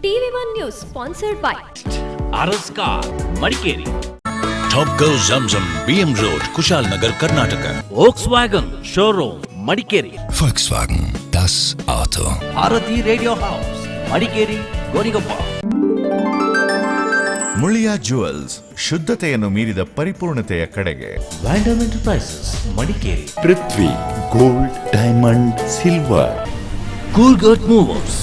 TV1 News sponsored by RS Car, Madikeri. Topco Zamzam, BM Road, Kushalnagar, Karnataka. Volkswagen Showroom, Madikeri. Volkswagen, das Auto. Bharati Radio House, Madikeri, Gonigappa. Muliya jewels, ಶುದ್ಧತೆಯನ್ನು ಮೀರಿದ ಪರಿಪೂರ್ಣತೆಯ ಕಡೆಗೆ. Vandam Enterprises, Madikeri. Prithvi gold, diamond, silver. Coolgurt Movers,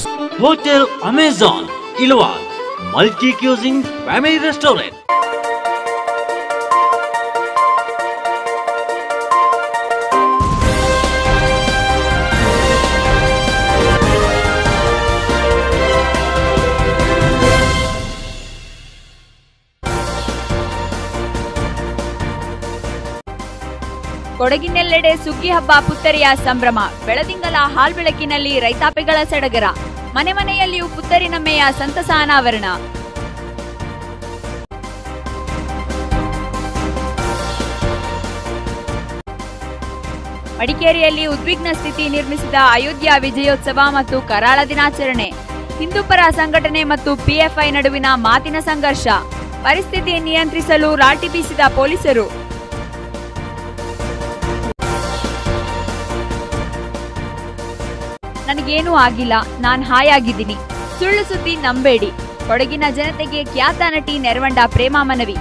Hotel Amazon, Ilwal, Multi-Cuisine Family Restaurant. ಕೊಡಗಿನೆಲ್ಲೆಡೆ ಸುಗ್ಗಿ ಹಬ್ಬ ಪುತ್ತರಿಯ ಸಂಭ್ರಮ. ಬೆಳದಿಂಗಲ ಹಾಲ್ಬೆಳಕಿನಲ್ಲಿ ರೈತಾಪಿಗಳ ಸಡಗರ. ಮನೆ ಮನೆಯಲ್ಲಿಯೂ ಪುತ್ತರಿ ನಮ್ಮೆಯ ಸಂತಸ ಅನಾವರಣ. ಮಡಿಕೇರಿಯಲ್ಲಿ ಉದ್ವಿಗ್ನ ಸ್ಥಿತಿ ನಿರ್ಮಿಸಿದ ಅಯೋಧ್ಯ ವಿಜಯೋತ್ಸವ ಮತ್ತು ಕರಾಳ ದಿನಾಚರಣೆ. ಹಿಂದೂಪರ ಸಂಘಟನೆ ಮತ್ತು ಪಿಎಫ್ಐ ನಡುವಿನ ಮಾತಿನ ಸಂಘರ್ಷ. ಪರಿಸ್ಥಿತಿ ನಿಯಂತ್ರಿಸಲು ಲಾಠಿ ಬೀಸಿದ ಪೊಲೀಸರು. ನನಗೇನೂ ಆಗಿಲ್ಲ, ನಾನ್ ಹಾಯಾಗಿದ್ದೀನಿ. ಸುಳ್ಳು ಸುದ್ದಿ ನಂಬೇಡಿ. ಕೊಡಗಿನ ಜನತೆಗೆ ಖ್ಯಾತ ನಟಿ ನೆರವಂಡ ಪ್ರೇಮ ಮನವಿ.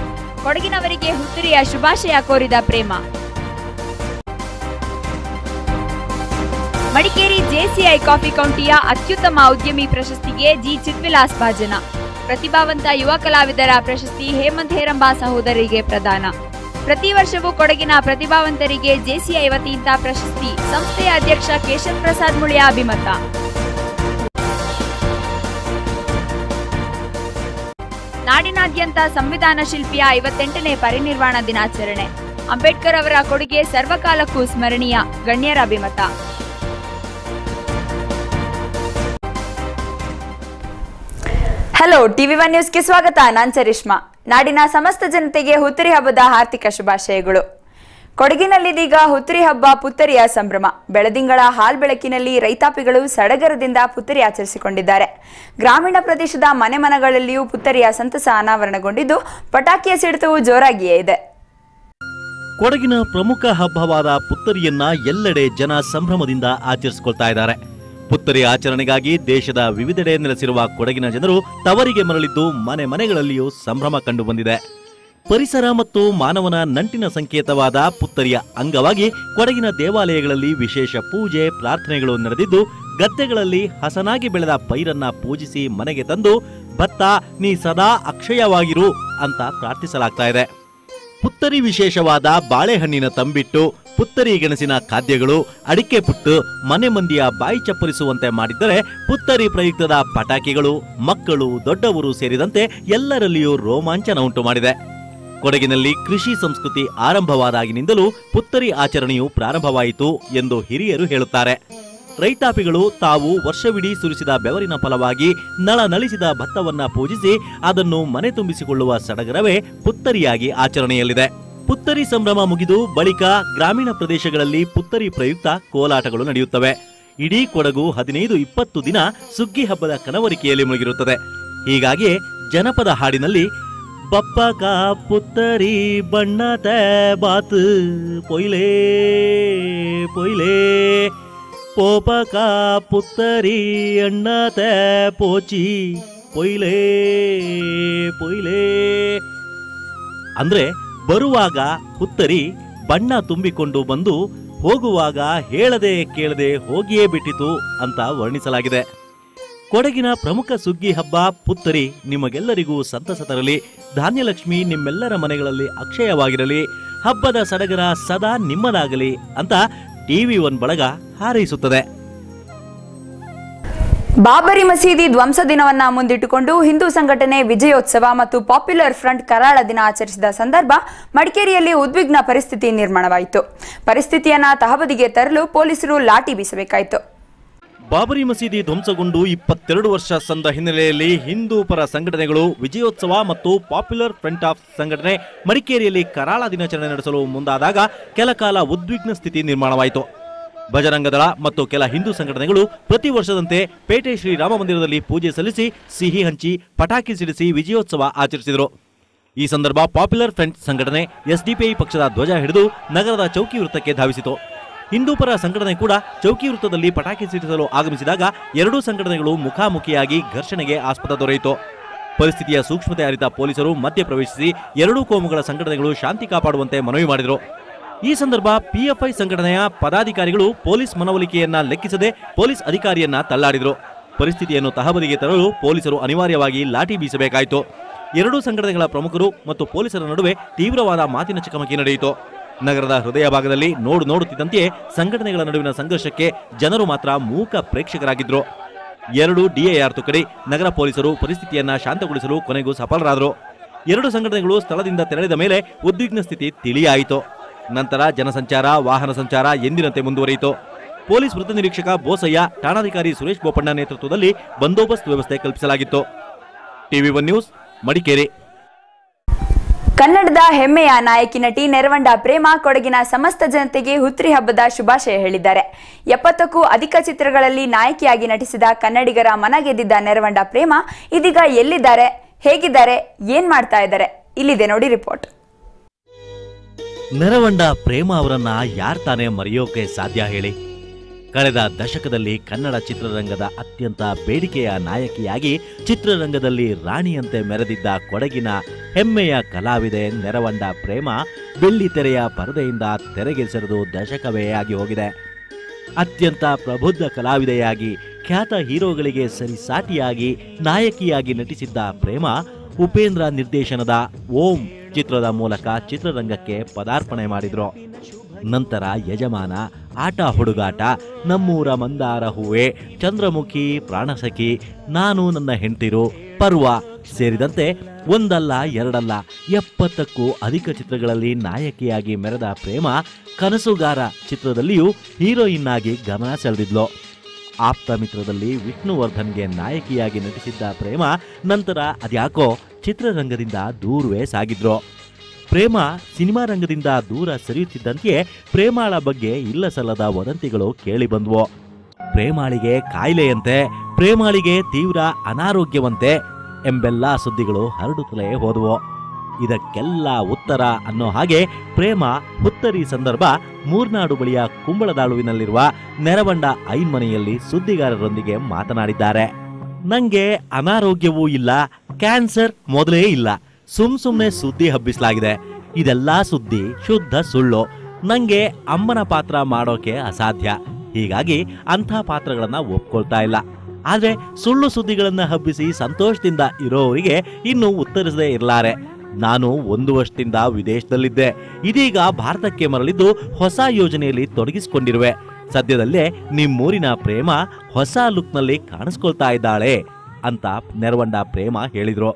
ಕೊಡಗಿನವರಿಗೆ ಹುತ್ತರಿಯ ಶುಭಾಶಯ ಕೋರಿದ ಪ್ರೇಮ. ಮಡಿಕೇರಿ ಜೆಸಿಐ ಕಾಫಿ ಕೌಂಟಿಯ ಅತ್ಯುತ್ತಮ ಉದ್ಯಮಿ ಪ್ರಶಸ್ತಿಗೆ ಜಿ ಚಿತ್ವಿಲಾಸ್ ಭಾಜನ. ಪ್ರತಿಭಾವಂತ ಯುವ ಕಲಾವಿದರ ಪ್ರಶಸ್ತಿ ಹೇಮಂತ್ ಹೇರಂಬ ಸಹೋದರಿಗೆ ಪ್ರದಾನ. ಪ್ರತಿ ವರ್ಷವೂ ಕೊಡಗಿನ ಪ್ರತಿಭಾವಂತರಿಗೆ ಜೆಸಿಐ ವತಿಯಿಂದ ಪ್ರಶಸ್ತಿ. ಸಂಸ್ಥೆಯ ಅಧ್ಯಕ್ಷ ಕೇಶವ್ ಪ್ರಸಾದ್ ಮುಳಿಯ ಅಭಿಮತ. ನಾಡಿನಾದ್ಯಂತ ಸಂವಿಧಾನ ಶಿಲ್ಪಿಯ 58ನೇ ಪರಿನಿರ್ವಾಣ ದಿನಾಚರಣೆ. ಅಂಬೇಡ್ಕರ್ ಅವರ ಕೊಡುಗೆ ಸರ್ವಕಾಲಕ್ಕೂ ಸ್ಮರಣೀಯ. ಗಣ್ಯರ ಅಭಿಮತ. ಹಲೋ, TV1 ನ್ಯೂಸ್ಗೆ ಸ್ವಾಗತ. ನಾನ್ ಚರಿಷ್ಮಾ. ನಾಡಿನ ಸಮಸ್ತ ಜನತೆಗೆ ಹುತ್ತರಿ ಹಬ್ಬದ ಹಾರ್ದಿಕ ಶುಭಾಶಯಗಳು. ಕೊಡಗಿನಲ್ಲಿದೀಗ ಹುತ್ತರಿ ಹಬ್ಬ ಪುತ್ತರಿಯ ಸಂಭ್ರಮ. ಬೆಳದಿಂಗಳ ಹಾಲ್ಬೆಳಕಿನಲ್ಲಿ ರೈತಾಪಿಗಳು ಸಡಗರದಿಂದ ಪುತ್ತರಿ ಆಚರಿಸಿಕೊಂಡಿದ್ದಾರೆ. ಗ್ರಾಮೀಣ ಪ್ರದೇಶದ ಮನೆ ಮನೆಗಳಲ್ಲಿಯೂ ಪುತ್ತರಿಯ ಸಂತಸ ಅನಾವರಣಗೊಂಡಿದ್ದು ಪಟಾಕಿಯ ಸಿಡಿತವು ಜೋರಾಗಿಯೇ ಇದೆ. ಕೊಡಗಿನ ಪ್ರಮುಖ ಹಬ್ಬವಾದ ಪುತ್ತರಿಯನ್ನ ಎಲ್ಲೆಡೆ ಜನ ಸಂಭ್ರಮದಿಂದ ಆಚರಿಸಿಕೊಳ್ತಾ ಇದ್ದಾರೆ. ಪುತ್ತರಿ ಆಚರಣೆಗಾಗಿ ದೇಶದ ವಿವಿಧೆಡೆ ನೆಲೆಸಿರುವ ಕೊಡಗಿನ ಜನರು ತವರಿಗೆ ಮರಳಿದ್ದು ಮನೆ ಮನೆಗಳಲ್ಲಿಯೂ ಸಂಭ್ರಮ ಕಂಡುಬಂದಿದೆ. ಪರಿಸರ ಮತ್ತು ಮಾನವನ ನಂಟಿನ ಸಂಕೇತವಾದ ಪುತ್ತರಿಯ ಅಂಗವಾಗಿ ಕೊಡಗಿನ ದೇವಾಲಯಗಳಲ್ಲಿ ವಿಶೇಷ ಪೂಜೆ ಪ್ರಾರ್ಥನೆಗಳು ನಡೆದಿದ್ದು, ಗದ್ದೆಗಳಲ್ಲಿ ಹಸನಾಗಿ ಬೆಳೆದ ಪೈರನ್ನ ಪೂಜಿಸಿ ಮನೆಗೆ ತಂದು ಭತ್ತ ನೀ ಸದಾ ಅಕ್ಷಯವಾಗಿರು ಅಂತ ಪ್ರಾರ್ಥಿಸಲಾಗ್ತಾ ಇದೆ. ಪುತ್ತರಿ ವಿಶೇಷವಾದ ಬಾಳೆಹಣ್ಣಿನ ತಂಬಿಟ್ಟು, ಪುತ್ತರಿ ಗೆಣಸಿನ ಖಾದ್ಯಗಳು, ಅಡಿಕೆ ಪುಟ್ಟು ಮನೆ ಮಂದಿಯ ಬಾಯಿ ಚಪ್ಪರಿಸುವಂತೆ ಮಾಡಿದ್ದರೆ, ಪುತ್ತರಿ ಪ್ರಯುಕ್ತದ ಪಟಾಕಿಗಳು ಮಕ್ಕಳು ದೊಡ್ಡವರು ಸೇರಿದಂತೆ ಎಲ್ಲರಲ್ಲಿಯೂ ರೋಮಾಂಚನ ಉಂಟು ಮಾಡಿದೆ. ಕೊಡಗಿನಲ್ಲಿ ಕೃಷಿ ಸಂಸ್ಕೃತಿ ಆರಂಭವಾದಾಗಿನಿಂದಲೂ ಪುತ್ತರಿ ಆಚರಣೆಯು ಪ್ರಾರಂಭವಾಯಿತು ಎಂದು ಹಿರಿಯರು ಹೇಳುತ್ತಾರೆ. ರೈತಾಪಿಗಳು ತಾವು ವರ್ಷವಿಡೀ ಸುರಿಸಿದ ಬೆವರಿನ ಫಲವಾಗಿ ನಳನಳಿಸಿದ ಭತ್ತವನ್ನ ಪೂಜಿಸಿ ಅದನ್ನು ಮನೆ ತುಂಬಿಸಿಕೊಳ್ಳುವ ಸಡಗರವೇ ಪುತ್ತರಿಯಾಗಿ ಆಚರಣೆಯಲ್ಲಿದೆ. ಪುತ್ತರಿ ಸಂಭ್ರಮ ಮುಗಿದು ಬಳಿಕ ಗ್ರಾಮೀಣ ಪ್ರದೇಶಗಳಲ್ಲಿ ಪುತ್ತರಿ ಪ್ರಯುಕ್ತ ಕೋಲಾಟಗಳು ನಡೆಯುತ್ತವೆ. ಇಡೀ ಕೊಡಗು 15-20 ದಿನ ಸುಗ್ಗಿ ಹಬ್ಬದ ಕನವರಿಕೆಯಲ್ಲಿ ಮುಳುಗಿರುತ್ತದೆ. ಹೀಗಾಗಿ ಜನಪದ ಹಾಡಿನಲ್ಲಿ ಬಪ್ಪಕ ಪುತ್ತರಿ ಬಣ್ಣತ ಬಾತ್ ಪೊಯ್ಲೇ ಪೊಯ್ಲೇ ಪೋಪಕ ಪುತ್ತರಿ ಅಣ್ಣತ ಪೋಚಿ ಪೊಯ್ಲೇ ಪೊಯ್ಲೇ ಅಂದ್ರೆ ಬರುವಾಗ ಪುತ್ತರಿ ಬಣ್ಣ ತುಂಬಿಕೊಂಡು ಬಂದು ಹೋಗುವಾಗ ಹೇಳದೆ ಕೇಳದೆ ಹೋಗಿಯೇ ಬಿಟ್ಟಿತು ಅಂತ ವರ್ಣಿಸಲಾಗಿದೆ. ಕೊಡಗಿನ ಪ್ರಮುಖ ಸುಗ್ಗಿ ಹಬ್ಬ ಪುತ್ತರಿ ನಿಮಗೆಲ್ಲರಿಗೂ ಸಂತಸ ತರಲಿ. ಧಾನ್ಯಲಕ್ಷ್ಮಿ ನಿಮ್ಮೆಲ್ಲರ ಮನೆಗಳಲ್ಲಿ ಅಕ್ಷಯವಾಗಿರಲಿ. ಹಬ್ಬದ ಸಡಗರ ಸದಾ ನಿಮ್ಮದಾಗಲಿ ಅಂತ TV1 ಬಳಗ ಹಾರೈಸುತ್ತದೆ. ಬಾಬರಿ ಮಸೀದಿ ಧ್ವಂಸ ದಿನವನ್ನ ಮುಂದಿಟ್ಟುಕೊಂಡು ಹಿಂದೂ ಸಂಘಟನೆ ವಿಜಯೋತ್ಸವ ಮತ್ತು ಪಾಪ್ಯುಲರ್ ಫ್ರಂಟ್ ಕರಾಳ ದಿನ ಆಚರಿಸಿದ ಸಂದರ್ಭ ಮಡಿಕೇರಿಯಲ್ಲಿ ಉದ್ವಿಗ್ನ ಪರಿಸ್ಥಿತಿ ನಿರ್ಮಾಣವಾಯಿತು. ಪರಿಸ್ಥಿತಿಯನ್ನ ತಹಬದಿಗೆ ತರಲು ಪೊಲೀಸರು ಲಾಠಿ ಬೀಸಬೇಕಾಯಿತು. ಬಾಬರಿ ಮಸೀದಿ ಧ್ವಂಸಗೊಂಡು 22 ವರ್ಷ ಸಂದ ಹಿನ್ನೆಲೆಯಲ್ಲಿ ಹಿಂದೂ ಪರ ಸಂಘಟನೆಗಳು ವಿಜಯೋತ್ಸವ ಮತ್ತು ಪಾಪ್ಯುಲರ್ ಫ್ರಂಟ್ ಆಫ್ ಸಂಘಟನೆ ಮಡಿಕೇರಿಯಲ್ಲಿ ಕರಾಳ ದಿನಾಚರಣೆ ನಡೆಸಲು ಮುಂದಾದಾಗ ಕೆಲ ಕಾಲ ಉದ್ವಿಗ್ನ ಸ್ಥಿತಿ ನಿರ್ಮಾಣವಾಯಿತು. ಬಜರಂಗದಳ ಮತ್ತು ಕೆಲ ಹಿಂದೂ ಸಂಘಟನೆಗಳು ಪ್ರತಿ ವರ್ಷದಂತೆ ಪೇಟೆ ಶ್ರೀರಾಮ ಮಂದಿರದಲ್ಲಿ ಪೂಜೆ ಸಲ್ಲಿಸಿ ಸಿಹಿ ಹಂಚಿ ಪಟಾಕಿ ಸಿಡಿಸಿ ವಿಜಯೋತ್ಸವ ಆಚರಿಸಿದರು. ಈ ಸಂದರ್ಭ ಪಾಪ್ಯುಲರ್ ಫ್ರಂಟ್ ಸಂಘಟನೆ ಎಸ್ಡಿಪಿಐ ಪಕ್ಷದ ಧ್ವಜ ಹಿಡಿದು ನಗರದ ಚೌಕಿ ವೃತ್ತಕ್ಕೆ ಧಾವಿಸಿತು. ಹಿಂದೂಪರ ಸಂಘಟನೆ ಕೂಡ ಚೌಕಿ ವೃತ್ತದಲ್ಲಿ ಪಟಾಕಿ ಸಿಡಿಸಲು ಆಗಮಿಸಿದಾಗ ಎರಡೂ ಸಂಘಟನೆಗಳು ಮುಖಾಮುಖಿಯಾಗಿ ಘರ್ಷಣೆಗೆ ಆಸ್ಪದ ದೊರೆಯಿತು. ಪರಿಸ್ಥಿತಿಯ ಸೂಕ್ಷ್ಮತೆ ಅರಿತ ಪೊಲೀಸರು ಮಧ್ಯ ಪ್ರವೇಶಿಸಿ ಎರಡೂ ಕೋಮುಗಳ ಸಂಘಟನೆಗಳು ಶಾಂತಿ ಕಾಪಾಡುವಂತೆ ಮನವಿ ಮಾಡಿದರು. ಈ ಸಂದರ್ಭ ಪಿಎಫ್ಐ ಸಂಘಟನೆಯ ಪದಾಧಿಕಾರಿಗಳು ಪೊಲೀಸ್ ಮನವೊಲಿಕೆಯನ್ನ ಲೆಕ್ಕಿಸದೆ ಪೊಲೀಸ್ ಅಧಿಕಾರಿಯನ್ನ ತಳ್ಳಾಡಿದರು. ಪರಿಸ್ಥಿತಿಯನ್ನು ತಹಬದಿಗೆ ತರಲು ಪೊಲೀಸರು ಅನಿವಾರ್ಯವಾಗಿ ಲಾಠಿ ಬೀಸಬೇಕಾಯಿತು. ಎರಡೂ ಸಂಘಟನೆಗಳ ಪ್ರಮುಖರು ಮತ್ತು ಪೊಲೀಸರ ನಡುವೆ ತೀವ್ರವಾದ ಮಾತಿನ ಚಕಮಕಿ ನಡೆಯಿತು. ನಗರದ ಹೃದಯ ಭಾಗದಲ್ಲಿ ನೋಡುತ್ತಿದ್ದಂತೆಯೇ ಸಂಘಟನೆಗಳ ನಡುವಿನ ಸಂಘರ್ಷಕ್ಕೆ ಜನರು ಮಾತ್ರ ಮೂಕ ಪ್ರೇಕ್ಷಕರಾಗಿದ್ರು. ಎರಡು ಡಿಎಆರ್ ತುಕಡಿ ನಗರ ಪೊಲೀಸರು ಪರಿಸ್ಥಿತಿಯನ್ನ ಶಾಂತಗೊಳಿಸಲು ಕೊನೆಗೂ ಸಫಲರಾದರು. ಎರಡು ಸಂಘಟನೆಗಳು ಸ್ಥಳದಿಂದ ತೆರಳಿದ ಮೇಲೆ ಉದ್ವಿಗ್ನ ಸ್ಥಿತಿ ತಿಳಿಯಾಯಿತು. ನಂತರ ಜನಸಂಚಾರ, ವಾಹನ ಸಂಚಾರ ಎಂದಿನಂತೆ ಮುಂದುವರಿಯಿತು. ಪೊಲೀಸ್ ವೃತ್ತ ನಿರೀಕ್ಷಕ ಬೋಸಯ್ಯ, ಠಾಣಾಧಿಕಾರಿ ಸುರೇಶ್ ಬೋಪಣ್ಣ ನೇತೃತ್ವದಲ್ಲಿ ಬಂದೋಬಸ್ತ್ ವ್ಯವಸ್ಥೆ ಕಲ್ಪಿಸಲಾಗಿತ್ತು. ಟಿವಿ1 ನ್ಯೂಸ್, ಮಡಿಕೇರಿ. ಕನ್ನಡದ ಹೆಮ್ಮೆಯ ನಾಯಕಿ ನಟಿ ನೆರವಂಡ ಪ್ರೇಮ ಕೊಡಗಿನ ಸಮಸ್ತ ಜನತೆಗೆ ಹುತ್ತರಿ ಹಬ್ಬದ ಶುಭಾಶಯ ಹೇಳಿದ್ದಾರೆ. 70ಕ್ಕೂ ಅಧಿಕ ಚಿತ್ರಗಳಲ್ಲಿ ನಾಯಕಿಯಾಗಿ ನಟಿಸಿದ ಕನ್ನಡಿಗರ ಮನ ಗೆದ್ದಿದ್ದ ನೆರವಂಡ ಪ್ರೇಮ ಇದೀಗ ಎಲ್ಲಿದ್ದಾರೆ, ಹೇಗಿದ್ದಾರೆ, ಏನ್ ಮಾಡ್ತಾ ಇದ್ದಾರೆ, ಇಲ್ಲಿದೆ ನೋಡಿ ರಿಪೋರ್ಟ್. ನೆರವಂಡ ಪ್ರೇಮ ಅವರನ್ನ ಯಾರ್ ತಾನೇ ಮರೆಯೋಕೆ ಸಾಧ್ಯ ಹೇಳಿ? ಕಳೆದ ದಶಕದಲ್ಲಿ ಕನ್ನಡ ಚಿತ್ರರಂಗದ ಅತ್ಯಂತ ಬೇಡಿಕೆಯ ನಾಯಕಿಯಾಗಿ ಚಿತ್ರರಂಗದಲ್ಲಿ ರಾಣಿಯಂತೆ ಮೆರೆದಿದ್ದ ಕೊಡಗಿನ ಹೆಮ್ಮೆಯ ಕಲಾವಿದೆ ನೆರವಂಡ ಪ್ರೇಮ ಬೆಳ್ಳಿ ತೆರೆಯ ಪರದೆಯಿಂದ ತೆರೆಗೆ ಸರಿದು ದಶಕವೇ ಆಗಿ ಹೋಗಿದೆ. ಅತ್ಯಂತ ಪ್ರಬುದ್ಧ ಕಲಾವಿದೆಯಾಗಿ ಖ್ಯಾತ ಹೀರೋಗಳಿಗೆ ಸರಿಸಾಟಿಯಾಗಿ ನಾಯಕಿಯಾಗಿ ನಟಿಸಿದ್ದ ಪ್ರೇಮ ಉಪೇಂದ್ರ ನಿರ್ದೇಶನದ ಓಂ ಚಿತ್ರದ ಮೂಲಕ ಚಿತ್ರರಂಗಕ್ಕೆ ಪದಾರ್ಪಣೆ ಮಾಡಿದ್ರು. ನಂತರ ಯಜಮಾನ, ಆಟ ಹುಡುಗಾಟ, ನಮ್ಮೂರ ಮಂದಾರ ಹೂವೆ, ಚಂದ್ರಮುಖಿ, ಪ್ರಾಣಸಖಿ, ನಾನು ನನ್ನ ಹೆಂಡತಿರು, ಪರ್ವ ಸೇರಿದಂತೆ ಒಂದಲ್ಲ ಎರಡಲ್ಲ 70ಕ್ಕೂ ಅಧಿಕ ಚಿತ್ರಗಳಲ್ಲಿ ನಾಯಕಿಯಾಗಿ ಮೆರೆದ ಪ್ರೇಮ ಕನಸುಗಾರ ಚಿತ್ರದಲ್ಲಿಯೂ ಹೀರೋಯಿನ್ ಆಗಿ ಗಮನ ಸೆಳೆದಿದ್ಲು. ಆಪ್ತ ಮಿತ್ರದಲ್ಲಿ ವಿಷ್ಣುವರ್ಧನ್ಗೆ ನಾಯಕಿಯಾಗಿ ನಟಿಸಿದ್ದ ಪ್ರೇಮ ನಂತರ ಅದ್ಯಾಕೋ ಚಿತ್ರರಂಗದಿಂದ ದೂರವೇ ಸಾಗಿದ್ರು. ಪ್ರೇಮ ಸಿನಿಮಾ ರಂಗದಿಂದ ದೂರ ಸರಿಯುತ್ತಿದ್ದಂತೆಯೇ ಪ್ರೇಮಾಳ ಬಗ್ಗೆ ಇಲ್ಲಸಲ್ಲದ ವದಂತಿಗಳು ಕೇಳಿ ಬಂದ್ವು. ಪ್ರೇಮಾಳಿಗೆ ಕಾಯಿಲೆಯಂತೆ, ಪ್ರೇಮಾಳಿಗೆ ತೀವ್ರ ಅನಾರೋಗ್ಯವಂತೆ ಎಂಬೆಲ್ಲ ಸುದ್ದಿಗಳು ಹರಡುತ್ತಲೇ ಹೋದವು. ಇದಕ್ಕೆಲ್ಲ ಉತ್ತರ ಅನ್ನೋ ಹಾಗೆ ಪ್ರೇಮ ಹುತ್ತರಿ ಸಂದರ್ಭ ಮೂರ್ನಾಡು ಬಳಿಯ ಕುಂಬಳದಾಳುವಿನಲ್ಲಿರುವ ನೆರವಂಡ ಐನ್ಮನೆಯಲ್ಲಿ ಸುದ್ದಿಗಾರರೊಂದಿಗೆ ಮಾತನಾಡಿದ್ದಾರೆ. ನಂಗೆ ಅನಾರೋಗ್ಯವೂ ಇಲ್ಲ, ಕ್ಯಾನ್ಸರ್ ಮೊದಲೇ ಇಲ್ಲ, ಸುಮ್ನೆ ಸುದ್ದಿ ಹಬ್ಬಿಸಲಾಗಿದೆ. ಇದೆಲ್ಲ ಸುದ್ದಿ ಶುದ್ಧ ಸುಳ್ಳು. ನಂಗೆ ಅಮ್ಮನ ಪಾತ್ರ ಮಾಡೋಕೆ ಅಸಾಧ್ಯ, ಹೀಗಾಗಿ ಅಂಥ ಪಾತ್ರಗಳನ್ನ ಒಪ್ಕೊಳ್ತಾ ಇಲ್ಲ. ಆದ್ರೆ ಸುಳ್ಳು ಸುದ್ದಿಗಳನ್ನ ಹಬ್ಬಿಸಿ ಸಂತೋಷದಿಂದ ಇರೋವರಿಗೆ ಇನ್ನು ಉತ್ತರಿಸದೇ ಇರಲಾರೆ. ನಾನು 1 ವರ್ಷದಿಂದ ವಿದೇಶದಲ್ಲಿದ್ದೆ, ಇದೀಗ ಭಾರತಕ್ಕೆ ಮರಳಿದ್ದು ಹೊಸ ಯೋಜನೆಯಲ್ಲಿ ತೊಡಗಿಸಿಕೊಂಡಿರುವೆ. ಸದ್ಯದಲ್ಲೇ ನಿಮ್ಮೂರಿನ ಪ್ರೇಮ ಹೊಸ ಲುಕ್ನಲ್ಲಿ ಕಾಣಿಸ್ಕೊಳ್ತಾ ಇದ್ದಾಳೆ ಅಂತ ನೆರವಂಡ ಪ್ರೇಮ ಹೇಳಿದ್ರು.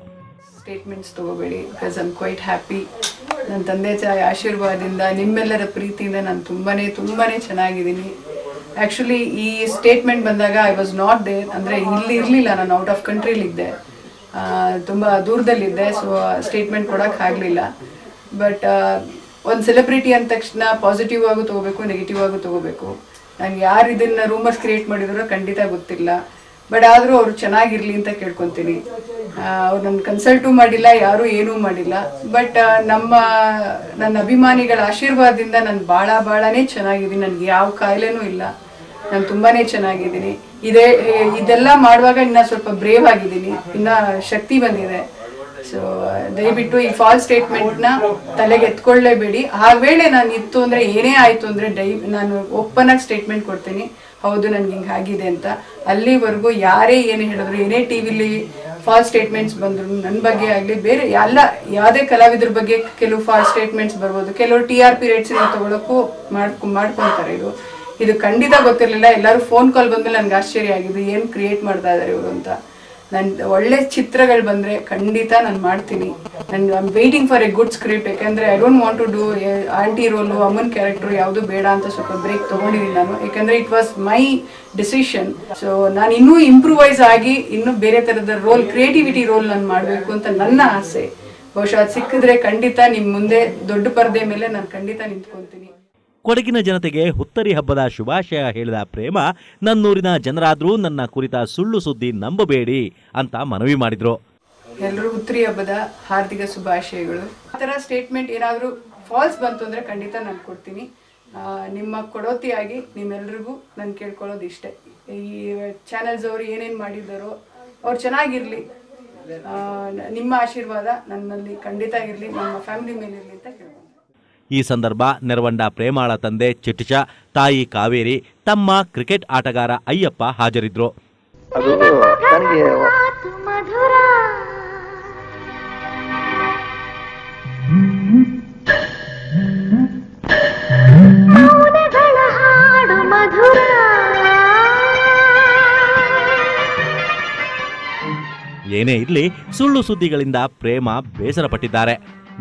ಸ್ಟೇಟ್ಮೆಂಟ್ಸ್ ತಗೋಬೇಡಿ, because I am quite happy. ನನ್ನ ತಂದೆ ತಾಯಿ ಆಶೀರ್ವಾದದಿಂದ, ನಿಮ್ಮೆಲ್ಲರ ಪ್ರೀತಿಯಿಂದ ನಾನು ತುಂಬಾನೇ ಚೆನ್ನಾಗಿದ್ದೀನಿ. ಆ್ಯಕ್ಚುಲಿ ಈ ಸ್ಟೇಟ್ಮೆಂಟ್ ಬಂದಾಗ ಐ ವಾಸ್ ನಾಟ್ ದೇರ್, ಅಂದರೆ ಇಲ್ಲಿ ಇರಲಿಲ್ಲ, ನಾನು ಔಟ್ ಆಫ್ ಕಂಟ್ರಿಲಿದ್ದೆ, ತುಂಬ ದೂರದಲ್ಲಿದ್ದೆ. ಸೊ ಸ್ಟೇಟ್ಮೆಂಟ್ ಕೊಡೋಕ್ಕೆ ಆಗಲಿಲ್ಲ. ಬಟ್ ಒಂದು ಸೆಲೆಬ್ರಿಟಿ ಅಂದ ತಕ್ಷಣ ಪಾಸಿಟಿವ್ ಆಗು ತೊಗೋಬೇಕು, ನೆಗೆಟಿವ್ ಆಗು ತೊಗೋಬೇಕು. ನನಗೆ ಯಾರು ಇದನ್ನು ರೂಮರ್ಸ್ ಕ್ರಿಯೇಟ್ ಮಾಡಿದ್ರೋ ಖಂಡಿತ ಗೊತ್ತಿಲ್ಲ. ಬಟ್ ಆದರೂ ಅವರು ಚೆನ್ನಾಗಿರಲಿ ಅಂತ ಕೇಳ್ಕೊತೀನಿ. ಅವ್ರು ನನ್ನ ಕನ್ಸಲ್ಟೂ ಮಾಡಿಲ್ಲ, ಯಾರೂ ಏನೂ ಮಾಡಿಲ್ಲ. ಬಟ್ ನನ್ನ ಅಭಿಮಾನಿಗಳ ಆಶೀರ್ವಾದದಿಂದ ನಾನು ಭಾಳನೇ ಚೆನ್ನಾಗಿದ್ದೀನಿ. ನನಗೆ ಯಾವ ಕಾಯಿಲೆನೂ ಇಲ್ಲ, ನಾನು ತುಂಬಾ ಚೆನ್ನಾಗಿದ್ದೀನಿ. ಇದೆಲ್ಲ ಮಾಡುವಾಗ ಇನ್ನು ಸ್ವಲ್ಪ ಬ್ರೇವ್ ಆಗಿದ್ದೀನಿ, ಇನ್ನು ಶಕ್ತಿ ಬಂದಿದೆ. ಸೊ ದಯವಿಟ್ಟು ಈ ಫಾಲ್ಸ್ ಸ್ಟೇಟ್ಮೆಂಟ್ನ ತಲೆಗೆ ಎತ್ಕೊಳ್ಳೇಬೇಡಿ. ಆ ವೇಳೆ ನಾನು ಇತ್ತು ಅಂದರೆ, ಏನೇ ಆಯಿತು ಅಂದರೆ ನಾನು ಓಪನ್ ಆಗಿ ಸ್ಟೇಟ್ಮೆಂಟ್ ಕೊಡ್ತೀನಿ, ಹೌದು ನನಗೆ ಹಿಂಗೆ ಆಗಿದೆ ಅಂತ. ಅಲ್ಲಿವರೆಗೂ ಯಾರೇ ಏನು ಹೇಳಿದ್ರು, ಏನೇ ಟಿವಿಲಿ ಫಾಲ್ಸ್ ಸ್ಟೇಟ್ಮೆಂಟ್ಸ್ ಬಂದ್ರು ನನ್ನ ಬಗ್ಗೆ ಆಗಲಿ, ಬೇರೆ ಯಾವುದೇ ಕಲಾವಿದ್ರ ಬಗ್ಗೆ ಕೆಲವು ಫಾಲ್ಸ್ ಸ್ಟೇಟ್ಮೆಂಟ್ಸ್ ಬರ್ಬೋದು. ಕೆಲವರು TRP ರೇಟ್ಸ್ನ ತಗೊಳ್ಳೋಕ್ಕೂ ಮಾಡ್ಕೊತಾರೆ. ಇದು ಖಂಡಿತ ಗೊತ್ತಿರಲಿಲ್ಲ. ಎಲ್ಲರೂ ಫೋನ್ ಕಾಲ್ ಬಂದ್ಮೇಲೆ ನನಗೆ ಆಶ್ಚರ್ಯ ಆಗಿದೆ, ಏನು ಕ್ರಿಯೇಟ್ ಮಾಡ್ತಾ ಇದ್ದಾರೆ ಇವರು ಅಂತ. ನನ್ನ ಒಳ್ಳೆ ಚಿತ್ರಗಳು ಬಂದರೆ ಖಂಡಿತ ನಾನು ಮಾಡ್ತೀನಿ. I am waiting for a good script. ಯಾಕೆಂದರೆ I don't want to do aunty role, ಅಮ್ಮನ ಕ್ಯಾರೆಕ್ಟರ್ ಯಾವುದು ಬೇಡ ಅಂತ ಸ್ವಲ್ಪ ಬ್ರೇಕ್ ತೊಗೊಂಡಿದ್ದೀನಿ ನಾನು. ಯಾಕೆಂದರೆ it was my decision. So ನಾನು ಇನ್ನೂ ಇಂಪ್ರೂವೈಸ್ ಆಗಿ ಇನ್ನೂ ಬೇರೆ ಥರದ ರೋಲ್, ಕ್ರಿಯೇಟಿವಿಟಿ ರೋಲ್ ನಾನು ಮಾಡಬೇಕು ಅಂತ ನನ್ನ ಆಸೆ. ಬಹುಶಃ ಅದು ಸಿಕ್ಕಿದ್ರೆ ಖಂಡಿತ ನಿಮ್ಮ ಮುಂದೆ ದೊಡ್ಡ ಪರದೆ ಮೇಲೆ ನಾನು ಖಂಡಿತ ನಿಂತ್ಕೊತೀನಿ. ಕೊಡಗಿನ ಜನತೆಗೆ ಹುತ್ತರಿ ಹಬ್ಬದ ಶುಭಾಶಯ ಹೇಳಿದ ಪ್ರೇಮ, ನನ್ನೂರಿನ ಜನರಾದ್ರೂ ನನ್ನ ಕುರಿತ ಸುಳ್ಳು ಸುದ್ದಿ ನಂಬಬೇಡಿ ಅಂತ ಮನವಿ ಮಾಡಿದ್ರು. ಎಲ್ಲರೂ ಹುತ್ತರಿ ಹಬ್ಬದ ಹಾರ್ದಿಕ ಶುಭಾಶಯಗಳು. ಆ ಥರ ಸ್ಟೇಟ್ಮೆಂಟ್ ಏನಾದರೂ ಫಾಲ್ಸ್ ಬಂತು ಅಂದರೆ ಖಂಡಿತ ನಾನು ಕೊಡ್ತೀನಿ. ನಿಮ್ಮ ಕೊಡೋತಿಯಾಗಿ ನಿಮ್ಮೆಲ್ರಿಗೂ ನಾನು ಕೇಳ್ಕೊಳ್ಳೋದು ಇಷ್ಟೇ, ಈ ಚಾನೆಲ್ಸ್ ಅವರು ಏನೇನು ಮಾಡಿದ್ದಾರೋ ಅವ್ರು ಚೆನ್ನಾಗಿರಲಿ, ನಿಮ್ಮ ಆಶೀರ್ವಾದ ನನ್ನಲ್ಲಿ ಖಂಡಿತ ಇರಲಿ, ನಮ್ಮ ಫ್ಯಾಮಿಲಿ ಮೇಲೆ ಇರಲಿ ಅಂತ ಕೇಳ್ಕೊಂಡು. ಈ ಸಂದರ್ಭ ನೆರವಂಡ ಪ್ರೇಮಾಳ ತಂದೆ ಚಿಟ್ಟಿಚ, ತಾಯಿ ಕಾವೇರಿ, ತಮ್ಮ ಕ್ರಿಕೆಟ್ ಆಟಗಾರ ಅಯ್ಯಪ್ಪ ಹಾಜರಿದ್ರು. ಏನೇ ಇರ್ಲಿ, ಸುಳ್ಳು ಸುದ್ದಿಗಳಿಂದ ಪ್ರೇಮ ಬೇಸರಪಟ್ಟಿದ್ದಾರೆ.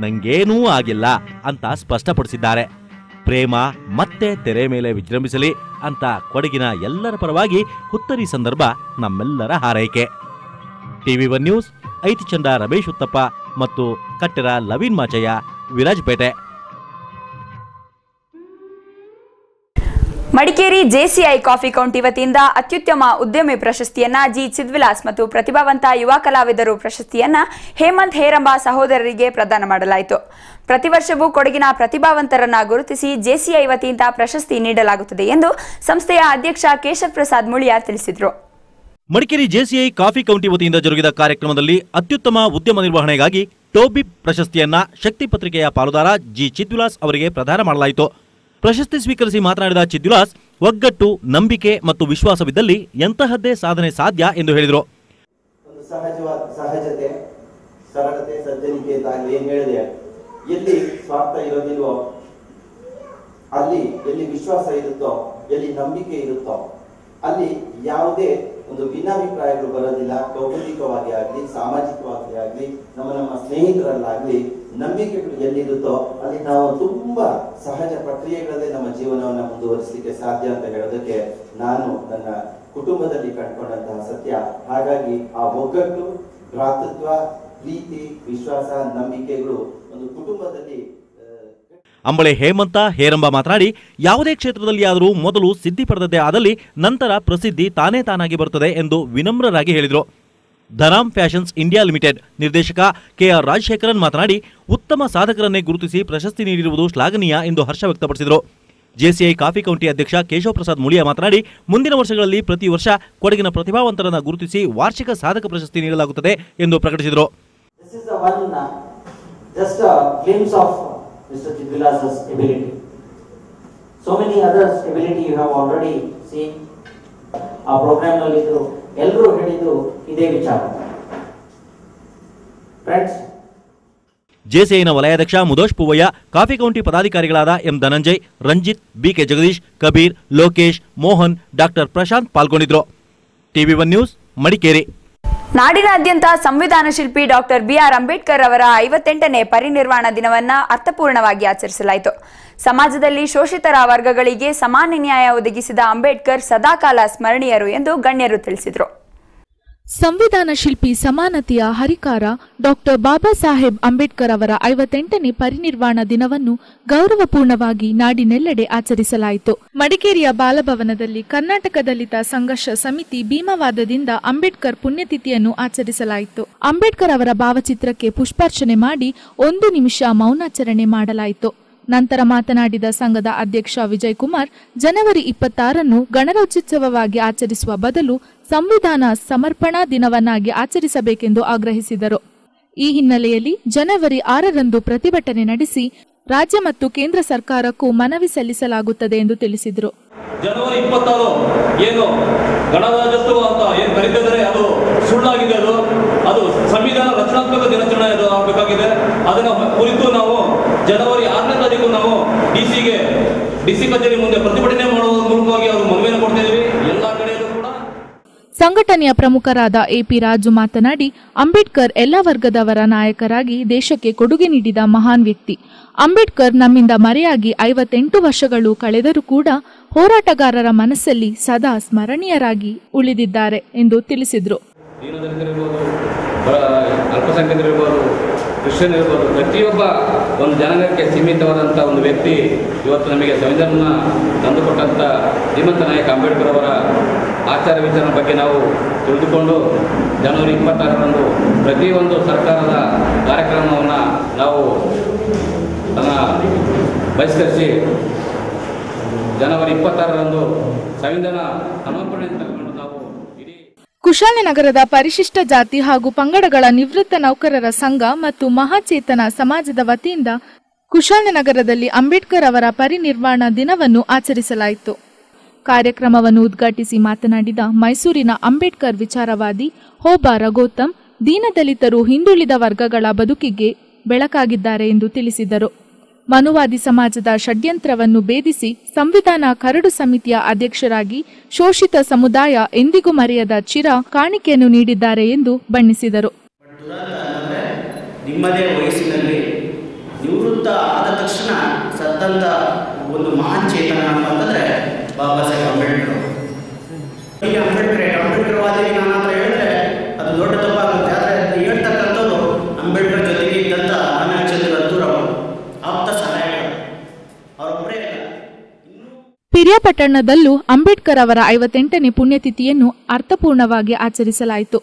ನಂಗೇನೂ ಆಗಿಲ್ಲ ಅಂತ ಸ್ಪಷ್ಟಪಡಿಸಿದ್ದಾರೆ. ಪ್ರೇಮ ಮತ್ತೆ ತೆರೆ ಮೇಲೆ ವಿಜೃಂಭಿಸಲಿ ಅಂತ ಕೊಡಗಿನ ಎಲ್ಲರ ಪರವಾಗಿ ಹುತ್ತರಿ ಸಂದರ್ಭ ನಮ್ಮೆಲ್ಲರ ಹಾರೈಕೆ. TV1 ನ್ಯೂಸ್, ಐತಿಚಂದ ರಮೇಶ್ ಉತ್ತಪ್ಪ ಮತ್ತು Kattera Laveen Machaiah, Virajpet. Madikeri JCI coffee county ವತಿಯಿಂದ ಅತ್ಯುತ್ತಮ ಉದ್ಯಮಿ ಪ್ರಶಸ್ತಿಯನ್ನ ಜಿ ಚಿದ್ವಿಲಾಸ್ ಮತ್ತು ಪ್ರತಿಭಾವಂತ ಯುವ ಕಲಾವಿದರು ಪ್ರಶಸ್ತಿಯನ್ನ ಹೇಮಂತ್ ಹೇರಂಬ ಸಹೋದರರಿಗೆ ಪ್ರದಾನ ಮಾಡಲಾಯಿತು. ಪ್ರತಿ ವರ್ಷವೂ ಕೊಡಗಿನ ಪ್ರತಿಭಾವಂತರನ್ನ ಗುರುತಿಸಿ ಜೆಸಿಐ ವತಿಯಿಂದ ಪ್ರಶಸ್ತಿ ನೀಡಲಾಗುತ್ತದೆ ಎಂದು ಸಂಸ್ಥೆಯ ಅಧ್ಯಕ್ಷ ಕೇಶವ್ ಪ್ರಸಾದ್ ಮುಳಿಯಾ ತಿಳಿಸಿದರು. ಮಡಿಕೇರಿ ಜೆಸಿಐ ಕಾಫಿ ಕೌಂಟಿ ವತಿಯಿಂದ ಜರುಗಿದ ಕಾರ್ಯಕ್ರಮದಲ್ಲಿ ಅತ್ಯುತ್ತಮ ಉದ್ಯಮ ನಿರ್ವಹಣೆಗಾಗಿ ಟೋಬಿಪ್ ಪ್ರಶಸ್ತಿಯನ್ನ ಶಕ್ತಿ ಪತ್ರಿಕೆಯ ಪಾಲುದಾರ ಜಿ ಚಿದ್ವಿಲಾಸ್ ಅವರಿಗೆ ಪ್ರದಾನ ಮಾಡಲಾಯಿತು. ಪ್ರಶಸ್ತಿ ಸ್ವೀಕರಿಸಿ ಮಾತನಾಡಿದ ಚಿದ್ವಿಲಾಸ್, ಒಗ್ಗಟ್ಟು, ನಂಬಿಕೆ ಮತ್ತು ವಿಶ್ವಾಸವಿದ್ದಲ್ಲಿ ಎಂತಹದ್ದೇ ಸಾಧನೆ ಸಾಧ್ಯ ಎಂದು ಹೇಳಿದರು. ಒಂದು ಸಹಜತೆ, ಸರಳತೆ, ಸಜ್ಜನಿಕೆ ಅಂತ ಏನ್ ಹೇಳಿದೆ, ಎಲ್ಲಿ ಸ್ವಾರ್ಥ ಇರೋದಿಲ್ವೋ ಅಲ್ಲಿ, ಎಲ್ಲಿ ವಿಶ್ವಾಸ ಇರುತ್ತೋ, ಎಲ್ಲಿ ನಂಬಿಕೆ ಇರುತ್ತೋ ಅಲ್ಲಿ ಯಾವುದೇ ಒಂದು ಭಿನ್ನಾಭಿಪ್ರಾಯಗಳು ಬರೋದಿಲ್ಲ. ಕೌಟುಂಬಿಕವಾಗಿ ಆಗ್ಲಿ, ಸಾಮಾಜಿಕವಾಗಿ ಆಗ್ಲಿ, ನಮ್ಮ ಸ್ನೇಹಿತರಲ್ಲಾಗ್ಲಿ ನಂಬಿಕೆಗಳು ಎಲ್ಲಿರುತ್ತೋ ಅಲ್ಲಿ ನಾವು ತುಂಬಾ ಸಹಜ ಪ್ರಕ್ರಿಯೆಗಳಲ್ಲೇ ನಮ್ಮ ಜೀವನವನ್ನು ಮುಂದುವರಿಸಲಿಕ್ಕೆ ಸಾಧ್ಯ ಅಂತ ಹೇಳೋದಕ್ಕೆ ನಾನು ನನ್ನ ಕುಟುಂಬದಲ್ಲಿ ಕಂಡುಕೊಂಡಂತಹ ಸತ್ಯ. ಹಾಗಾಗಿ ಆ ಒಗ್ಗಟ್ಟು, ಭ್ರಾತೃತ್ವ, ಪ್ರೀತಿ, ವಿಶ್ವಾಸ, ನಂಬಿಕೆಗಳು ಒಂದು ಕುಟುಂಬದಲ್ಲಿ. ಅಂಬಳೆ ಹೇಮಂತ ಹೇರಂಬ ಮಾತನಾಡಿ, ಯಾವುದೇ ಕ್ಷೇತ್ರದಲ್ಲಿ ಆದರೂ ಮೊದಲು ಸಿದ್ಧಿ ಪಡೆದದ್ದೇ ಆದಲ್ಲಿ ನಂತರ ಪ್ರಸಿದ್ಧಿ ತಾನೇ ತಾನಾಗಿ ಬರುತ್ತದೆ ಎಂದು ವಿನಮ್ರರಾಗಿ ಹೇಳಿದರು. ಧರಾಮ್ ಫ್ಯಾಷನ್ಸ್ ಇಂಡಿಯಾ ಲಿಮಿಟೆಡ್ ನಿರ್ದೇಶಕ ಕೆಆರ್ ರಾಜಶೇಖರನ್ ಮಾತನಾಡಿ, ಉತ್ತಮ ಸಾಧಕರನ್ನೇ ಗುರುತಿಸಿ ಪ್ರಶಸ್ತಿ ನೀಡಿರುವುದು ಶ್ಲಾಘನೀಯ ಎಂದು ಹರ್ಷ ವ್ಯಕ್ತಪಡಿಸಿದರು. ಜೆಸಿಐ ಕಾಫಿ ಕೌಂಟಿ ಅಧ್ಯಕ್ಷ ಕೇಶವ್ ಪ್ರಸಾದ್ ಮುಳಿಯಾ ಮಾತನಾಡಿ, ಮುಂದಿನ ವರ್ಷಗಳಲ್ಲಿ ಪ್ರತಿ ವರ್ಷ ಕೊಡಗಿನ ಪ್ರತಿಭಾವಂತರನ್ನು ಗುರುತಿಸಿ ವಾರ್ಷಿಕ ಸಾಧಕ ಪ್ರಶಸ್ತಿ ನೀಡಲಾಗುತ್ತದೆ ಎಂದು ಪ್ರಕಟಿಸಿದರು. Mr. Chidvilas's ability. So many others ability you have already seen. Our program nalli ellaru ಹೇಳಿದ್ದು ಇದೇ ವಿಚಾರ. Friends, ಜೆಸಿಐನ ವಲಯಾಧ್ಯಕ್ಷ ಮುದೋಷ್ ಪೂವಯ್ಯ, ಕಾಫಿ ಕೌಂಟಿ ಪದಾಧಿಕಾರಿಗಳಾದ M Dhananjay, Ranjith, BK Jagadish, Kabir, Lokesh, Mohan, doctor Prashanth ಪಾಲ್ಗೊಂಡಿದ್ರು. TV1 news, Madikeri. ನಾಡಿನಾದ್ಯಂತ ಸಂವಿಧಾನ ಶಿಲ್ಪಿ ಡಾಕ್ಟರ್ ಬಿಆರ್ ಅಂಬೇಡ್ಕರ್ ಅವರ 58ನೇ ಪರಿನಿರ್ವಾಣ ದಿನವನ್ನು ಅರ್ಥಪೂರ್ಣವಾಗಿ ಆಚರಿಸಲಾಯಿತು. ಸಮಾಜದಲ್ಲಿ ಶೋಷಿತರ ವರ್ಗಗಳಿಗೆ ಸಮಾನ ನ್ಯಾಯ ಒದಗಿಸಿದ ಅಂಬೇಡ್ಕರ್ ಸದಾಕಾಲ ಸ್ಮರಣೀಯರು ಎಂದು ಗಣ್ಯರು ತಿಳಿಸಿದರು. ಸಂವಿಧಾನ ಶಿಲ್ಪಿ, ಸಮಾನತೆಯ ಹರಿಕಾರ ಡಾಕ್ಟರ್ ಬಾಬಾ ಸಾಹೇಬ್ ಅಂಬೇಡ್ಕರ್ ಅವರ 58ನೇ ಪರಿನಿರ್ವಾಣ ದಿನವನ್ನು ಗೌರವಪೂರ್ಣವಾಗಿ ನಾಡಿನೆಲ್ಲೆಡೆ ಆಚರಿಸಲಾಯಿತು. ಮಡಿಕೇರಿಯ ಬಾಲಭವನದಲ್ಲಿ ಕರ್ನಾಟಕ ದಲಿತ ಸಂಘರ್ಷ ಸಮಿತಿ ಭೀಮವಾದದಿಂದ ಅಂಬೇಡ್ಕರ್ ಪುಣ್ಯತಿಥಿಯನ್ನು ಆಚರಿಸಲಾಯಿತು. ಅಂಬೇಡ್ಕರ್ ಅವರ ಭಾವಚಿತ್ರಕ್ಕೆ ಪುಷ್ಪಾರ್ಚನೆ ಮಾಡಿ 1 ನಿಮಿಷ ಮೌನಾಚರಣೆ ಮಾಡಲಾಯಿತು. ನಂತರ ಮಾತನಾಡಿದ ಸಂಘದ ಅಧ್ಯಕ್ಷ ವಿಜಯ್ ಕುಮಾರ್, ಜನವರಿ 26 ಗಣರಾಜ್ಯೋತ್ಸವವಾಗಿ ಆಚರಿಸುವ ಬದಲು ಸಂವಿಧಾನ ಸಮರ್ಪಣಾ ದಿನವನ್ನಾಗಿ ಆಚರಿಸಬೇಕೆಂದು ಆಗ್ರಹಿಸಿದರು. ಈ ಹಿನ್ನೆಲೆಯಲ್ಲಿ ಜನವರಿ 6 ಪ್ರತಿಭಟನೆ ನಡೆಸಿ ರಾಜ್ಯ ಮತ್ತು ಕೇಂದ್ರ ಸರ್ಕಾರಕ್ಕೂ ಮನವಿ ಸಲ್ಲಿಸಲಾಗುತ್ತದೆ ಎಂದು ತಿಳಿಸಿದರು. ಜನವರಿ 26 ಏನು ಗಣರಾಜ್ಯೋತ್ಸವ ಅಂತ ಏನು ಕರೀತಿದ್ದಾರೆ ಅದು ಸುಳ್ಳಾಗಿದೆ. ಅದು ಸಂವಿಧಾನ ರಚನಾತ್ಮಕ ದಿನಾಚರಣೆ ಆಗಬೇಕಾಗಿದೆ. ಅದನ್ನ ಕುರಿತು ನಾವು ಜನವರಿ 6ನೇ ತಾರೀಕು ನಾವು ಡಿಸಿ ಕಚೇರಿ ಮುಂದೆ ಪ್ರತಿಭಟನೆ ಮಾಡುವ ಮೂಲಕವಾಗಿ ಅವರು ಮನವಿಯನ್ನು ಕೊಡ್ತಾ ಇದ್ದೀವಿ. ಎಲ್ಲಾ ಕಡೆಯಲ್ಲೂ ಕೂಡ ಸಂಘಟನೆಯ ಪ್ರಮುಖರಾದ ಎಪಿ ರಾಜು ಮಾತನಾಡಿ, ಅಂಬೇಡ್ಕರ್ ಎಲ್ಲ ವರ್ಗದವರ ನಾಯಕರಾಗಿ ದೇಶಕ್ಕೆ ಕೊಡುಗೆ ನೀಡಿದ ಮಹಾನ್ ವ್ಯಕ್ತಿ. ಅಂಬೇಡ್ಕರ್ ನಮ್ಮಿಂದ ಮರೆಯಾಗಿ 58 ವರ್ಷಗಳು ಕಳೆದರೂ ಕೂಡ ಹೋರಾಟಗಾರರ ಮನಸ್ಸಲ್ಲಿ ಸದಾ ಸ್ಮರಣೀಯರಾಗಿ ಉಳಿದಿದ್ದಾರೆ ಎಂದು ತಿಳಿಸಿದರು. ದೀನದಲಿತರಿರ್ಬೋದು, ಅಲ್ಪಸಂಖ್ಯಾತರಿರ್ಬೋದು, ಕ್ರಿಶ್ಚಿಯನ್ ಇರ್ಬೋದು, ಪ್ರತಿಯೊಬ್ಬ ಒಂದು ಜನಾಂಗಕ್ಕೆ ಸೀಮಿತವಾದಂಥ ಒಂದು ವ್ಯಕ್ತಿ ಇವತ್ತು ನಮಗೆ ಸಂವಿಧಾನ ತಂದುಕೊಟ್ಟಂಥ ಶ್ರೀಮಂತ ನಾಯಕ ಅಂಬೇಡ್ಕರ್ ಅವರ ಆಚಾರ ವಿಚಾರದ ಬಗ್ಗೆ ನಾವು ತಿಳಿದುಕೊಂಡು ಜನವರಿ 26ರಂದು ಪ್ರತಿಯೊಂದು ಸರ್ಕಾರದ ಕಾರ್ಯಕ್ರಮವನ್ನು ನಾವು ಬಹಿಷ್ಕರಿಸಿ ಜನವರಿ 26ರಂದು ಸಂವಿಧಾನ ಸಮರ್ಪಣೆ ತಗೊಂಡು ನಾವು ಕುಶಾಲನಗರದ ಪರಿಶಿಷ್ಟ ಜಾತಿ ಹಾಗೂ ಪಂಗಡಗಳ ನಿವೃತ್ತ ನೌಕರರ ಸಂಘ ಮತ್ತು ಮಹಾಚೇತನ ಸಮಾಜದ ವತಿಯಿಂದ ಕುಶಾಲನಗರದಲ್ಲಿ ಅಂಬೇಡ್ಕರ್ ಅವರ ಪರಿನಿರ್ವಾಣ ದಿನವನ್ನು ಆಚರಿಸಲಾಯಿತು. ಕಾರ್ಯಕ್ರಮವನ್ನು ಉದ್ಘಾಟಿಸಿ ಮಾತನಾಡಿದ ಮೈಸೂರಿನ ಅಂಬೇಡ್ಕರ್ ವಿಚಾರವಾದಿ ಹೋಬಾರ ಗೌತಮ್, ದೀನದಲಿತರು ಹಿಂದುಳಿದ ವರ್ಗಗಳ ಬದುಕಿಗೆ ಬೆಳಕಾಗಿದ್ದಾರೆ ಎಂದು ತಿಳಿಸಿದರು. ಮನುವಾದಿ ಸಮಾಜದ ಷಡ್ಯಂತ್ರವನ್ನು ಭೇದಿಸಿ ಸಂವಿಧಾನ ಕರಡು ಸಮಿತಿಯ ಅಧ್ಯಕ್ಷರಾಗಿ ಶೋಷಿತ ಸಮುದಾಯ ಎಂದಿಗೂ ಮರೆಯದ ಚಿರ ಕಾಣಿಕೆಯನ್ನು ನೀಡಿದ್ದಾರೆ ಎಂದು ಬಣ್ಣಿಸಿದರು. ನಿಮ್ಮದೇ ವಯಸ್ಸಿನಲ್ಲಿ ನಿವೃತ್ತ ಆದ ತಕ್ಷಣ ಸತ್ತಂತ ಒಂದು ಮಹಾನ್ ಚೇತನ ಅಂತಂದ್ರೆ ಬಾಬಾ ಸಾಹೇಬ್ ಅಂಬೇಡ್ಕರ್. ಈಗ ಅಂಬೇಡ್ಕರ್ ವಾದಿಗೆ ನಾನು ಹತ್ರ ಹೇಳಿದ್ರೆ ಅದು ದೊಡ್ಡ ತಪ್ಪಾಗುತ್ತೆ. ಆದರೆ ಹೇಳ್ತಕ್ಕಂಥವ್ರು ಅಂಬೇಡ್ಕರ್ ಜೊತೆಗೆ ಇದ್ದಂಥ ಅನಾಚಂದ್ರ ದೂರವರು ಆಪ್ತ ಸಹಾಯಕರು ಅವರೊಬ್ಬರೇ. ಪಿರಿಯಾಪಟ್ಟಣದಲ್ಲೂ ಅಂಬೇಡ್ಕರ್ ಅವರ 58ನೇ ಪುಣ್ಯತಿಥಿಯನ್ನು ಅರ್ಥಪೂರ್ಣವಾಗಿ ಆಚರಿಸಲಾಯಿತು.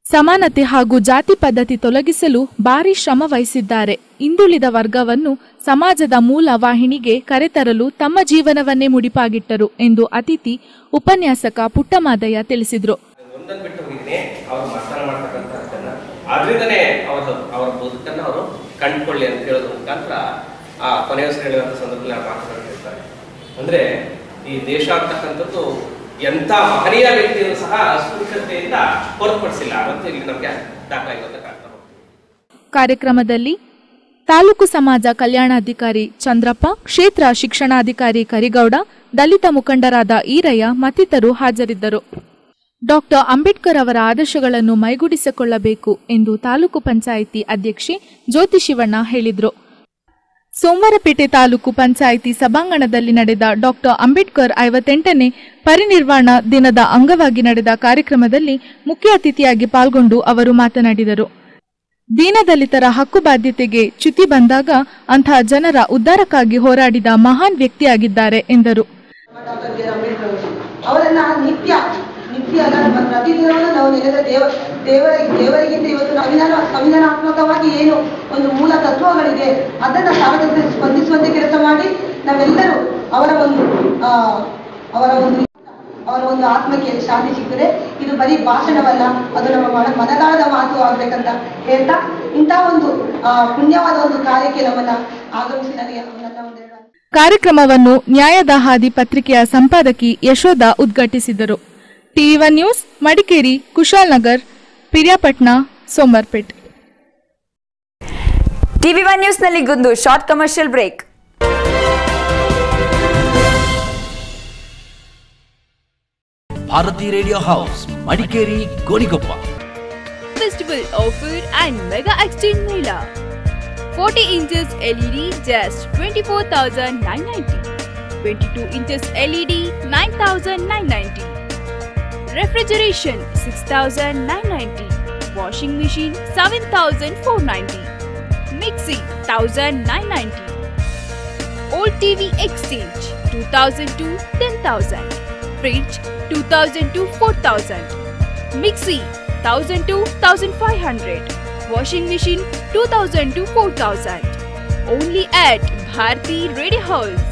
ಸಮಾನತೆ ಹಾಗೂ ಜಾತಿ ಪದ್ಧತಿ ತೊಲಗಿಸಲು ಭಾರಿ ಶ್ರಮ ವಹಿಸಿದ್ದಾರೆ. ಹಿಂದುಳಿದ ವರ್ಗವನ್ನು ಸಮಾಜದ ಮೂಲ ವಾಹಿನಿಗೆ ಕರೆತರಲು ತಮ್ಮ ಜೀವನವನ್ನೇ ಮುಡಿಪಾಗಿಟ್ಟರು ಎಂದು ಅತಿಥಿ ಉಪನ್ಯಾಸಕ ಪುಟ್ಟಮಾದಯ್ಯ ತಿಳಿಸಿದರು. ಆದ್ರಿಂದನೇ ಅವರ ಬದುಕನ್ನು ಅವರು ಕಂಡುಕೊಳ್ಳಿ ಅಂತ ಹೇಳೋದ್ರ ಮುಖಾಂತರ ಆ ಕೊನೆಯ ಹೇಳುವಂಥ ಸಂದರ್ಭದಲ್ಲಿ ಮಾತನಾಡ್ತಿರ್ತಾರೆ. ಅಂದ್ರೆ ಈ ದೇಶ ಅಂತಕ್ಕಂಥದ್ದು ಎಂಥ ಮಹನೀಯ ವ್ಯಕ್ತಿಯನ್ನು ಸಹ ಅಸ್ಪೃಶ್ಯತೆಯಿಂದ ಹೊರತುಪಡಿಸಿಲ್ಲ ಮತ್ತು ಇಲ್ಲಿ ನಮಗೆ ದಾಖಲಾಗಿರುವಂತ ಕಾಣ್ತಾ ಹೋಗ್ತೀವಿ. ಕಾರ್ಯಕ್ರಮದಲ್ಲಿ ತಾಲೂಕು ಸಮಾಜ ಕಲ್ಯಾಣಾಧಿಕಾರಿ ಚಂದ್ರಪ್ಪ, ಕ್ಷೇತ್ರ ಶಿಕ್ಷಣಾಧಿಕಾರಿ ಕರಿಗೌಡ, ದಲಿತ ಮುಖಂಡರಾದ ಈರಯ್ಯ ಮತ್ತಿತರರು ಹಾಜರಿದ್ದರು. ಡಾಕ್ಟರ್ ಅಂಬೇಡ್ಕರ್ ಅವರ ಆದರ್ಶಗಳನ್ನು ಮೈಗೂಡಿಸಿಕೊಳ್ಳಬೇಕು ಎಂದು ತಾಲೂಕು ಪಂಚಾಯಿತಿ ಅಧ್ಯಕ್ಷೆ ಜ್ಯೋತಿ ಶಿವಣ್ಣ ಹೇಳಿದರು. ಸೋಮವಾರಪೇಟೆ ತಾಲೂಕು ಪಂಚಾಯಿತಿ ಸಭಾಂಗಣದಲ್ಲಿ ನಡೆದ ಡಾಕ್ಟರ್ ಅಂಬೇಡ್ಕರ್ 58ನೇ ಪರಿನಿರ್ವಾಣ ದಿನದ ಅಂಗವಾಗಿ ನಡೆದ ಕಾರ್ಯಕ್ರಮದಲ್ಲಿ ಮುಖ್ಯ ಅತಿಥಿಯಾಗಿ ಪಾಲ್ಗೊಂಡು ಅವರು ಮಾತನಾಡಿದರು. ದೀನದಲಿತರ ಹಕ್ಕು ಬಾಧ್ಯತೆಗೆ ಚ್ಯುತಿ ಬಂದಾಗ ಅಂತಹ ಜನರ ಉದ್ಧಾರಕ್ಕಾಗಿ ಹೋರಾಡಿದ ಮಹಾನ್ ವ್ಯಕ್ತಿಯಾಗಿದ್ದಾರೆ ಎಂದರು. ಪ್ರತಿದಿನವೂ ನಾವು ನೆನೆದ ದೇವರಿಗಿಂತ ಇವತ್ತು ಸಂವಿಧಾನಾತ್ಮಕವಾಗಿ ಏನು ಒಂದು ಮೂಲ ತತ್ವಗಳಿದೆ ಅದನ್ನು ಸಾರ್ವಜನಿಕ ಸ್ಪಂದಿಸುವಂತೆ ಕೆಲಸ ಮಾಡಿ ನಾವೆಲ್ಲರೂ ಅವರ ಒಂದು ಆತ್ಮಕ್ಕೆ ಶಾಂತಿ ಸಿಗ್ತದೆ. ಇದು ಬರೀ ಭಾಷಣವಲ್ಲ, ಅದು ನಮ್ಮ ಮನದಾಳದ ಮಾತು ಆಗ್ಬೇಕಂತ ಹೇಳ್ತಾ ಇಂಥ ಒಂದು ಪುಣ್ಯವಾದ ಒಂದು ಕಾರ್ಯಕ್ಕೆ ನಮ್ಮನ್ನ ಆಗಮಿಸಿ ನನಗೆ ಕಾರ್ಯಕ್ರಮವನ್ನು ನ್ಯಾಯದ ಹಾದಿ ಪತ್ರಿಕೆಯ ಸಂಪಾದಕಿ ಯಶೋಧ ಉದ್ಘಾಟಿಸಿದರು. TV one news, Madikeri, Kushalnagar, Periyapatna, Somwarpet. TV one ನ್ಯೂಸ್ನಲ್ಲಿ ಒಂದು short commercial break. Bharathi radio house, Madikeri, Gonikoppa. Festival offer and mega exchange mela. 40 inches LED just 24,990. 22 inches LED 9,990. Refrigeration 6,990. Washing machine 7,490. Mixie 1,990. Old TV exchange 2,000 to 10,000. Fridge 2,000 to 4,000. Mixie 1,000 to 1,500. Washing machine 2,000 to 4,000. Only at Bharti Radio House.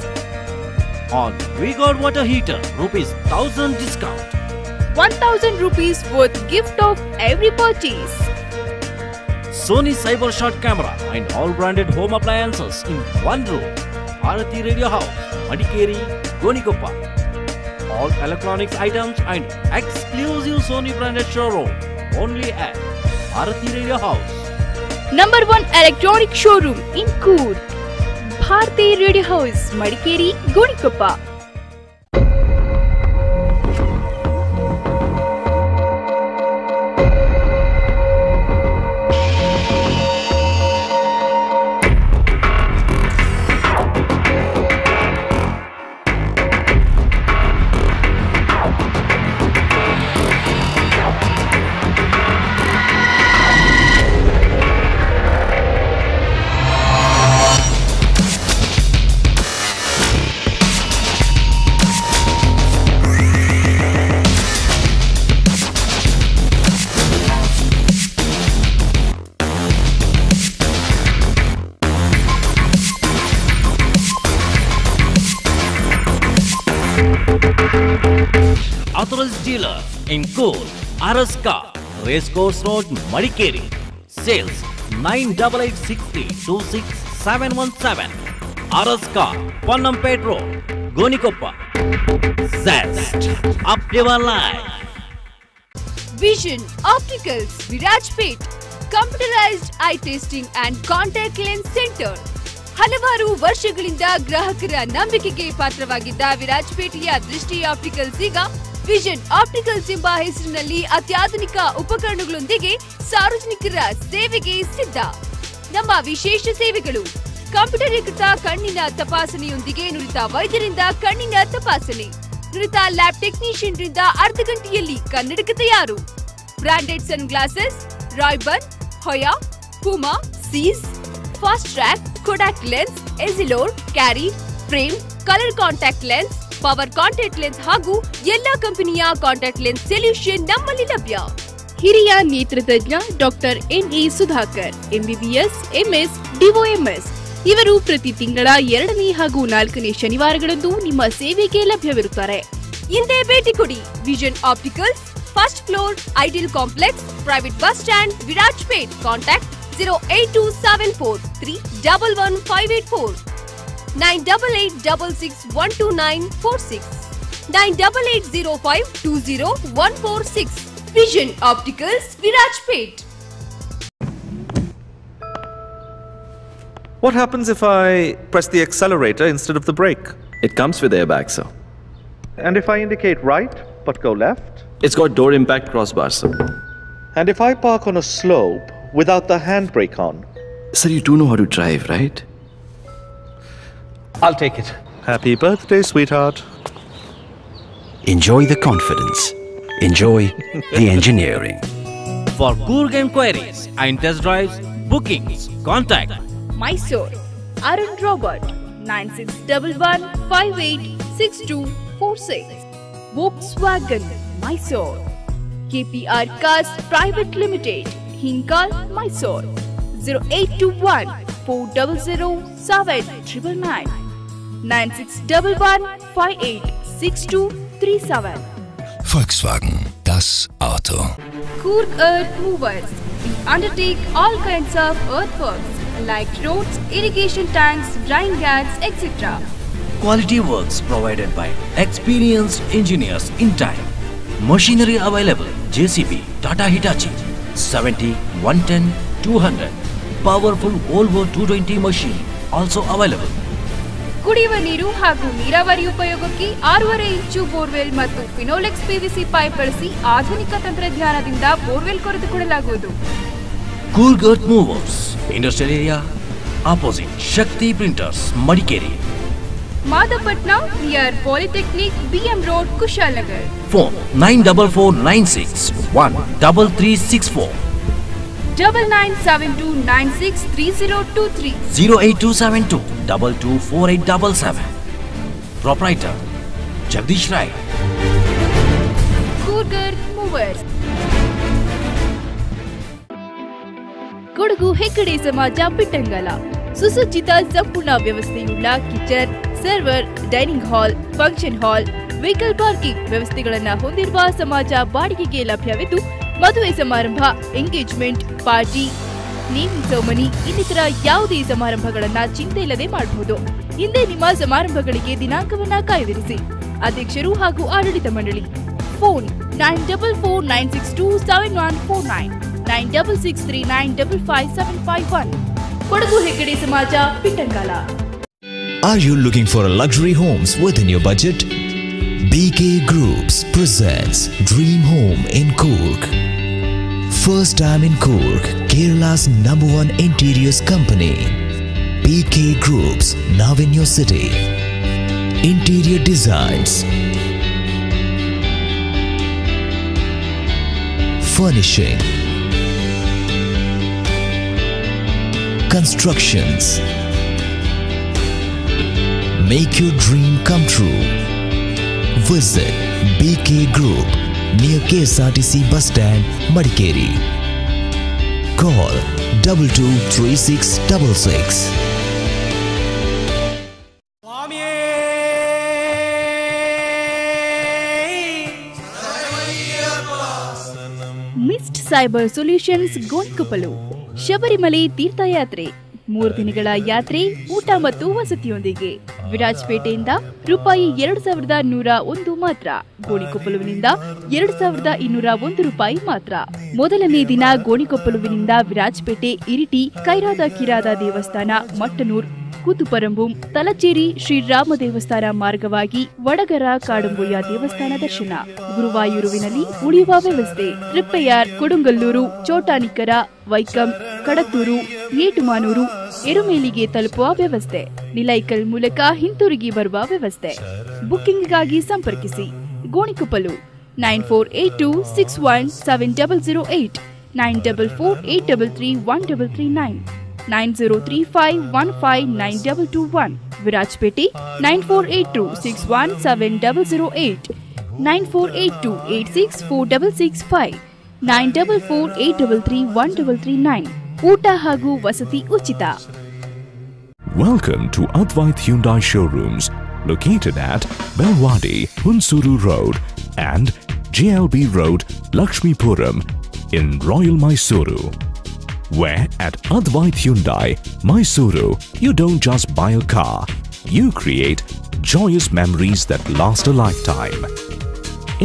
On Vigor water heater, ₹1,000 discount. 1,000 rupees worth gift of every purchase. Sony Cyber Shot camera and all branded home appliances in one room. Bharati Radio House, Madikeri, Gonigoppa. All electronics items and exclusive Sony branded showroom only at Bharati Radio House. Number 1 electronic showroom in Coorg. Bharti Radio House, Madikeri, Gonigoppa. in Cool, Araska, Racecourse Road, Madikeri. Sales 9886326717. Araska, Ponnampet Road, Gonikoppa. Zest, up your life. Vision Opticals, Virajpet, Computerized Eye Testing and Contact Lens Center. ಹಲವಾರು ವರ್ಷಗಳಿಂದ ಗ್ರಾಹಕರ ನಂಬಿಕೆಗೆ ಪಾತ್ರವಾಗಿದ್ದ ವಿರಾಜಪೇಟೆಯ ದೃಷ್ಟಿ opticals ಈಗ vision opticals ಎಂಬ ಹೆಸರಿನಲ್ಲಿ ಅತ್ಯಾಧುನಿಕ ಉಪಕರಣಗಳೊಂದಿಗೆ ಸಾರ್ವಜನಿಕರ ಸೇವೆಗೆ ಸಿದ್ಧ. ನಮ್ಮ ವಿಶೇಷ ಸೇವೆಗಳು: ಕಂಪ್ಯೂಟರೀಕೃತ ಕಣ್ಣಿನ ತಪಾಸಣೆಯೊಂದಿಗೆ ನುರಿತ ವೈದ್ಯರಿಂದ ಕಣ್ಣಿನ ತಪಾಸಣೆ, ನುರಿತ ಲ್ಯಾಬ್ ಟೆಕ್ನಿಷಿಯನ್ ರಿಂದ ಅರ್ಧ ಗಂಟೆಯಲ್ಲಿ ಕನ್ನಡಕ ತಯಾರು, branded sun glasses, Rayban, Hoya, Puma, Zeiss, Fastrack, Kodak lens, Essilor, carry, frame, colour contact lens, power contact lens ಹಾಗೂ ಎಲ್ಲಾ ಕಂಪನಿಯ ಕಾಂಟ್ಯಾಕ್ಟ್ ಲೆನ್ಸ್ ಸೊಲ್ಯೂಷನ್ ನಮ್ಮಲ್ಲಿ ಲಭ್ಯ. ಹಿರಿಯ ನೇತ್ರತಜ್ಞ doctor NE Sudhakar, MBBS, MS, DOMS ಇವರು ಪ್ರತಿ ತಿಂಗಳ 2ನೇ ಹಾಗೂ 4ನೇ ಶನಿವಾರಗಳಂದು ನಿಮ್ಮ ಸೇವೆಗೆ ಲಭ್ಯವಿರುತ್ತಾರೆ. ಹಿಂದೆ ಭೇಟಿ ಕೊಡಿ. Vision opticals, first floor, ideal complex, private bus stand, Virajpet. Contact 08274311584, 9886612946, 9880520146. Vision Opticals, Virajpet. What happens if I press the accelerator instead of the brake? It comes with airbags, sir. And if I indicate right but go left? It's got door impact crossbars, sir. And if I park on a slope without the handbrake on? Sir, you do know how to drive, right? I'll take it. Happy birthday, sweetheart. Enjoy the confidence. Enjoy the engineering. For Coorg enquiries and test drives, bookings, contact Mysore, Arun Robert, 9611586246. Volkswagen, Mysore. KPR Cars Private Limited, Hinkal, Mysore. 0821400799, 9611586237. Volkswagen, das Auto. Coorg Earth Movers. We undertake all kinds of earthworks like roads, irrigation tanks, drying gas, etc. Quality works provided by experienced engineers in time. Machinery available: JCB, Tata Hitachi, 70, 110, 200. Powerful Volvo 220 machine also available. ಕುಡಿಯುವ ನೀರು ಹಾಗೂ ನೀರಾವರಿ ಉಪಯೋಗಕ್ಕೆ 6.5 ಇಂಚು borewell ಮತ್ತು Finolex PVC pipe ಬಳಸಿ ಆಧುನಿಕ ತಂತ್ರಜ್ಞಾನದಿಂದ borewell ಕೊರೆದುಕೊಳ್ಳಲಾಗುವುದು. Coorg Earth Movers, Industrial Area, opposite Shakti Printers, Madikeri. Madapatna near polytechnic, BM Road, Kushalnagar. Phone 9446133364, 9972963023, 08272224877. Proprietor Jagdish Rai. Coorg Earth Movers. Kodagu Heggade ಸಮಾಜ ಪಿಟ್ಟಂಗಲ ಸುಸಜ್ಜಿತ ಸಂಪೂರ್ಣ ವ್ಯವಸ್ಥೆಯುಳ್ಳ kitchen, server, dining hall, function hall, vehicle parking ವ್ಯವಸ್ಥೆಗಳನ್ನು ಹೊಂದಿರುವ ಸಮಾಜ ಬಾಡಿಗೆಗೆ ಲಭ್ಯವಿದ್ದು ಮದುವೆ ಸಮಾರಂಭ, ಎಂಗೇಜ್ಮೆಂಟ್, ಪಾರ್ಟಿ, ನೇಮಿಂಗ್ ಸೆರೆಮನಿ ಇನ್ನಿತರ ಯಾವುದೇ ಸಮಾರಂಭಗಳನ್ನ ಚಿಂತೆ ಇಲ್ಲದೆ ಮಾಡಬಹುದು. ಹಿಂದೆ ನಿಮ್ಮ ಸಮಾರಂಭಗಳಿಗೆ ದಿನಾಂಕವನ್ನ ಕಾಯ್ದಿರಿಸಿ. ಅಧ್ಯಕ್ಷರು ಹಾಗೂ ಆಡಳಿತ ಮಂಡಳಿ. ಫೋನ್ 9449627149, 9663955751. ಕೊಡಗು ಹೆಗ್ಗಡೆ ಸಮಾಜ ಪಿಟ್ಟಂಗಾಲ. Are you looking for a luxury homes within your budget? BK Groups presents Dream Home in Coorg. First time in Coorg, Kerala's #1 interiors company. BK Groups, now in your city. Interior designs, furnishing, constructions. Make your dream come true. Visit BK Group near KSRTC bus stand, Madikeri. Call 223666. Cyber solutions Gonikoppalu. Sabarimala ತೀರ್ಥಯಾತ್ರೆ 3 ದಿನಗಳ ಯಾತ್ರೆ, ಊಟ ಮತ್ತು ವಸತಿಯೊಂದಿಗೆ. ವಿರಾಜಪೇಟೆಯಿಂದ ರೂಪಾಯಿ 2101 ಮಾತ್ರ. ಗೋಣಿಕೊಪ್ಪಲುವಿನಿಂದ 2201 ರೂಪಾಯಿ ಮಾತ್ರ. ಮೊದಲನೇ ದಿನ ಗೋಣಿಕೊಪ್ಪಲುವಿನಿಂದ ವಿರಾಜಪೇಟೆ, ಇರಿಟಿ, ಕೈರಾದ ಕಿರಾದ ದೇವಸ್ಥಾನ, ಮಟ್ಟನೂರ್, ಕೂತುಪರಂಬು, ತಲಚೇರಿ ಶ್ರೀರಾಮ ದೇವಸ್ಥಾನ ಮಾರ್ಗವಾಗಿ ವಡಗರ ಕಾಡುಂಬಯ್ಯ ದೇವಸ್ಥಾನ ದರ್ಶನ. ಗುರುವಾಯೂರುವಿನಲ್ಲಿ ಉಳಿಯುವ ವ್ಯವಸ್ಥೆ. ಟ್ರಿಪ್ಪೆಯಾರ್, ಕೊಡುಂಗಲ್ಲೂರು, ಚೋಟಾನಿಕರ, ವೈಕಂ, ಕಡತೂರು, ಏಟುಮಾನೂರು, ಎರುಮೇಲಿಗೆ ತಲುಪುವ ವ್ಯವಸ್ಥೆ. ನಿಲೈಕಲ್ ಮೂಲಕ ಹಿಂತಿರುಗಿ ಬರುವ ವ್ಯವಸ್ಥೆ. ಬುಕ್ಕಿಂಗ್ಗಾಗಿ ಸಂಪರ್ಕಿಸಿ. ಗೋಣಿಕೊಪ್ಪಲು 9482617008, 9448333139, 9035159221. ವಿರಾಜಪೇಟೆ 9482617008, 9482864665, 9448331339. ಊಟ ಹಾಗೂ ವಸತಿ ಉಚಿತ. Welcome to Advait Hyundai Showrooms, located at Belwadi, Hunsuru Road and JLB Road, Lakshmipuram in Royal Mysuru. Where at Advait Hyundai, Mysuru, you don't just buy a car, you create joyous memories that last a lifetime.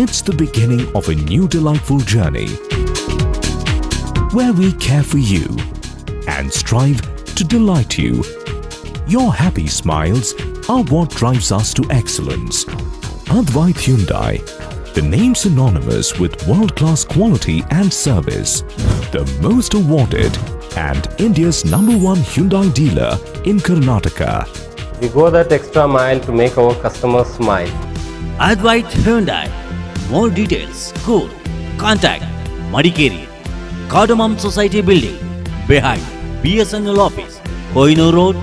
It's the beginning of a new delightful journey where we care for you and strive to delight you. Your happy smiles are what drives us to excellence. Advait Hyundai, the name synonymous with world-class quality and service. The most awarded and India's #1 Hyundai dealer in Karnataka. We go that extra mile to make our customers smile. Advait Hyundai. More details, call, contact Madikeri, Cardamom Society Building, behind BSNL office, Kohinoor Road,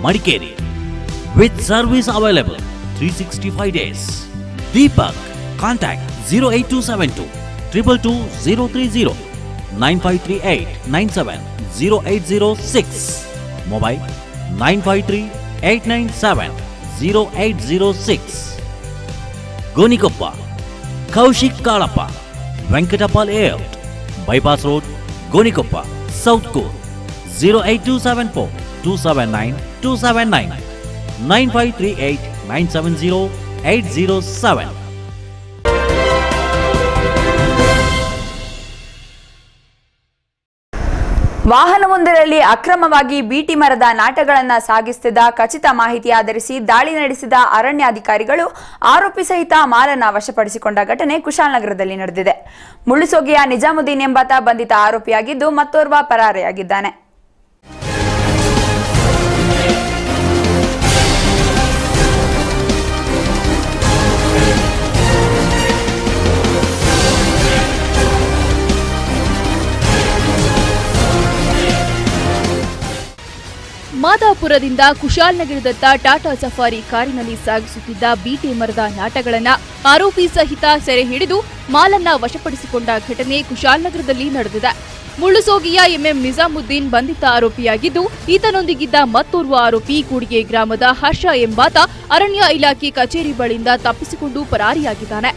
Madikeri. With service available 365 days. Deepak, contact 08272 222 030, 9538 97 0806. Mobile 953 897 0806. Gonikoppa, Kaushik Kalappa, Venkatapal Layout, Bypass Road, Gonikoppa, South Core, 08274 279 279, 9538 970 807. ವಾಹನವೊಂದರಲ್ಲಿ ಅಕ್ರಮವಾಗಿ Bt ಮರದ ನಾಟಗಳನ್ನು ಸಾಗಿಸುತ್ತಿದ್ದ ಖಚಿತ ಮಾಹಿತಿ ಆಧರಿಸಿ ದಾಳಿ ನಡೆಸಿದ ಅರಣ್ಯಾಧಿಕಾರಿಗಳು ಆರೋಪಿ ಸಹಿತ ಮಾಲನ್ನ ವಶಪಡಿಸಿಕೊಂಡ ಘಟನೆ ಕುಶಾಲನಗರದಲ್ಲಿ ನಡೆದಿದೆ. ಮುಳ್ಳುಸೋಗೆಯ ನಿಜಾಮುದ್ದೀನ್ ಎಂಬಾತ ಬಂಧಿತ ಆರೋಪಿಯಾಗಿದ್ದು ಮತ್ತೋರ್ವ ಪರಾರಿಯಾಗಿದ್ದಾನೆ. ಮಾದಾಪುರದಿಂದ ಕುಶಾಲನಗರದತ್ತ ಟಾಟಾ ಸಫಾರಿ ಕಾರಿನಲ್ಲಿ ಸಾಗಿಸುತ್ತಿದ್ದ ಬೀಟೆ ಮರದ ನಾಟಗಳನ್ನ ಆರೋಪಿ ಸಹಿತ ಸೆರೆ ಹಿಡಿದು ಮಾಲನ್ನ ವಶಪಡಿಸಿಕೊಂಡ ಘಟನೆ ಕುಶಾಲನಗರದಲ್ಲಿ ನಡೆದಿದೆ. ಮುಳ್ಳುಸೋಗಿಯ ಎಂಎಂ ನಿಜಾಮುದ್ದೀನ್ ಬಂಧಿತ ಆರೋಪಿಯಾಗಿದ್ದು ಈತನೊಂದಿಗಿದ್ದ ಮತ್ತೋರ್ವ ಆರೋಪಿ ಕೂಡಿಗೆ ಗ್ರಾಮದ ಹರ್ಷ ಎಂಬಾತ ಅರಣ್ಯ ಇಲಾಖೆ ಕಚೇರಿ ಬಳಿಯಿಂದ ತಪ್ಪಿಸಿಕೊಂಡು ಪರಾರಿಯಾಗಿದ್ದಾನೆ.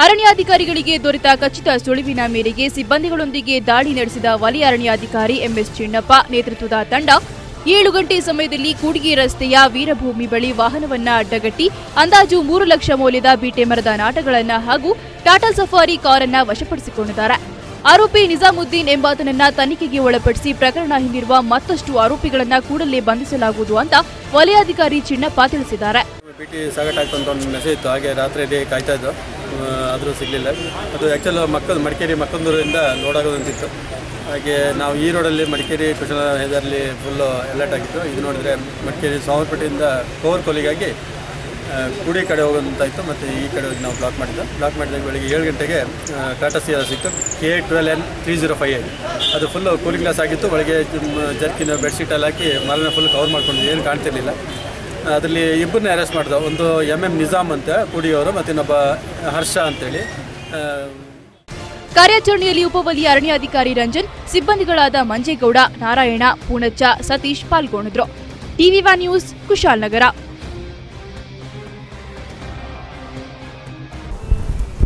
ಅರಣ್ಯಾಧಿಕಾರಿಗಳಿಗೆ ದೊರೆತ ಖಚಿತ ಸುಳಿವಿನ ಮೇರೆಗೆ ಸಿಬ್ಬಂದಿಗಳೊಂದಿಗೆ ದಾಳಿ ನಡೆಸಿದ ವಲಯ ಅರಣ್ಯಾಧಿಕಾರಿ ಎಂಎಸ್ ಚಿನ್ನಪ್ಪ ನೇತೃತ್ವದ ತಂಡ 7 ಗಂಟೆ ಸಮಯದಲ್ಲಿ ಕೂಡಿಗೆ ರಸ್ತೆಯ ವೀರಭೂಮಿ ಬಳಿ ವಾಹನವನ್ನ ಅಡ್ಡಗಟ್ಟಿ ಅಂದಾಜು 3 ಲಕ್ಷ ಮೌಲ್ಯದ ಬೀಟೆ ಮರದ ನಾಟಗಳನ್ನ ಹಾಗೂ ಟಾಟಾ ಸಫಾರಿ ಕಾರನ್ನ ವಶಪಡಿಸಿಕೊಂಡಿದ್ದಾರೆ. ಆರೋಪಿ ನಿಜಾಮುದ್ದೀನ್ ಎಂಬಾತನನ್ನ ತನಿಖೆಗೆ ಒಳಪಡಿಸಿ ಪ್ರಕರಣ ಹಿಂದಿರುವ ಮತ್ತಷ್ಟು ಆರೋಪಿಗಳನ್ನ ಕೂಡಲೇ ಬಂಧಿಸಲಾಗುವುದು ಅಂತ ವಲಯಾಧಿಕಾರಿ ಚಿನ್ನಪ್ಪ ತಿಳಿಸಿದ್ದಾರೆ. ಬಿಟಿ ಸಾಗಾಟ ಅಂತ ಒಂದು ಮೆಸೇಜ್ ಇತ್ತು, ಹಾಗೆ ರಾತ್ರಿ ಕಾಯ್ತಾ ಇದ್ದು, ಆದರೂ ಸಿಗಲಿಲ್ಲ. ಅದು ಆ್ಯಕ್ಚುಲ್ ಮಡಿಕೇರಿ ಮಕ್ಕಂದೂರಿಂದ ಲೋಡ್ ಆಗೋದಂತಿತ್ತು. ಹಾಗೆ ನಾವು ಈ ರೋಡಲ್ಲಿ ಮಡಿಕೇರಿ ಕುಶಲ ಹೆದ್ದಾರಿಲಿ ಫುಲ್ಲು ಅಲರ್ಟ್ ಆಗಿತ್ತು. ಇದು ನೋಡಿದ್ರೆ ಮಡಿಕೇರಿ ಸೋಮರಪೇಟೆಯಿಂದ ಕೋವರ್ಕೊಲ್ಲಿಗಾಗಿ ಕುಡಿ ಕಡೆ ಹೋಗೋಂತಾಯಿತು. ಮತ್ತು ಈ ಕಡೆ ಹೋಗಿ ನಾವು ಬ್ಲಾಕ್ ಮಾಡಿದಾಗ ಬೆಳಗ್ಗೆ 7 ಗಂಟೆಗೆ ಟಾಟಾ ಸಿಯಾರ ಸಿಕ್ತು, KA12N 3058. ಅದು ಫುಲ್ಲು ಕೂಲಿಂಗ್ ಗ್ಲಾಸ್ ಆಗಿತ್ತು. ಒಳಗೆ ಜರ್ಕಿನ ಬೆಡ್ಶೀಟಲ್ಲಿ ಹಾಕಿ ಮಾಲನ್ನ ಫುಲ್ ಕವರ್ ಮಾಡ್ಕೊಂಡು ಏನು ಕಾಣ್ತಿರ್ಲಿಲ್ಲ. ಅದರಲ್ಲಿ ಇಬ್ಬರನ್ನ ಅರೆಸ್ಟ್ ಮಾಡಿದ. ಒಂದು MM ನಿಜಾಮ್ ಅಂತ ಕುಡಿಯವರು ಮತ್ತು ಇನ್ನೊಬ್ಬ ಹರ್ಷ ಅಂತೇಳಿ. ಕಾರ್ಯಾಚರಣೆಯಲ್ಲಿ ಉಪವಲಯ ಅರಣ್ಯಾಧಿಕಾರಿ ರಂಜನ್, ಸಿಬ್ಬಂದಿಗಳಾದ ಮಂಜೇಗೌಡ, ನಾರಾಯಣ, ಪೂಣಚ್ಚ, ಸತೀಶ್ ಪಾಲ್ಗೊಂಡಿದ್ರು. TV1 news Kushalnagar.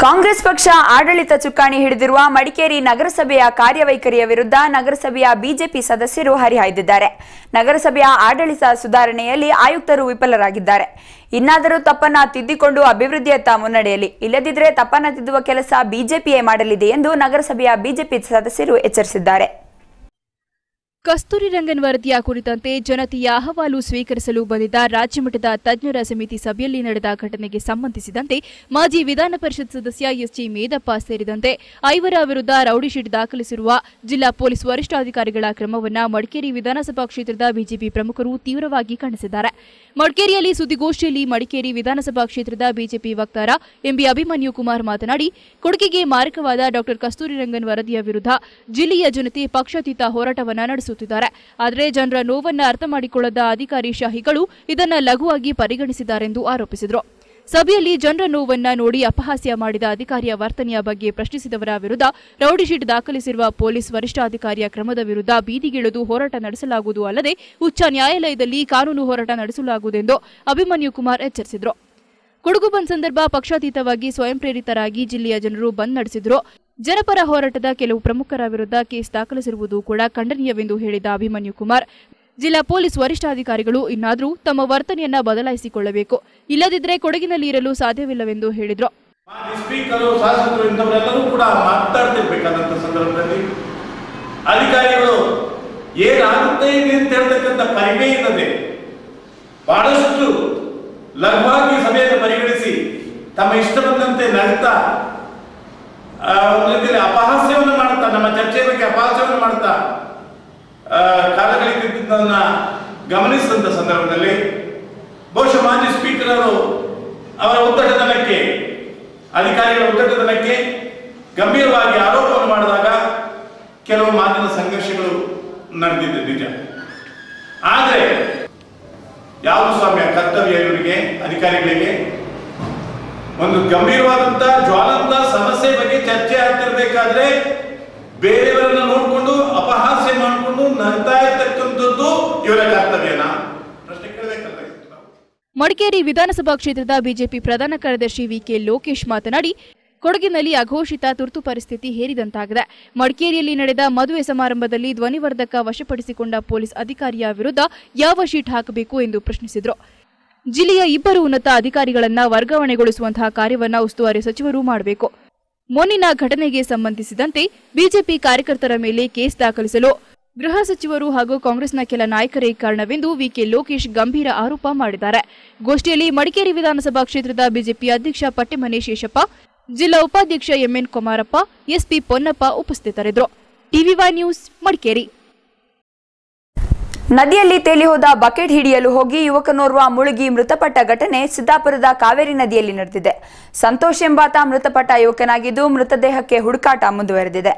ಕಾಂಗ್ರೆಸ್ ಪಕ್ಷ ಆಡಳಿತ ಚುಕ್ಕಾಣಿ ಹಿಡಿದಿರುವ ಮಡಿಕೇರಿ ನಗರಸಭೆಯ ಕಾರ್ಯವೈಖರಿಯ ವಿರುದ್ಧ ನಗರಸಭೆಯ ಬಿಜೆಪಿ ಸದಸ್ಯರು ಹರಿಹಾಯ್ದಿದ್ದಾರೆ. ನಗರಸಭೆಯ ಆಡಳಿತ ಸುಧಾರಣೆಯಲ್ಲಿ ಆಯುಕ್ತರು ವಿಫಲರಾಗಿದ್ದಾರೆ. ಇನ್ನಾದರೂ ತಪ್ಪನ್ನ ತಿದ್ದಿಕೊಂಡು ಅಭಿವೃದ್ಧಿಯತ್ತ ಮುನ್ನಡೆಯಲಿ, ಇಲ್ಲದಿದ್ದರೆ ತಪ್ಪನ್ನ ತಿದ್ದುವ ಕೆಲಸ ಬಿಜೆಪಿಯೇ ಮಾಡಲಿದೆ ಎಂದು ನಗರಸಭೆಯ ಬಿಜೆಪಿ ಸದಸ್ಯರು ಎಚ್ಚರಿಸಿದ್ದಾರೆ. ಕಸ್ತೂರಿ ರಂಗನ್ ವರದಿಯ ಕುರಿತಂತೆ ಜನತೆಯ ಅಹವಾಲು ಸ್ವೀಕರಿಸಲು ಬಂದಿದ್ದ ರಾಜ್ಯಮಟ್ಟದ ತಜ್ಞರ ಸಮಿತಿ ಸಭೆಯಲ್ಲಿ ನಡೆದ ಘಟನೆಗೆ ಸಂಬಂಧಿಸಿದಂತೆ ಮಾಜಿ ವಿಧಾನ ಪರಿಷತ್ ಸದಸ್ಯ ಎಸ್ಜಿ ಮೇದಪ್ಪ ಸೇರಿದಂತೆ 5 ವಿರುದ್ಧ ರೌಡಿ ಶೀಟ್ ದಾಖಲಿಸಿರುವ ಜಿಲ್ಲಾ ಪೊಲೀಸ್ ವರಿಷ್ಠಾಧಿಕಾರಿಗಳ ಕ್ರಮವನ್ನು ಮಡಿಕೇರಿ ವಿಧಾನಸಭಾ ಕ್ಷೇತ್ರದ ಬಿಜೆಪಿ ಪ್ರಮುಖರು ತೀವ್ರವಾಗಿ ಖಂಡಿಸಿದ್ದಾರೆ. ಮಡಿಕೇರಿಯಲ್ಲಿ ಸುದ್ದಿಗೋಷ್ಠಿಯಲ್ಲಿ ಮಡಿಕೇರಿ ವಿಧಾನಸಭಾ ಕ್ಷೇತ್ರದ ಬಿಜೆಪಿ ವಕ್ತಾರ ಎಂಬಿ ಅಭಿಮನ್ಯು ಕುಮಾರ್ ಮಾತನಾಡಿ, ಕೊಡಗಿಗೆ ಮಾರಕವಾದ ಡಾ ಕಸ್ತೂರಿ ರಂಗನ್ ವರದಿಯ ವಿರುದ್ಧ ಜಿಲ್ಲೆಯ ಜನತೆ ಪಕ್ಷಾತೀತ ಹೋರಾಟವನ್ನು ನಡೆಸುತ್ತಿದ್ದಾರೆ. ಆದರೆ ಜನರ ನೋವನ್ನು ಅರ್ಥ ಮಾಡಿಕೊಳ್ಳದ ಅಧಿಕಾರಿ ಶಾಹಿಗಳು ಇದನ್ನು ಲಘುವಾಗಿ ಪರಿಗಣಿಸಿದ್ದಾರೆಂದು ಆರೋಪಿಸಿದರು. ಸಭೆಯಲ್ಲಿ ಜನರ ನೋವನ್ನ ನೋಡಿ ಅಪಹಾಸ್ಯ ಮಾಡಿದ ಅಧಿಕಾರಿಯ ವರ್ತನೆಯ ಬಗ್ಗೆ ಪ್ರಶ್ನಿಸಿದವರ ವಿರುದ್ಧ ರೌಡಿ ಶೀಟ್ ದಾಖಲಿಸಿರುವ ಪೊಲೀಸ್ ವರಿಷ್ಠಾಧಿಕಾರಿಯ ಕ್ರಮದ ವಿರುದ್ಧ ಬೀದಿಗಿಳಿದು ಹೋರಾಟ ನಡೆಸಲಾಗುವುದು ಅಲ್ಲದೆ ಉಚ್ಚ ನ್ಯಾಯಾಲಯದಲ್ಲಿ ಕಾನೂನು ಹೋರಾಟ ನಡೆಸಲಾಗುವುದೆಂದು ಅಭಿಮನ್ಯು ಕುಮಾರ್ ಎಚ್ಚರಿಸಿದರು. ಕೊಡಗು ಬಂದ್ ಸಂದರ್ಭ ಪಕ್ಷಾತೀತವಾಗಿ ಸ್ವಯಂ ಪ್ರೇರಿತರಾಗಿ ಜಿಲ್ಲೆಯ ಜನರು ಬಂದ್ ನಡೆಸಿದ್ರು. ಜನಪರ ಹೋರಾಟದ ಕೆಲವು ಪ್ರಮುಖರ ವಿರುದ್ಧ ಕೇಸ್ ದಾಖಲಿಸಿರುವುದು ಕೂಡ ಖಂಡನೀಯವೆಂದು ಹೇಳಿದ ಅಭಿಮನ್ಯು ಕುಮಾರ್, ಜಿಲ್ಲಾ ಪೊಲೀಸ್ ವರಿಷ್ಠಾಧಿಕಾರಿಗಳು ಇನ್ನಾದರೂ ತಮ್ಮ ವರ್ತನೆಯನ್ನ ಬದಲಾಯಿಸಿಕೊಳ್ಳಬೇಕು, ಇಲ್ಲದಿದ್ದರೆ ಕೊಡಗಿನಲ್ಲಿ ಇರಲು ಸಾಧ್ಯವಿಲ್ಲವೆಂದು ಹೇಳಿದರು. ಸ್ಪೀಕರು, ಶಾಸಕರು ಇಂಥವರೆಲ್ಲರೂ ಕೂಡ ಮಾತಾಡ್ತಿರ್ಬೇಕಾದಂತ ಸಂದರ್ಭದಲ್ಲಿ ಅಧಿಕಾರಿಗಳು ಏನಾಗುತ್ತೆ ಅಂತ ಹೇಳ್ತಕ್ಕಂಥ ಪರಿವೇ ಇಲ್ಲದೆ ಬಹಳಷ್ಟು ಲಘುವಾಗಿ ಸಭೆಯನ್ನು ಪರಿಗಣಿಸಿ ತಮ್ಮ ಇಷ್ಟ ಬಂದಂತೆ ನಗ್ತಾ ಅಪಹಾಸ್ಯವನ್ನು ಮಾಡ್ತಾ, ನಮ್ಮ ಚರ್ಚೆ ಬಗ್ಗೆ ಅಪಹಾಸ್ಯವನ್ನು ಮಾಡ್ತಾ ಕಾಲಗಳಿದ್ದನ್ನ ಗಮನಿಸಿದಂತ ಸಂದರ್ಭದಲ್ಲಿ ಬಹುಶಃ ಮಾಜಿ ಸ್ಪೀಕರ್ ಅವರು ಅವರ ಉದ್ದಟತನಕ್ಕೆ, ಅಧಿಕಾರಿಗಳ ಉದ್ದಟತನಕ್ಕೆ ಗಂಭೀರವಾಗಿ ಆರೋಪವನ್ನು ಮಾಡಿದಾಗ ಕೆಲವು ಮಾತಿನ ಸಂಘರ್ಷಗಳು ನಡೆದಿದೆ ನಿಜ. ಆದರೆ ಯಾವುದು ಸ್ವಾಮ್ಯ ಕರ್ತವ್ಯ ಇವರಿಗೆ, ಅಧಿಕಾರಿಗಳಿಗೆ ಒಂದು ಗಂಭೀರವಾದಂತ ಜ್ವಾಲಂತ ಸಮಸ್ಯೆ ಬಗ್ಗೆ ಚರ್ಚೆ ಆಗ್ತಿರ್ಬೇಕಾದ್ರೆ ಬೇರೆಯವರನ್ನ ನೋಡಿಕೊಂಡು ಅಪಹಾಸ್ಯ ಮಾಡಿಕೊಂಡು ನಗ್ತಾ ಇರ್ತಕ್ಕಂಥದ್ದು ಇವರ ಕರ್ತವ್ಯನ ಪ್ರಶ್ನೆ ಕೇಳಬೇಕಲ್ಲ. ಮಡಿಕೇರಿ ವಿಧಾನಸಭಾ ಕ್ಷೇತ್ರದ ಬಿಜೆಪಿ ಪ್ರಧಾನ ಕಾರ್ಯದರ್ಶಿ ವಿಕೆ ಲೋಕೇಶ್ ಮಾತನಾಡಿ, ಕೊಡಗಿನಲ್ಲಿ ಅಘೋಷಿತ ತುರ್ತು ಪರಿಸ್ಥಿತಿ ಹೇರಿದಂತಾಗಿದೆ. ಮಡಿಕೇರಿಯಲ್ಲಿ ನಡೆದ ಮದುವೆ ಸಮಾರಂಭದಲ್ಲಿ ಧ್ವನಿವರ್ಧಕ ವಶಪಡಿಸಿಕೊಂಡ ಪೊಲೀಸ್ ಅಧಿಕಾರಿಯ ವಿರುದ್ಧ ಯಾವ ಶೀಟ್ ಹಾಕಬೇಕು ಎಂದು ಪ್ರಶ್ನಿಸಿದರು. ಜಿಲ್ಲೆಯ 2 ಉನ್ನತ ಅಧಿಕಾರಿಗಳನ್ನ ವರ್ಗಾವಣೆಗೊಳಿಸುವಂತಹ ಕಾರ್ಯವನ್ನ ಉಸ್ತುವಾರಿ ಸಚಿವರು ಮಾಡಬೇಕು. ಮೊನ್ನಿನ ಘಟನೆಗೆ ಸಂಬಂಧಿಸಿದಂತೆ ಬಿಜೆಪಿ ಕಾರ್ಯಕರ್ತರ ಮೇಲೆ ಕೇಸ್ ದಾಖಲಿಸಲು ಗೃಹ ಸಚಿವರು ಹಾಗೂ ಕಾಂಗ್ರೆಸ್ನ ಕೆಲ ನಾಯಕರೇ ಕಾರಣವೆಂದು ವಿಕೆ ಲೋಕೇಶ್ ಗಂಭೀರ ಆರೋಪ ಮಾಡಿದ್ದಾರೆ. ಗೋಷ್ಠಿಯಲ್ಲಿ ಮಡಿಕೇರಿ ವಿಧಾನಸಭಾ ಕ್ಷೇತ್ರದ ಬಿಜೆಪಿ ಅಧ್ಯಕ್ಷ ಪಟ್ಟೆಮನೆ ಶೇಷಪ್ಪ, ಜಿಲ್ಲಾ ಉಪಾಧ್ಯಕ್ಷ ಎಂಎನ್ ಕುಮಾರಪ್ಪ, ಎಸ್ಪಿ ಪೊನ್ನಪ್ಪ ಉಪಸ್ಥಿತರಿದ್ದರು. ಟಿವಿ5 ನ್ಯೂಸ್ ಮಡಿಕೇರಿ. ನದಿಯಲ್ಲಿ ತೇಲಿ ಹೋದ ಬಕೆಟ್ ಹಿಡಿಯಲು ಹೋಗಿ ಯುವಕನೋರ್ವ ಮುಳುಗಿ ಮೃತಪಟ್ಟ ಘಟನೆ ಸಿದ್ದಾಪುರದ ಕಾವೇರಿ ನದಿಯಲ್ಲಿ ನಡೆದಿದೆ. ಸಂತೋಷ್ ಎಂಬಾತ ಮೃತಪಟ್ಟ ಯುವಕನಾಗಿದ್ದು ಮೃತದೇಹಕ್ಕೆ ಹುಡುಕಾಟ ಮುಂದುವರೆದಿದೆ.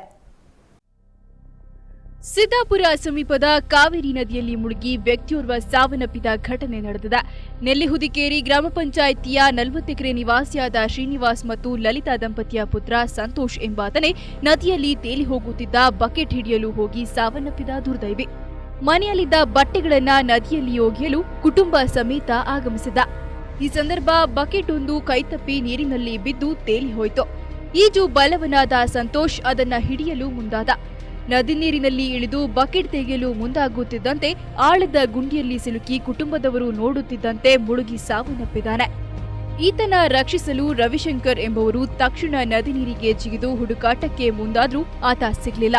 ಸಿದ್ದಾಪುರ ಸಮೀಪದ ಕಾವೇರಿ ನದಿಯಲ್ಲಿ ಮುಳುಗಿ ವ್ಯಕ್ತಿಯೋರ್ವ ಸಾವನ್ನಪ್ಪಿದ ಘಟನೆ ನಡೆದಿದೆ. ನೆಲ್ಲಿಹುದಿಕೇರಿ ಗ್ರಾಮ ಪಂಚಾಯಿತಿಯ 40 ಎಕರೆ ನಿವಾಸಿಯಾದ ಶ್ರೀನಿವಾಸ್ ಮತ್ತು ಲಲಿತಾ ದಂಪತಿಯ ಪುತ್ರ ಸಂತೋಷ್ ಎಂಬಾತನೇ ನದಿಯಲ್ಲಿ ತೇಲಿ ಹೋಗುತ್ತಿದ್ದ ಬಕೆಟ್ ಹಿಡಿಯಲು ಹೋಗಿ ಸಾವನ್ನಪ್ಪಿದ ದುರ್ದೈವಿ. ಮನೆಯಲ್ಲಿದ್ದ ಬಟ್ಟೆಗಳನ್ನ ನದಿಯಲ್ಲಿ ಒಗೆಯಲು ಕುಟುಂಬ ಸಮೇತ ಆಗಮಿಸಿದ್ದ. ಈ ಸಂದರ್ಭ ಬಕೆಟ್ ಒಂದು ಕೈತಪ್ಪಿ ನೀರಿನಲ್ಲಿ ಬಿದ್ದು ತೇಲಿ ಹೋಯಿತು. ಈಜು ಬಲವನಾದ ಸಂತೋಷ್ ಅದನ್ನ ಹಿಡಿಯಲು ಮುಂದಾದ. ನದಿ ನೀರಿನಲ್ಲಿ ಇಳಿದು ಬಕೆಟ್ ತೆಗೆಯಲು ಮುಂದಾಗುತ್ತಿದ್ದಂತೆ ಆಳದ ಗುಂಡಿಯಲ್ಲಿ ಸಿಲುಕಿ ಕುಟುಂಬದವರು ನೋಡುತ್ತಿದ್ದಂತೆ ಮುಳುಗಿ ಸಾವನ್ನಪ್ಪಿದ್ದಾನೆ. ಈತನ ರಕ್ಷಿಸಲು ರವಿಶಂಕರ್ ಎಂಬುವರು ತಕ್ಷಣ ನದಿ ನೀರಿಗೆ ಜಿಗಿದು ಹುಡುಕಾಟಕ್ಕೆ ಮುಂದಾದ್ರೂ ಆತ ಸಿಗಲಿಲ್ಲ.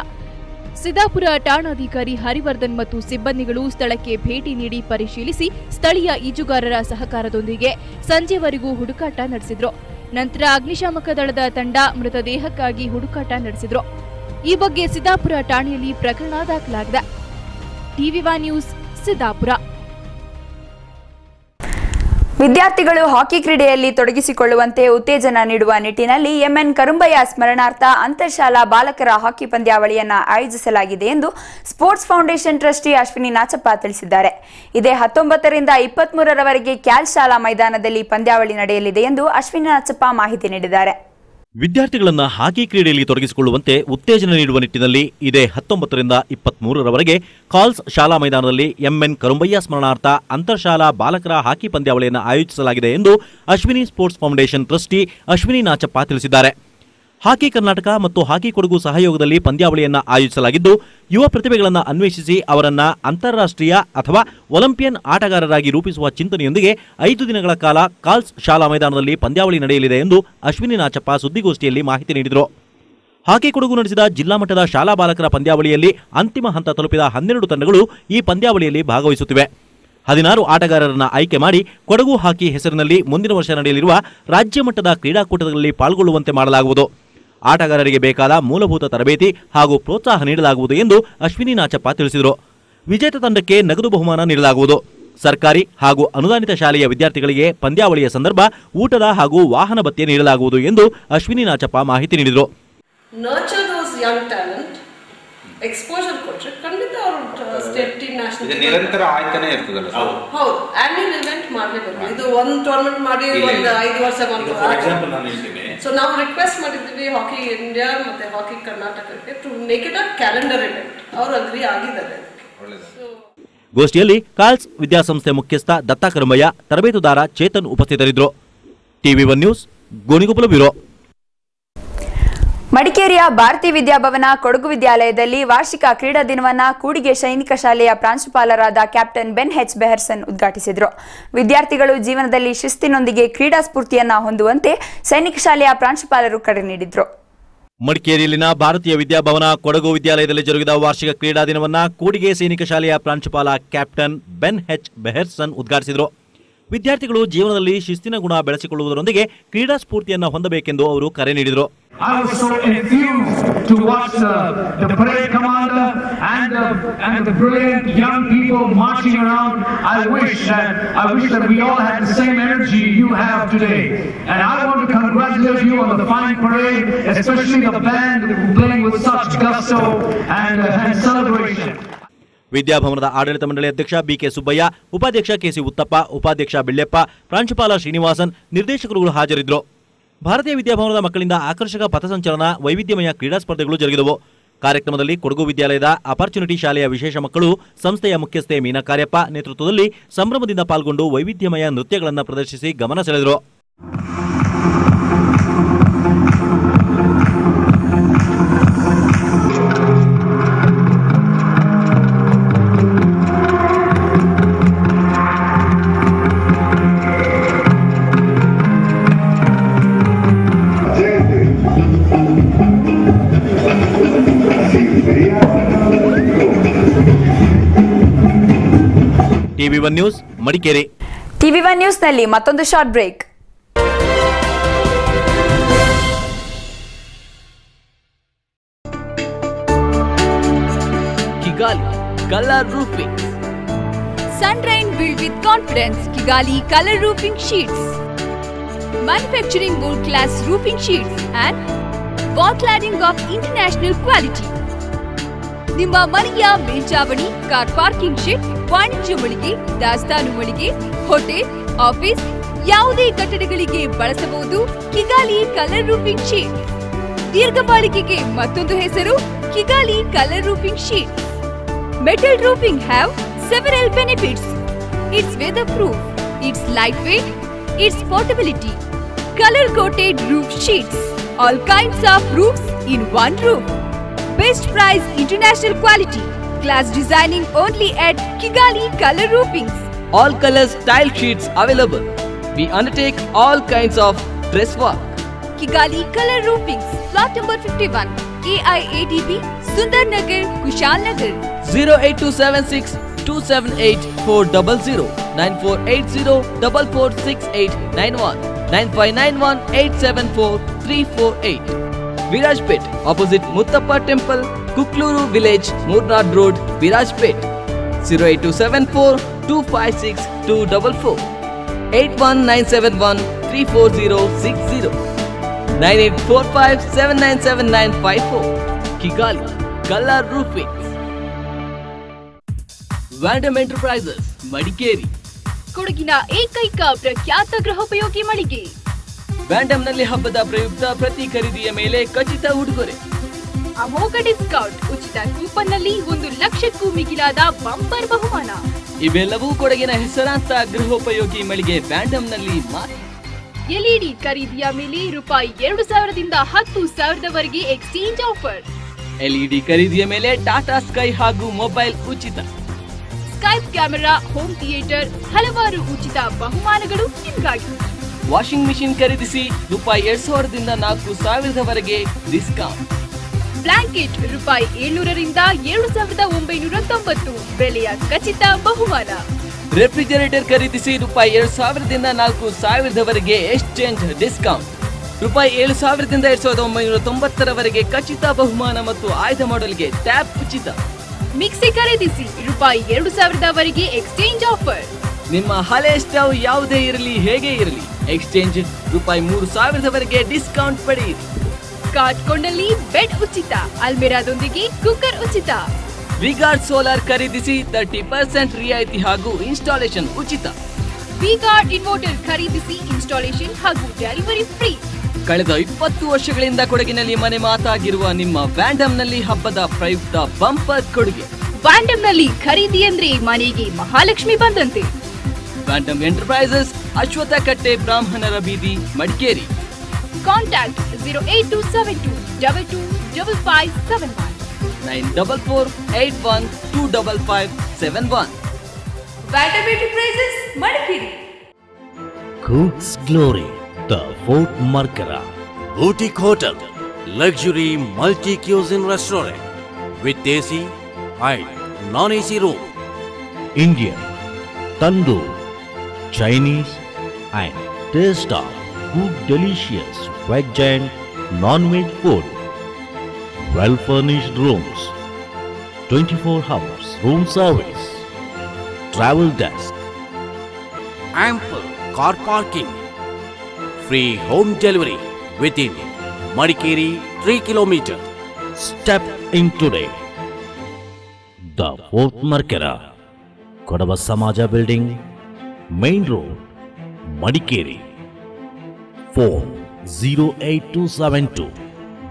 ಸಿದ್ದಾಪುರ ಠಾಣಾಧಿಕಾರಿ ಹರಿವರ್ಧನ್ ಮತ್ತು ಸಿಬ್ಬಂದಿಗಳು ಸ್ಥಳಕ್ಕೆ ಭೇಟಿ ನೀಡಿ ಪರಿಶೀಲಿಸಿ ಸ್ಥಳೀಯ ಈಜುಗಾರರ ಸಹಕಾರದೊಂದಿಗೆ ಸಂಜೆವರೆಗೂ ಹುಡುಕಾಟ ನಡೆಸಿದ್ರು. ನಂತರ ಅಗ್ನಿಶಾಮಕ ದಳದ ತಂಡ ಮೃತದೇಹಕ್ಕಾಗಿ ಹುಡುಕಾಟ ನಡೆಸಿದ್ರು. ಈ ಬಗ್ಗೆ ಸಿದ್ದಾಪುರ ಠಾಣೆಯಲ್ಲಿ ಪ್ರಕರಣ ದಾಖಲಾಗಿದೆ. ಟಿವಿ5 ನ್ಯೂಸ್ ಸಿದ್ದಾಪುರ. ವಿದ್ಯಾರ್ಥಿಗಳು ಹಾಕಿ ಕ್ರೀಡೆಯಲ್ಲಿ ತೊಡಗಿಸಿಕೊಳ್ಳುವಂತೆ ಉತ್ತೇಜನ ನೀಡುವ ನಿಟ್ಟಿನಲ್ಲಿ ಎಂಎನ್ ಕರುಂಬಯ್ಯ ಸ್ಮರಣಾರ್ಥ ಅಂತರ್ಶಾಲಾ ಬಾಲಕರ ಹಾಕಿ ಪಂದ್ಯಾವಳಿಯನ್ನು ಆಯೋಜಿಸಲಾಗಿದೆ ಎಂದು sports foundation trustee Ashwini Nachappa ತಿಳಿಸಿದ್ದಾರೆ. ಇದೇ 19ರಿಂದ 23ರವರೆಗೆ ಕ್ಯಾಲ್ ಶಾಲಾ ಮೈದಾನದಲ್ಲಿ ಪಂದ್ಯಾವಳಿ ನಡೆಯಲಿದೆ ಎಂದು ಅಶ್ವಿನಿ ನಾಚಪ್ಪ ಮಾಹಿತಿ ನೀಡಿದ್ದಾರೆ. ವಿದ್ಯಾರ್ಥಿಗಳನ್ನು ಹಾಕಿ ಕ್ರೀಡೆಯಲ್ಲಿ ತೊಡಗಿಸಿಕೊಳ್ಳುವಂತೆ ಉತ್ತೇಜನ ನೀಡುವ ನಿಟ್ಟಿನಲ್ಲಿ ಇದೇ 19ರಿಂದ 23ರವರೆಗೆ ಕಾಲ್ಸ್ ಶಾಲಾ ಮೈದಾನದಲ್ಲಿ ಎಂಎನ್ ಕರುಂಬಯ್ಯ ಸ್ಮರಣಾರ್ಥ ಅಂತರ್ಶಾಲಾ ಬಾಲಕರ ಹಾಕಿ ಪಂದ್ಯಾವಳಿಯನ್ನು ಆಯೋಜಿಸಲಾಗಿದೆ ಎಂದು Ashwini sports foundation trustee Ashwini Nachappa ತಿಳಿಸಿದ್ದಾರೆ. ಹಾಕಿ ಕರ್ನಾಟಕ ಮತ್ತು ಹಾಕಿ ಕೊಡಗು ಸಹಯೋಗದಲ್ಲಿ ಪಂದ್ಯಾವಳಿಯನ್ನು ಆಯೋಜಿಸಲಾಗಿದ್ದು, ಯುವ ಪ್ರತಿಭೆಗಳನ್ನು ಅನ್ವೇಷಿಸಿ ಅವರನ್ನು ಅಂತಾರಾಷ್ಟ್ರೀಯ ಅಥವಾ ಒಲಿಂಪಿಯನ್ ಆಟಗಾರರಾಗಿ ರೂಪಿಸುವ ಚಿಂತನೆಯೊಂದಿಗೆ 5 ದಿನಗಳ ಕಾಲ ಕಾಲ್ಸ್ ಶಾಲಾ ಮೈದಾನದಲ್ಲಿ ಪಂದ್ಯಾವಳಿ ನಡೆಯಲಿದೆ ಎಂದು ಅಶ್ವಿನಿ ನಾಚಪ್ಪ ಸುದ್ದಿಗೋಷ್ಠಿಯಲ್ಲಿ ಮಾಹಿತಿ ನೀಡಿದರು. ಹಾಕಿ ಕೊಡಗು ನಡೆಸಿದ ಜಿಲ್ಲಾ ಮಟ್ಟದ ಶಾಲಾ ಬಾಲಕರ ಪಂದ್ಯಾವಳಿಯಲ್ಲಿ ಅಂತಿಮ ಹಂತ ತಲುಪಿದ 12 ತಂಡಗಳು ಈ ಪಂದ್ಯಾವಳಿಯಲ್ಲಿ ಭಾಗವಹಿಸುತ್ತಿವೆ. 16 ಆಟಗಾರರನ್ನು ಆಯ್ಕೆ ಮಾಡಿ ಕೊಡಗು ಹಾಕಿ ಹೆಸರಿನಲ್ಲಿ ಮುಂದಿನ ವರ್ಷ ನಡೆಯಲಿರುವ ರಾಜ್ಯ ಮಟ್ಟದ ಕ್ರೀಡಾಕೂಟದಲ್ಲಿ ಪಾಲ್ಗೊಳ್ಳುವಂತೆ ಮಾಡಲಾಗುವುದು. ಆಟಗಾರರಿಗೆ ಬೇಕಾದ ಮೂಲಭೂತ ತರಬೇತಿ ಹಾಗೂ ಪ್ರೋತ್ಸಾಹ ನೀಡಲಾಗುವುದು ಎಂದು ಅಶ್ವಿನಿ ನಾಚಪ್ಪ ತಿಳಿಸಿದರು. ವಿಜೇತ ತಂಡಕ್ಕೆ ನಗದು ಬಹುಮಾನ ನೀಡಲಾಗುವುದು. ಸರ್ಕಾರಿ ಹಾಗೂ ಅನುದಾನಿತ ಶಾಲೆಯ ವಿದ್ಯಾರ್ಥಿಗಳಿಗೆ ಪಂದ್ಯಾವಳಿಯ ಸಂದರ್ಭ ಊಟದ ಹಾಗೂ ವಾಹನ ಭತ್ಯೆ ನೀಡಲಾಗುವುದು ಎಂದು ಅಶ್ವಿನಿ ನಾಚಪ್ಪ ಮಾಹಿತಿ ನೀಡಿದರು. ಎಕ್ಸ್ಪೋಜರ್ ಕೊಟ್ಟರೆ ಖಂಡಿತ ಅವರು ಸ್ಟೇಟ್ ಟೀಮ್ ನ್ಯಾಷನಲ್ ಇದು ನಿರಂತರ ಆಯ್ಕೆನೇ ಇರ್ತದಲ್ಲ. ಹೌದು, ಆನ್ಯುವಲ್ ಇವೆಂಟ್ ಮಾಡಲೇಬೇಕು. ಇದು ಒಂದು ಟೂರ್ನಮೆಂಟ್ ಮಾಡಿ ಒಂದು 5 ವರ್ಷ ಬಂತು. ಫಾರ್ ಎಕ್ಸಾಂಪಲ್ ನಾನು ಹೇಳ್ತೀನಿ, ಸೊ ನಾವು ರಿಕ್ವೆಸ್ಟ್ ಮಾಡಿದ್ವಿ ಹಾಕಿ ಇಂಡಿಯಾ ಮತ್ತೆ ಹಾಕಿ ಕರ್ನಾಟಕಕ್ಕೆ to make it a calendar event. ಅವರು ಅಗ್ರಿ ಆಗಿದ್ದಾರೆ. ಗೋಷ್ಠಿಯಲ್ಲಿ ಕಾಲ್ಸ್ ವಿದ್ಯಾಸಂಸ್ಥೆ ಮುಖ್ಯಸ್ಥ ದತ್ತಾ ಕರುಂಬಯ್ಯ, ತರಬೇತುದಾರ ಚೇತನ್ ಉಪಸ್ಥಿತರಿದ್ದರು. TV1 news, Gonikoppal bureau. ಮಡಿಕೇರಿಯ ಭಾರತೀಯ ವಿದ್ಯಾಭವನ ಕೊಡಗು ವಿದ್ಯಾಲಯದಲ್ಲಿ ವಾರ್ಷಿಕ ಕ್ರೀಡಾ ದಿನವನ್ನು ಕೂಡಿಗೆ ಸೈನಿಕ ಶಾಲೆಯ ಪ್ರಾಂಶುಪಾಲರಾದ ಕ್ಯಾಪ್ಟನ್ ಬೆನ್ ಎಚ್ ಬೆಹರ್ಸನ್ ಉದ್ಘಾಟಿಸಿದರು. ವಿದ್ಯಾರ್ಥಿಗಳು ಜೀವನದಲ್ಲಿ ಶಿಸ್ತಿನೊಂದಿಗೆ ಕ್ರೀಡಾ ಸ್ಫೂರ್ತಿಯನ್ನ ಹೊಂದುವಂತೆ ಸೈನಿಕ ಶಾಲೆಯ ಪ್ರಾಂಶುಪಾಲರು ಕರೆ ನೀಡಿದರು. ಮಡಿಕೇರಿಯಲ್ಲಿನ ಭಾರತೀಯ ವಿದ್ಯಾಭವನ ಕೊಡಗು ವಿದ್ಯಾಲಯದಲ್ಲಿ ಜರುಗಿದ ವಾರ್ಷಿಕ ಕ್ರೀಡಾ ದಿನವನ್ನು ಕೂಡಿಗೆ ಸೈನಿಕ ಶಾಲೆಯ ಪ್ರಾಂಶುಪಾಲ ಕ್ಯಾಪ್ಟನ್ ಬೆನ್ ಎಚ್ ಬೆಹರ್ಸನ್ ಉದ್ಘಾಟಿಸಿದರು. ವಿದ್ಯಾರ್ಥಿಗಳು ಜೀವನದಲ್ಲಿ ಶಿಸ್ತಿನ ಗುಣ ಬೆಳೆಸಿಕೊಳ್ಳುವುದರೊಂದಿಗೆ ಕ್ರೀಡಾ ಸ್ಫೂರ್ತಿಯನ್ನು ಹೊಂದಬೇಕೆಂದು ಅವರು ಕರೆ ನೀಡಿದರು. I was so enthused to watch the parade commander and the brilliant young people marching around. I wish that we all had the same energy you have today. And I want to congratulate you on the fine parade, especially the band playing with such gusto and celebration. ವಿದ್ಯಾಭವನದ ಆಡಳಿತ ಮಂಡಳಿ ಅಧ್ಯಕ್ಷ BK Subbaiah, ಉಪಾಧ್ಯಕ್ಷ KC uttappa, ಉಪಾಧ್ಯಕ್ಷ ಬಿಳ್ಳೆಪ್ಪ, ಪ್ರಾಂಶುಪಾಲ ಶ್ರೀನಿವಾಸನ್, ನಿರ್ದೇಶಕರುಗಳು ಹಾಜರಿದ್ದರು. ಭಾರತೀಯ ವಿದ್ಯಾಭವನದ ಮಕ್ಕಳಿಂದ ಆಕರ್ಷಕ ಪಥಸಂಚಲನ, ವೈವಿಧ್ಯಮಯ ಕ್ರೀಡಾ ಸ್ಪರ್ಧೆಗಳು ಜರುಗಿದವು. ಕಾರ್ಯಕ್ರಮದಲ್ಲಿ ಕೊಡಗು ವಿದ್ಯಾಲಯದ ಅಪರ್ಚುನಿಟಿ ಶಾಲೆಯ ವಿಶೇಷ ಮಕ್ಕಳು, ಸಂಸ್ಥೆಯ ಮುಖ್ಯಸ್ಥೆ ಮೀನಾ ಕಾರ್ಯಪ್ಪ ನೇತೃತ್ವದಲ್ಲಿ ಸಂಭ್ರಮದಿಂದ ಪಾಲ್ಗೊಂಡು ವೈವಿಧ್ಯಮಯ ನೃತ್ಯಗಳನ್ನು ಪ್ರದರ್ಶಿಸಿ ಗಮನ ಸೆಳೆದರು. TV1 news, Madikeri. TV1 ನ್ಯೂಸ್ನಲ್ಲಿ ಮತ್ತೊಂದು short break. Kigali Color Roofing. Sunrain built with confidence. Kigali Color Roofing Sheets. Manufacturing world-class roofing sheets and wall cladding of international quality. ನಿಮ್ಮ ಮನೆಯ ಮೇಲ್ಚಾವಣಿ, ಕಾರ್ ಪಾರ್ಕಿಂಗ್ ಶೆಡ್, ವಾಣಿಜ್ಯ ಮಳಿಗೆ, ದಾಸ್ತಾನು ಮಳಿಗೆ, ಹೋಟೆಲ್, ಆಫೀಸ್ ಯಾವುದೇ ಕಟ್ಟಡಗಳಿಗೆ ಬಳಸಬಹುದು ಕಿಗಾಲಿ ಕಲರ್ ರೂಫಿಂಗ್ ಶೀಟ್. ದೀರ್ಘ ಬಾಳಿಕೆಗೆ ಮತ್ತೊಂದು ಹೆಸರು Kigali colour roofing sheet. Metal roofing have several benefits. It's weatherproof, it's lightweight, it's portability. Color-coated roof sheets. All kinds of roofs in one roof. Best price, international quality. Glass designing only at Kigali Color Roofings. All colors tile sheets available. We undertake all kinds of dress work. Kigali Color Roofings, plot number 51, KIADB, Sundar Nagar, Kushal Nagar. 08276 278 400 9480 446891 9591 874 348. Virajpet, opposite Muttappa Temple, Kukluru Village, Murnad Road, Virajpet. 08274 256 244 81971 34060 9845 797954. Kigali Color Roofings. Vandam Enterprises, Madikeri. ಕೊಡಗಿನ ಏಕೈಕ ಪ್ರಖ್ಯಾತ ಗೃಹೋಪಯೋಗಿ ಮಳಿಗೆ. ವ್ಯಾಂಡಮ್ನಲ್ಲಿ ಹಬ್ಬದ ಪ್ರಯುಕ್ತ ಪ್ರತಿ ಖರೀದಿಯ ಮೇಲೆ ಖಚಿತ ಉಡುಗೊರೆ. ಅಮೋಘ ಡಿಸ್ಕೌಂಟ್, ಉಚಿತ ಕೂಪನ್ ನಲ್ಲಿ 1 ಲಕ್ಷಕ್ಕೂ ಮಿಗಿಲಾದ ಬಂಪರ್ ಬಹುಮಾನ. ಇವೆಲ್ಲವೂ ಕೊಡಗಿನ ಹೆಸರಾಂತ ಗೃಹೋಪಯೋಗಿ ಮಳಿಗೆ ವ್ಯಾಂಡಮ್ನಲ್ಲಿ ಮಾತ್ರ. ಎಲ್ಇಡಿ ಖರೀದಿಯ ಮೇಲೆ ರೂಪಾಯಿ 2,000ದಿಂದ 10,000ದವರೆಗೆ ಎಕ್ಸ್ಚೇಂಜ್ ಆಫರ್. ಎಲ್ಇಡಿ ಖರೀದಿಯ ಮೇಲೆ ಟಾಟಾ ಸ್ಕೈ ಹಾಗೂ ಮೊಬೈಲ್ ಉಚಿತ. ಸ್ಕೈಪ್ ಕ್ಯಾಮೆರಾ, ಹೋಮ್ ಥಿಯೇಟರ್, ಹಲವಾರು ಉಚಿತ ಬಹುಮಾನಗಳು ನಿಮಗಾಗಿ. ವಾಷಿಂಗ್ ಮಿಷಿನ್ ಖರೀದಿಸಿ ರೂಪಾಯಿ 2,000ದಿಂದ 4,000ದವರೆಗೆ ಡಿಸ್ಕೌಂಟ್. ಬ್ಲಾಂಕೆಟ್ ರೂಪಾಯಿ 700ರಿಂದ 7,990 ಬೆಲೆಯ ಖಚಿತ ಬಹುಮಾನ. ರೆಫ್ರಿಜರೇಟರ್ ಖರೀದಿಸಿ ರೂಪಾಯಿ 2,000ದಿಂದ 4,000ದವರೆಗೆ ಎಕ್ಸ್ಚೇಂಜ್ ಡಿಸ್ಕೌಂಟ್. ರೂಪಾಯಿ 7,000ದಿಂದ 2,990ರವರೆಗೆ ಖಚಿತ ಬಹುಮಾನ ಮತ್ತು ಆಯ್ದ ಮಾಡೆಲ್ಗೆ ಟ್ಯಾಬ್ ಉಚಿತ. ಮಿಕ್ಸಿ ಖರೀದಿಸಿ ರೂಪಾಯಿ 2,000ದವರೆಗೆ ಎಕ್ಸ್ಚೇಂಜ್ ಆಫರ್. ನಿಮ್ಮ ಹಳೆ ಸ್ಟವ್ ಯಾವುದೇ ಇರಲಿ ಹೇಗೆ ಇರಲಿ ಎಕ್ಸ್ಚೇಂಜ್ ರೂಪಾಯಿ 3,000ದವರೆಗೆ ಡಿಸ್ಕೌಂಟ್ ಪಡೆಯಿರಿ. ಕಾರ್ಡ್ ಕೊಂಡಲ್ಲಿ ಬೆಡ್ ಉಚಿತ, ಅಲ್ಮೆರಾದೊಂದಿಗೆ ಕುಕ್ಕರ್ ಉಚಿತ. ವಿಗಾರ್ಡ್ ಸೋಲಾರ್ ಖರೀದಿಸಿ 30% ರಿಯಾಯಿತಿ ಹಾಗೂ ಇನ್ಸ್ಟಾಲೇಷನ್ ಉಚಿತ. ವಿಗಾರ್ಡ್ ಇನ್ವರ್ಟರ್ ಖರೀದಿಸಿ ಇನ್ಸ್ಟಾಲೇಷನ್ ಹಾಗೂ ಡೆಲಿವರಿ ಫ್ರೀ. ಕಳೆದ 20 ವರ್ಷಗಳಿಂದ ಕೊಡಗಿನಲ್ಲಿ ಮನೆ ಮಾತಾಗಿರುವ ನಿಮ್ಮ ವ್ಯಾಂಡಮ್ನಲ್ಲಿ ಹಬ್ಬದ ಪ್ರಯುಕ್ತ ಬಂಪರ್ ಕೊಡುಗೆ. ವ್ಯಾಂಡಮ್ನಲ್ಲಿ ಖರೀದಿ ಅಂದ್ರೆ ಮನೆಗೆ ಮಹಾಲಕ್ಷ್ಮಿ ಬಂದಂತೆ. ವ್ಯಾಂಡಮ್ ಎಂಟರ್ಪ್ರೈಸಸ್, ಅಶ್ವಥ ಕಟ್ಟೆ, ಬ್ರಾಹ್ಮಣರ ಬೀದಿ, Madikeri. Contact 08272225571 94481255571. Vandam enterprises, Madikeri. Cook's Glory, the Fort Markara Boutique Hotel, luxury multi-cuisine restaurant with AC and non-AC room. Indian, Tandoor, Chinese and taste of good delicious veg and non-veg food. Well-furnished rooms, 24 hours room service, travel desk, ample car parking, free home delivery within Madikeri 3 km. Step in today. The Fort Markara, Kodava Samaja Building, Main Road, Madikeri. Phone 08272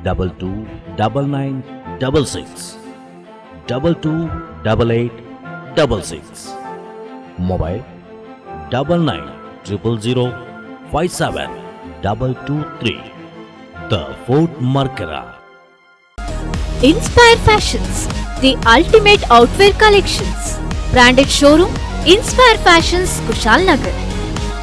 229966 228866. Mobile 9900057223. The Fort Markara. Inspire Fashions, the ultimate outwear collections. Branded showroom, Inspire Fashions, Kushalnagar.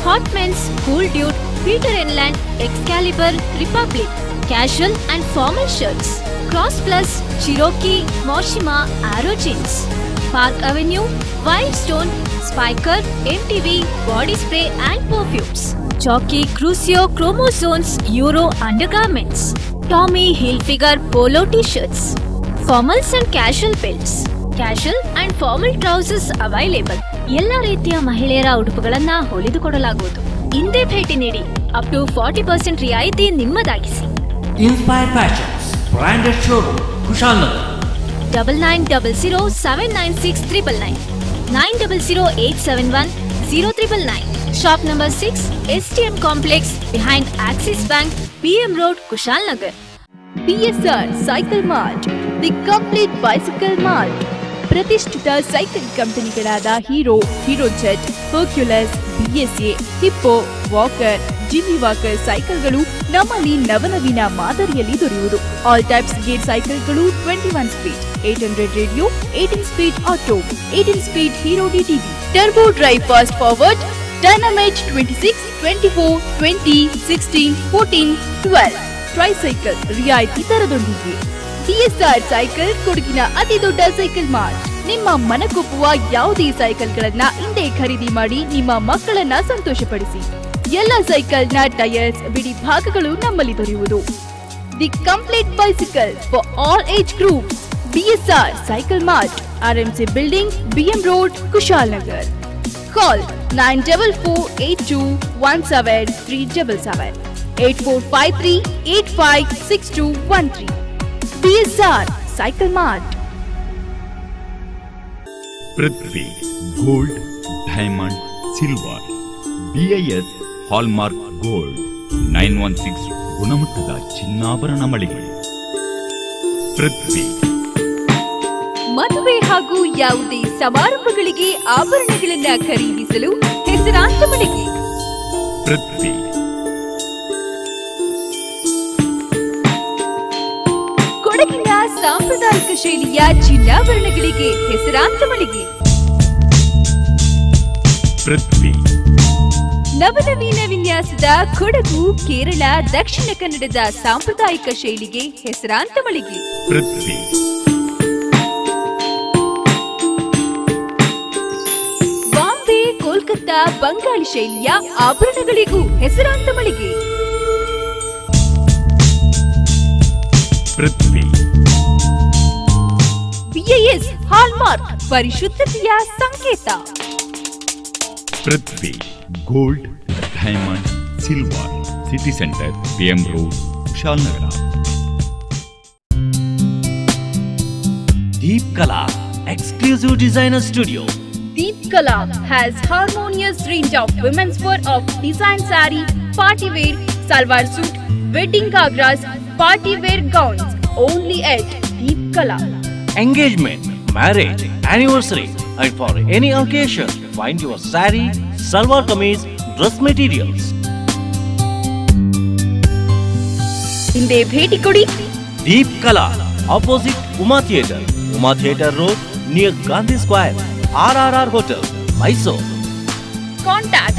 Hot men's, Cool Dude, Peter Inland, Excalibur, Republic. Casual and formal shirts. Cross Plus, Cherokee, Moshima, Arrow Jeans. Park Avenue, Wildstone, Spiker, MTV, Body Spray and Perfumes. Jockey, Crucio, Chromosomes, Euro undergarments. Tommy Hilfiger Polo T-shirts. Formals and casual belts. Casual and formal trousers available. ಎಲ್ಲ ರೀತಿಯ ಮಹಿಳೆಯರ ಉಡುಪುಗಳನ್ನ ಹೊಲಿದುಕೊಡಲಾಗುವುದು. ಇಂದೇ ಭೇಟಿ ನೀಡಿ. Up to 40% ರಿಯಾಯಿತಿ ನಿಮ್ಮದಾಗಿಸಿ. Inspire Fashions, branded showroom, Kushalnagar. 9900796399 9008710999. Shop number 6, STM Complex behind Axis Bank, PM Road, Kushalnagar. BSR Cycle Mart, the complete bicycle mart. ಪ್ರತಿಷ್ಠಿತ cycle ಕಂಪನಿಗಳಾದ Hero, Hero Jet, Hercules, BSA, Hippo, Walker, Jimmy Walker ಸೈಕಲ್ಗಳು ನಮ್ಮಲ್ಲಿ ನವನವೀನ ಮಾದರಿಯಲ್ಲಿ ದೊರೆಯುವುದು. All types gear ಸೈಕಲ್ಗಳು 21 speed, 800 radio, 18 speed auto, 18 speed hero DTV, turbo drive fast forward, dynamite 26, 24, 20, 16, 14, 12 tricycle ರಿಯಾಯಿತಿ ದರದೊಂದಿಗೆ. BSR cycle ಕೊಡಗಿನ ಅತಿ ದೊಡ್ಡ ಸೈಕಲ್ ಮಾರ್ಟ್. ನಿಮ್ಮ ಮನಕೊಪ್ಪುವ ಯಾವುದೇ ಸೈಕಲ್ಗಳನ್ನ ಇಂದೇ ಖರೀದಿ ಮಾಡಿ ನಿಮ್ಮ ಮಕ್ಕಳನ್ನ ಸಂತೋಷಪಡಿಸಿ. ಎಲ್ಲ ಸೈಕಲ್ನ ಟೈರ್ಸ್, ಬಿಡಿ ಭಾಗಗಳು ನಮ್ಮಲ್ಲಿ ದೊರೆಯುವುದು. The complete bicycle for all age groups. BSR cycle mart, RMC building, BM road, Kushalnagar. Call 9448217377 8453856213. BSR Cycle Mart. Prithvi gold, diamond, silver, BIS hallmark gold, 916 ಗುಣಮಟ್ಟದ ಚಿನ್ನಾಭರಣ ಮಳಿಗೆ. ಪೃಥ್ವಿ. ಮದುವೆ ಹಾಗೂ ಯಾವುದೇ ಸಮಾರಂಭಗಳಿಗೆ ಆಭರಣಗಳನ್ನ ಖರೀದಿಸಲು ಹೆಸರಾಂತ ಮಳಿಗೆ. ಪೃಥ್ವಿ. ಕೊಡಗಿನ ಸಾಂಪ್ರದಾಯಿಕ ಶೈಲಿಯ ಚಿನ್ನಾಭರಣಗಳಿಗೆ ಹೆಸರಾಂತ ಮಳಿಗೆ. ಪೃಥ್ವಿ. ನವನವೀನ ವಿನ್ಯಾಸದ ಕೊಡಗು, ಕೇರಳ, ದಕ್ಷಿಣ ಕನ್ನಡದ ಸಾಂಪ್ರದಾಯಿಕ ಶೈಲಿಗೆ ಹೆಸರಾಂತ ಮಳಿಗೆ. ಪೃಥ್ವಿ. ಬಾಂಬೆ, ಕೋಲ್ಕತ್ತಾ, ಬಂಗಾಳಿ ಶೈಲಿಯ ಆಭರಣಗಳಿಗೂ ಹೆಸರಾಂತ ಮಳಿಗೆ. ಪೃಥ್ವಿ. BIS ಹಾಲ್ಮಾರ್ಕ್ ಪರಿಶುದ್ಧತೆಯ ಸಂಕೇತ. Prithvi. Gold, diamond, silver. City centre, PM road, Kushalnagar. Deep Kala exclusive designer studio. Deep Kala has harmonious range of women's wear of design saree, party wear, salwar suit, wedding gagras, party wear gowns. Only at Deep Kala. Engagement, marriage, anniversary, and for any occasion, find your saree, salwar kameez, dress materials. ಹಿಂದೆ ಭೇಟಿ ಕೊಡಿ. Deep Kala, opposite Uma Theatre Road, near Gandhi Square, RRR Hotel, Mysore. Contact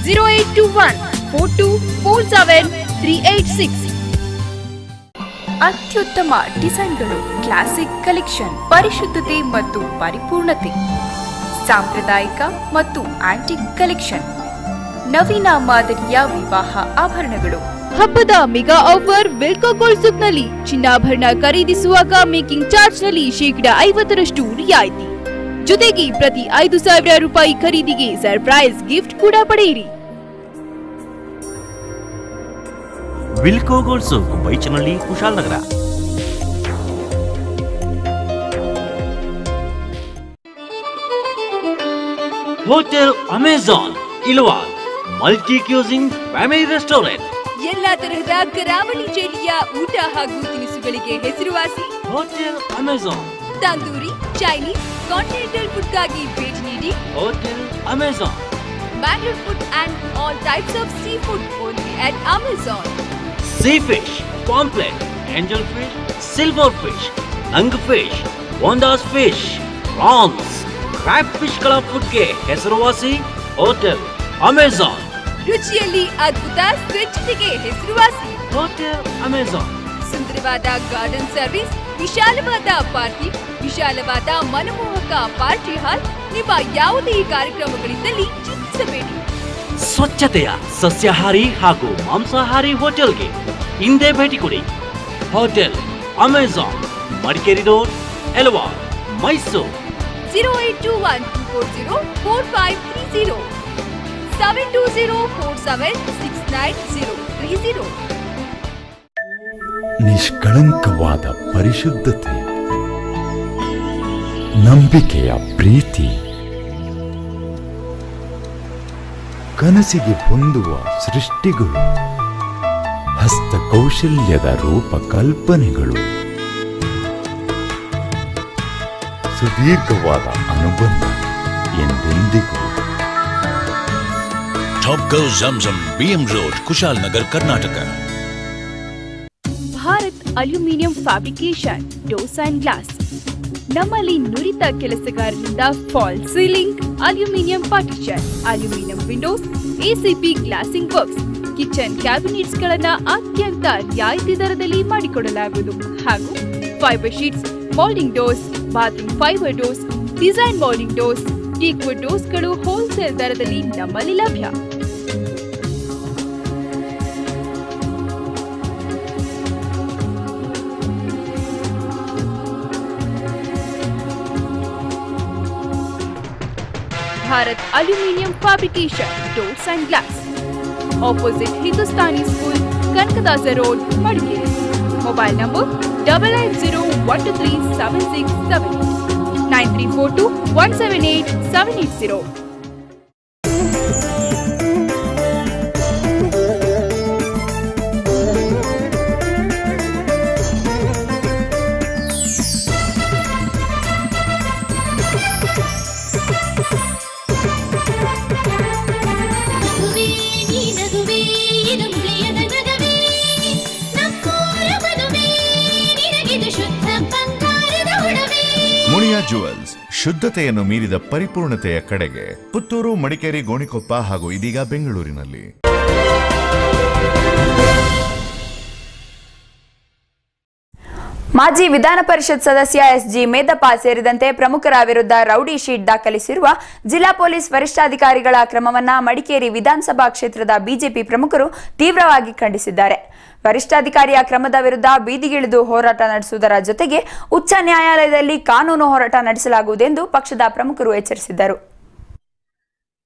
0821 4247 386. ಅತ್ಯುತ್ತಮ ಡಿಸೈನ್ಗಳು, classic collection, ಪರಿಶುದ್ಧತೆ ಮತ್ತು ಪರಿಪೂರ್ಣತೆ, ಸಾಂಪ್ರದಾಯಿಕ ಮತ್ತು antique collection, ನವೀನ ಮಾದರಿಯ ವಿವಾಹ ಆಭರಣಗಳು. ಹಬ್ಬದ ಮೆಗಾ ಆಫರ್ ವೆಲ್ಕೋ ಗೋಲ್ಡ್ ಸೂಕ್ನಲ್ಲಿ ಚಿನ್ನಾಭರಣ ಖರೀದಿಸುವಾಗ ಮೇಕಿಂಗ್ ಚಾರ್ಜ್ ನಲ್ಲಿ 50% ರಿಯಾಯಿತಿ. ಜೊತೆಗೆ ಪ್ರತಿ 5,000 ರೂಪಾಯಿ ಖರೀದಿಗೆ ಸರ್ಪ್ರೈಸ್ ಗಿಫ್ಟ್ ಕೂಡ ಪಡೆಯಿರಿ. Wilco gold souk, Baichanahalli, Kushalnagar. Hotel Amazon Ilwal, multi cuisine family restaurant. ಎಲ್ಲಾ ತರಹದ ಕರಾವಳಿ ಶೈಲಿಯ ಊಟ ಹಾಗೂ ತಿನಿಸುಗಳಿಗೆ ಹೆಸರುವಾಸಿ hotel Amazon. Tandoori, Chinese, continental ಫುಡ್ಗಾಗಿ ಭೇಟಿ ನೀಡಿ hotel Amazon. Bangalore food and all types of seafood only at Amazon. Sea fish, pomfret, angel fish, silver fish, nang fish, Bondas fish, prawns, crab fish ಗಳ ಫುಡ್ಗೆ ಹೆಸರುವಾಸಿ ಹೋಟೆಲ್ ಅಮೆಜಾನ್. ರುಚಿಯಲ್ಲಿ ಅದ್ಭುತ, ಸ್ವಚ್ಛತೆಗೆ ಹೆಸರುವಾಸಿ hotel Amazon. ಸುಂದರವಾದ ಗಾರ್ಡನ್ ಸರ್ವಿಸ್, ವಿಶಾಲವಾದ parking, ವಿಶಾಲವಾದ ಮನಮೋಹಕ ಪಾರ್ಟಿ ಹಾಲ್. ನಿಮ್ಮ ಯಾವುದೇ ಕಾರ್ಯಕ್ರಮಗಳಿದ್ದಲ್ಲಿ ಚಿಂತಿಸಬೇಡಿ. ಸ್ವಚ್ಛತೆಯ ಸಸ್ಯಾಹಾರಿ ಹಾಗೂ ಮಾಂಸಾಹಾರಿ ಹೋಟೆಲ್ಗೆ ಹಿಂದೆ ಭೇಟಿ ಕೊಡಿ. Hotel Amazon, Madikeri road, Ilwal, Mysuru. 0821240450 72047693030. ನಿಷ್ಕಳಂಕವಾದ ಪರಿಶುದ್ಧತೆ, ನಂಬಿಕೆಯ ಪ್ರೀತಿ, ಕನಸಿಗೆ ಹೊಂದುವ ಸೃಷ್ಟಿಗಳು, ಹಸ್ತಕೌಶಲ್ಯದ ರೂಪಕಲ್ಪನೆಗಳು, ಸುದೀರ್ಘವಾದ ಅನುಬಂಧ ಎಂದೆಂದಿಗೂ. Top Go Zamzam, BM Road, Kushalnagar, Karnataka. Bharat aluminium fabrication, doors and glass. ನಮ್ಮಲ್ಲಿ ನುರಿತ ಕೆಲಸಗಾರರಿಂದ false ceiling, aluminium partition, aluminium windows, ACP glazing works, kitchen cabinets ಗಳನ್ನ ಅತ್ಯಂತ ರಿಯಾಯಿತಿ ದರದಲ್ಲಿ ಮಾಡಿಕೊಡಲಾಗುವುದು. ಹಾಗೂ fibre sheets, moulding doors, bathroom fibre doors, design moulding doors, teakwood ಡೋರ್ಸ್ಗಳು ಹೋಲ್ಸೇಲ್ ದರದಲ್ಲಿ ನಮ್ಮಲ್ಲಿ ಲಭ್ಯ. Bharat aluminium fabrication, doors and glass. Opposite Hindustani school, Kanakadasa road, Madikeri. Mobile number 8801237678 9342178780. Jewels, ಶುದ್ಧತೆಯನ್ನು ಮೀರಿದ ಪರಿಪೂರ್ಣತೆಯ ಕಡೆಗೆ. ಪುತ್ತೂರು, ಮಡಿಕೇರಿ, ಗೋಣಿಕೊಪ್ಪ ಹಾಗೂ ಇದೀಗ ಬೆಂಗಳೂರಿನಲ್ಲಿ. ಮಾಜಿ ವಿಧಾನ ಪರಿಷತ್ ಸದಸ್ಯ ಎಸ್ಜಿ ಮೇದಪ್ಪ ಸೇರಿದಂತೆ ಪ್ರಮುಖರ ವಿರುದ್ಧ ರೌಡಿ ಶೀಟ್ ದಾಖಲಿಸಿರುವ ಜಿಲ್ಲಾ ಪೊಲೀಸ್ ವರಿಷ್ಠಾಧಿಕಾರಿಗಳ ಕ್ರಮವನ್ನು ಮಡಿಕೇರಿ ವಿಧಾನಸಭಾ ಕ್ಷೇತ್ರದ ಬಿಜೆಪಿ ಪ್ರಮುಖರು ತೀವ್ರವಾಗಿ ಖಂಡಿಸಿದ್ದಾರೆ. ವರಿಷ್ಠಾಧಿಕಾರಿಯ ಕ್ರಮದ ವಿರುದ್ಧ ಬೀದಿಗಿಳಿದು ಹೋರಾಟ ನಡೆಸುವುದರ ಜೊತೆಗೆ ಉಚ್ಚ ನ್ಯಾಯಾಲಯದಲ್ಲಿ ಕಾನೂನು ಹೋರಾಟ ನಡೆಸಲಾಗುವುದೆಂದು ಪಕ್ಷದ ಪ್ರಮುಖರು ಎಚ್ಚರಿಸಿದ್ದರು.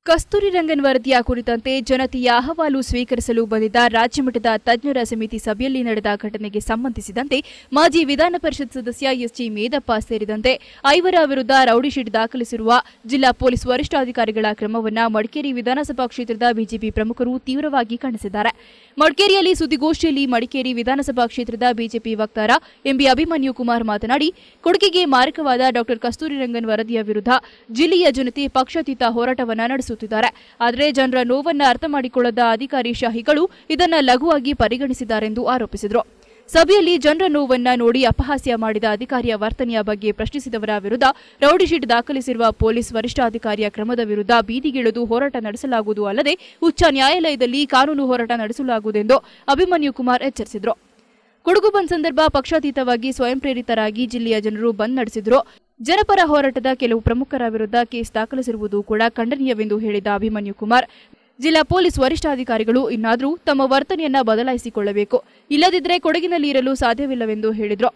ಕಸ್ತೂರಿ ರಂಗನ್ ವರದಿಯ ಕುರಿತಂತೆ ಜನತೆಯ ಅಹವಾಲು ಸ್ವೀಕರಿಸಲು ಬಂದಿದ್ದ ರಾಜ್ಯಮಟ್ಟದ ತಜ್ಞರ ಸಮಿತಿ ಸಭೆಯಲ್ಲಿ ನಡೆದ ಘಟನೆಗೆ ಸಂಬಂಧಿಸಿದಂತೆ ಮಾಜಿ ವಿಧಾನ ಪರಿಷತ್ ಸದಸ್ಯ ಎಸ್ಜಿ ಮೇದಪ್ಪ ಸೇರಿದಂತೆ 5 ವಿರುದ್ಧ ರೌಡಿ ಶೀಟ್ ದಾಖಲಿಸಿರುವ ಜಿಲ್ಲಾ ಪೊಲೀಸ್ ವರಿಷ್ಠಾಧಿಕಾರಿಗಳ ಕ್ರಮವನ್ನು ಮಡಿಕೇರಿ ವಿಧಾನಸಭಾ ಕ್ಷೇತ್ರದ ಬಿಜೆಪಿ ಪ್ರಮುಖರು ತೀವ್ರವಾಗಿ ಖಂಡಿಸಿದ್ದಾರೆ. ಮಡಿಕೇರಿಯಲ್ಲಿ ಸುದ್ದಿಗೋಷ್ಠಿಯಲ್ಲಿ ಮಡಿಕೇರಿ ವಿಧಾನಸಭಾ ಕ್ಷೇತ್ರದ ಬಿಜೆಪಿ ವಕ್ತಾರ ಎಂಬಿ ಅಭಿಮನ್ಯು ಕುಮಾರ್ ಮಾತನಾಡಿ, ಕೊಡಗಿಗೆ ಮಾರಕವಾದ ಡಾ ಕಸ್ತೂರಿ ರಂಗನ್ ವರದಿಯ ವಿರುದ್ಧ ಜಿಲ್ಲೆಯ ಜನತೆ ಪಕ್ಷಾತೀತ ಹೋರಾಟವನ್ನು ನಡೆಸುತ್ತಿದ್ದಾರೆ. ಆದರೆ ಜನರ ನೋವನ್ನು ಅರ್ಥ ಮಾಡಿಕೊಳ್ಳದ ಅಧಿಕಾರಿ ಶಾಹಿಗಳು ಇದನ್ನು ಲಘುವಾಗಿ ಪರಿಗಣಿಸಿದ್ದಾರೆಂದು ಆರೋಪಿಸಿದರು. ಸಭೆಯಲ್ಲಿ ಜನರ ನೋವನ್ನ ನೋಡಿ ಅಪಹಾಸ್ಯ ಮಾಡಿದ ಅಧಿಕಾರಿಯ ವರ್ತನೆಯ ಬಗ್ಗೆ ಪ್ರಶ್ನಿಸಿದವರ ವಿರುದ್ಧ ರೌಡಿ ಶೀಟ್ ದಾಖಲಿಸಿರುವ ಪೊಲೀಸ್ ವರಿಷ್ಠಾಧಿಕಾರಿಯ ಕ್ರಮದ ವಿರುದ್ಧ ಬೀದಿಗಿಳಿದು ಹೋರಾಟ ನಡೆಸಲಾಗುವುದು ಅಲ್ಲದೆ ಉಚ್ಚ ನ್ಯಾಯಾಲಯದಲ್ಲಿ ಕಾನೂನು ಹೋರಾಟ ನಡೆಸಲಾಗುವುದೆಂದು ಅಭಿಮನ್ಯು ಕುಮಾರ್ ಎಚ್ಚರಿಸಿದರು. ಕೊಡಗು ಬಂದ್ ಸಂದರ್ಭ ಪಕ್ಷಾತೀತವಾಗಿ ಸ್ವಯಂ ಪ್ರೇರಿತರಾಗಿ ಜಿಲ್ಲೆಯ ಜನರು ಬಂದ್ ನಡೆಸಿದ್ರು. ಜನಪರ ಹೋರಾಟದ ಕೆಲವು ಪ್ರಮುಖರ ವಿರುದ್ಧ ಕೇಸ್ ದಾಖಲಿಸಿರುವುದು ಕೂಡ ಖಂಡನೀಯವೆಂದು ಹೇಳಿದ ಅಭಿಮನ್ಯು ಕುಮಾರ್, ಜಿಲ್ಲಾ ಪೊಲೀಸ್ ವರಿಷ್ಠಾಧಿಕಾರಿಗಳು ಇನ್ನಾದರೂ ತಮ್ಮ ವರ್ತನೆಯನ್ನ ಬದಲಾಯಿಸಿಕೊಳ್ಳಬೇಕು, ಇಲ್ಲದಿದ್ದರೆ ಕೊಡಗಿನಲ್ಲಿ ಇರಲು ಸಾಧ್ಯವಿಲ್ಲವೆಂದು ಹೇಳಿದರು.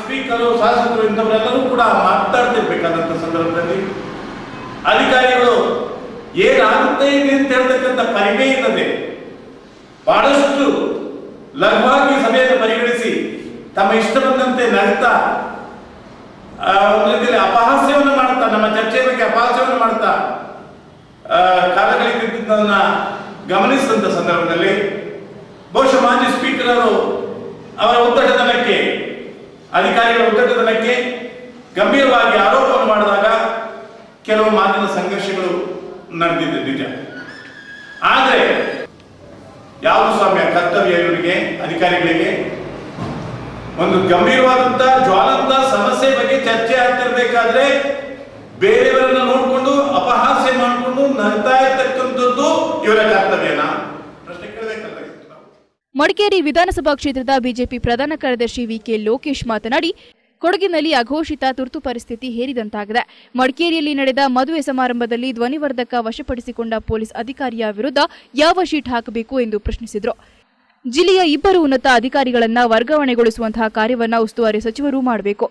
ಸ್ಪೀಕರು, ಶಾಸಕರು ಇಂಥವರೆಲ್ಲರೂ ಕೂಡ ಮಾತಾಡ್ತಿರ್ಬೇಕಾದಂತ ಸಂದರ್ಭದಲ್ಲಿ ಅಧಿಕಾರಿಗಳು ಏನಾಗುತ್ತೆ ಅಂತ ಹೇಳ್ತಕ್ಕಂಥ ಪರಿವೇ ಇಲ್ಲದೆ ಬಹಳಷ್ಟು ಲಘುವಾಗಿ ಸಭೆಯನ್ನು ಪರಿಗಣಿಸಿ ತಮ್ಮ ಇಷ್ಟ ಬಂದಂತೆ ನಗ್ತಾ ಒಂದು ರೀತಿಯಲ್ಲಿ ಅಪಹಾಸ್ಯವನ್ನು ಮಾಡ್ತಾ, ನಮ್ಮ ಚರ್ಚೆಯ ಬಗ್ಗೆ ಅಪಹಾಸ್ಯವನ್ನು ಮಾಡ್ತಾ ಕಾಲಗಳಿದ್ದನ್ನ ಗಮನಿಸಿದಂತ ಸಂದರ್ಭದಲ್ಲಿ ಬಹುಶಃ ಮಾಜಿ ಸ್ಪೀಕರ್ ಅವರು ಅವರ ಉದ್ದಟತನಕ್ಕೆ, ಅಧಿಕಾರಿಗಳ ಉದ್ದಟತನಕ್ಕೆ ಗಂಭೀರವಾಗಿ ಆರೋಪವನ್ನು ಮಾಡಿದಾಗ ಕೆಲವು ಮಾತಿನ ಸಂಘರ್ಷಗಳು ನಡೆದಿದೆ ನಿಜ. ಆದರೆ ಯಾವುದು ಸ್ವಾಮ್ಯ ಕರ್ತವ್ಯ ಇವರಿಗೆ, ಅಧಿಕಾರಿಗಳಿಗೆ ಒಂದು ಗಂಭೀರವಾದಂತ ಜ್ವಾಲಂತ ಸಮಸ್ಯೆ ಬಗ್ಗೆ ಚರ್ಚೆ ಆಗ್ತಿರ್ಬೇಕಾದ್ರೆ ಬೇರೆಯವರನ್ನ ನೋಡಿಕೊಂಡು ಅಪಹಾಸ್ಯ ಮಾಡಿಕೊಂಡು ನಗ್ತಾ ಇರ್ತಕ್ಕಂಥದ್ದು ಇವರ ಕರ್ತವ್ಯನ ಪ್ರಶ್ನೆ ಕೇಳಬೇಕಾಗಿತ್ತು. ಮಡಿಕೇರಿ ವಿಧಾನಸಭಾ ಕ್ಷೇತ್ರದ ಬಿಜೆಪಿ ಪ್ರಧಾನ ಕಾರ್ಯದರ್ಶಿ ವಿಕೆ ಲೋಕೇಶ್ ಮಾತನಾಡಿ, ಕೊಡಗಿನಲ್ಲಿ ಅಘೋಷಿತ ತುರ್ತು ಪರಿಸ್ಥಿತಿ ಹೇರಿದಂತಾಗಿದೆ. ಮಡಿಕೇರಿಯಲ್ಲಿ ನಡೆದ ಮದುವೆ ಸಮಾರಂಭದಲ್ಲಿ ಧ್ವನಿವರ್ಧಕ ವಶಪಡಿಸಿಕೊಂಡ ಪೊಲೀಸ್ ಅಧಿಕಾರಿಯ ವಿರುದ್ಧ ಯಾವ ಶೀಟ್ ಹಾಕಬೇಕು ಎಂದು ಪ್ರಶ್ನಿಸಿದರು. ಜಿಲ್ಲೆಯ 2 ಉನ್ನತ ಅಧಿಕಾರಿಗಳನ್ನ ವರ್ಗಾವಣೆಗೊಳಿಸುವಂತಹ ಕಾರ್ಯವನ್ನ ಉಸ್ತುವಾರಿ ಸಚಿವರು ಮಾಡಬೇಕು.